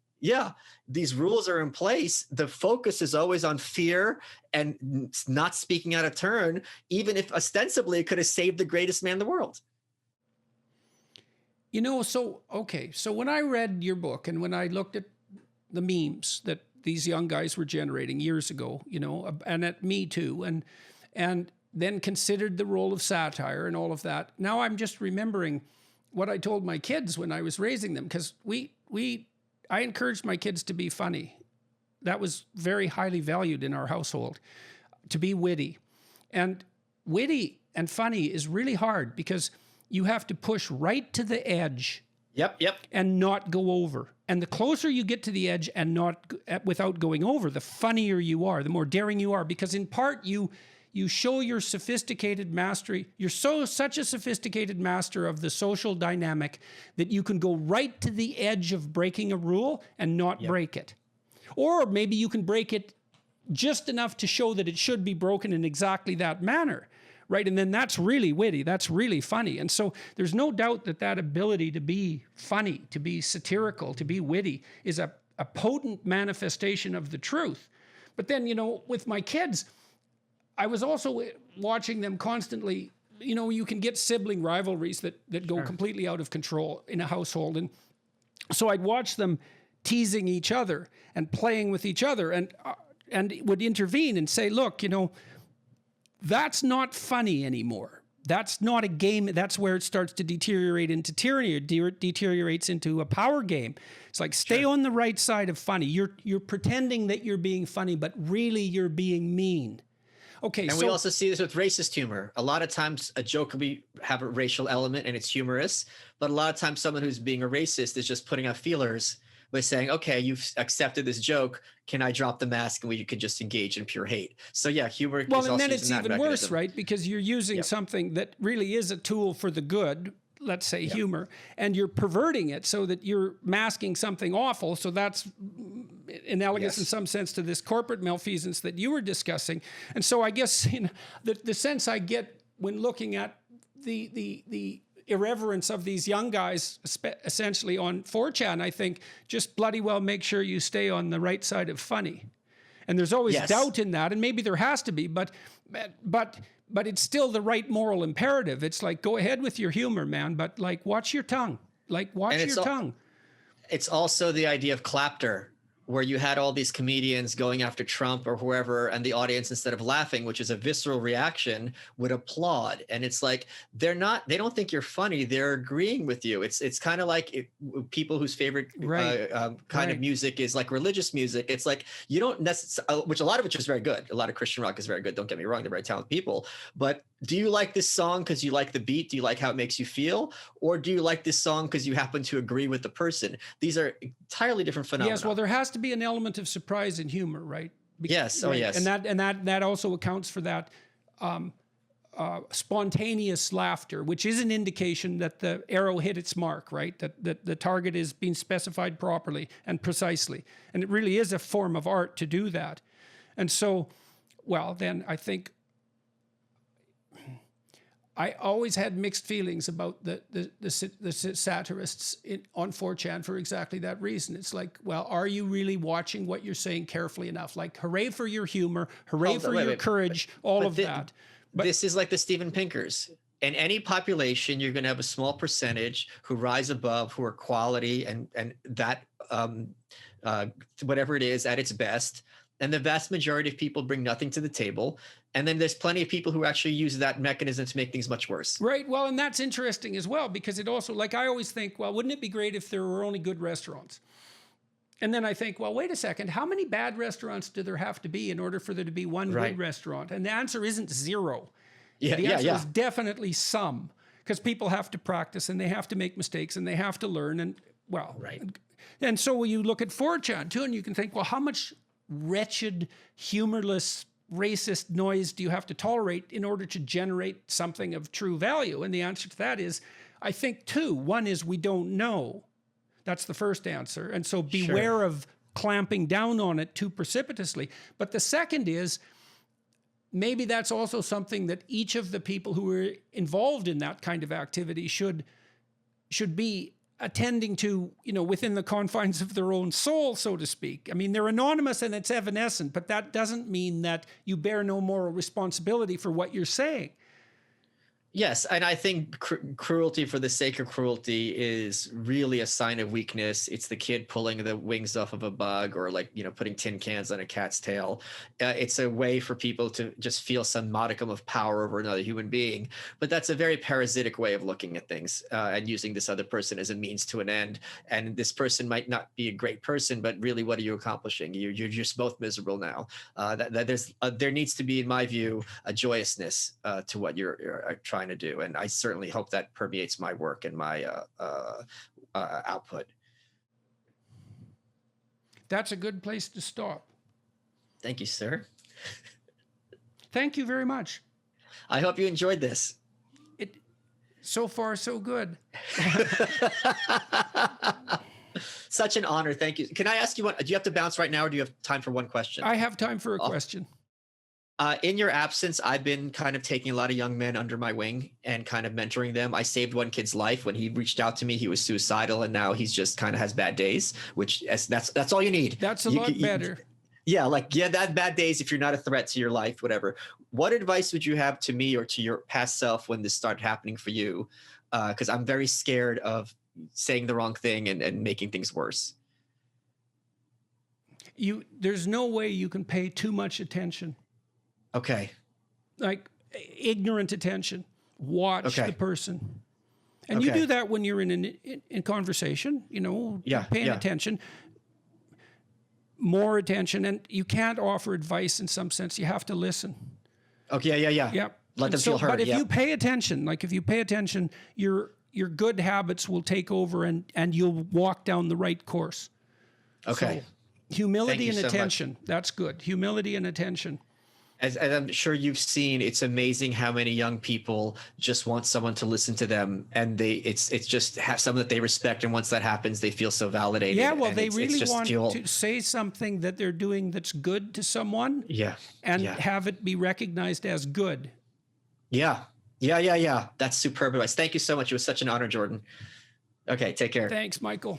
these rules are in place, the focus is always on fear and not speaking out of turn, even if ostensibly it could have saved the greatest man in the world. You know, so when I read your book and when I looked at the memes that these young guys were generating years ago, you know, and at me too, and then considered the role of satire and all of that. Now I'm just remembering what I told my kids when I was raising them, because I encouraged my kids to be funny. That was very highly valued in our household, to be witty. And witty and funny is really hard because you have to push right to the edge. Yep. And not go over. And the closer you get to the edge and not without going over, the funnier you are, the more daring you are, because in part you show your sophisticated mastery. You're such a sophisticated master of the social dynamic that you can go right to the edge of breaking a rule and not break it. Or maybe you can break it just enough to show that it should be broken in exactly that manner, right? And then that's really witty, that's really funny. And so there's no doubt that that ability to be funny, to be satirical, to be witty is a potent manifestation of the truth. But then, you know, with my kids, I was also watching them constantly. You know, you can get sibling rivalries that go completely out of control in a household. And so I'd watch them teasing each other and playing with each other, and would intervene and say, look, you know, that's not funny anymore. That's not a game. That's where it starts to deteriorate into tyranny, or deteriorates into a power game. It's like, stay on the right side of funny. You're pretending that you're being funny, but really you're being mean. Okay, and we also see this with racist humor. A lot of times a joke can have a racial element and it's humorous, but a lot of times someone who's being a racist is just putting out feelers by saying, okay, you've accepted this joke. Can I drop the mask and we could just engage in pure hate? So yeah, humor is also and then it's using that even worse, mechanism. right? Because you're using something that really is a tool for the good, let's say humor, and you're perverting it so that you're masking something awful. So that's analogous in some sense to this corporate malfeasance that you were discussing. And so I guess, you know, the sense I get when looking at the irreverence of these young guys, essentially on 4chan, I think just bloody well make sure you stay on the right side of funny. And there's always doubt in that, and maybe there has to be, but it's still the right moral imperative. It's like, go ahead with your humor, man, but like, watch your tongue. Like, watch your tongue. It's also the idea of clapter, where you had all these comedians going after Trump or whoever, and the audience, instead of laughing, which is a visceral reaction, would applaud. And it's like, they don't think you're funny. They're agreeing with you. It's kind of like people whose favorite kind of music is like religious music. It's like, you don't necessarily, which a lot of it is very good. A lot of Christian rock is very good. Don't get me wrong. They're very talented people, but do you like this song because you like the beat? Do you like how it makes you feel? Or do you like this song because you happen to agree with the person? These are entirely different phenomena. Yes, well, there has to be an element of surprise and humor, right? Yes, yes. And that also accounts for that spontaneous laughter, which is an indication that the arrow hit its mark, right? That the target is being specified properly and precisely. And it really is a form of art to do that. And so, well, then I think I always had mixed feelings about the satirists on 4chan for exactly that reason. It's like, well, are you really watching what you're saying carefully enough? Like, hooray for your humor, hooray for your courage, all of that. But this is like the Steven Pinkers. In any population, you're going to have a small percentage who rise above, who are quality and that whatever it is at its best. And the vast majority of people bring nothing to the table. And then there's plenty of people who actually use that mechanism to make things much worse. Right. Well, and that's interesting as well, because it also, like, I always think, well, wouldn't it be great if there were only good restaurants? And then I think, well, wait a second, how many bad restaurants do there have to be in order for there to be one good restaurant? And the answer isn't zero. The answer is definitely some, because people have to practice and they have to make mistakes and they have to learn. And well, and so you look at 4chan too, and you can think, well, how much wretched, humorless, racist noise do you have to tolerate in order to generate something of true value? And the answer to that is, I think two. One is we don't know. That's the first answer. And so beware of clamping down on it too precipitously. But the second is, maybe that's also something that each of the people who are involved in that kind of activity should should be attending to, within the confines of their own soul, so to speak. I mean, they're anonymous and it's evanescent, but that doesn't mean that you bear no moral responsibility for what you're saying. Yes, and I think cruelty for the sake of cruelty is really a sign of weakness. It's the kid pulling the wings off of a bug, or like, putting tin cans on a cat's tail. It's a way for people to just feel some modicum of power over another human being. But that's a very parasitic way of looking at things, and using this other person as a means to an end. And this person might not be a great person, but really, what are you accomplishing? You're just both miserable now. There needs to be, in my view, a joyousness to what you're trying to do, and I certainly hope that permeates my work and my output. That's a good place to stop. Thank you, sir. Thank you very much. I hope you enjoyed this. So far, so good. Such an honor. Thank you. Can I ask you do you have to bounce right now, or do you have time for one question? I have time for a question. In your absence, I've been kind of taking a lot of young men under my wing and kind of mentoring them. I saved one kid's life. When he reached out to me, he was suicidal, and now he's just kind of has bad days, which that's all you need. That's a lot better. That bad days, if you're not a threat to your life, whatever. What advice would you have to me or to your past self when this started happening for you? Because I'm very scared of saying the wrong thing and making things worse. There's no way you can pay too much attention. Okay. Like ignorant attention. Watch the person. And you do that when you're in conversation, paying attention. More attention. And you can't offer advice in some sense. You have to listen. Okay, yeah. Let them feel heard. But if you pay attention, your good habits will take over and you'll walk down the right course. Okay. So, humility and attention. That's good. Humility and attention. As I'm sure you've seen, it's amazing how many young people just want someone to listen to them, and it's just have someone that they respect, and once that happens, they feel so validated. Yeah, well, they really want to say something that they're doing that's good to someone. Yeah, and have it be recognized as good. Yeah. That's superb advice. Thank you so much. It was such an honor, Jordan. Okay, take care. Thanks, Michael.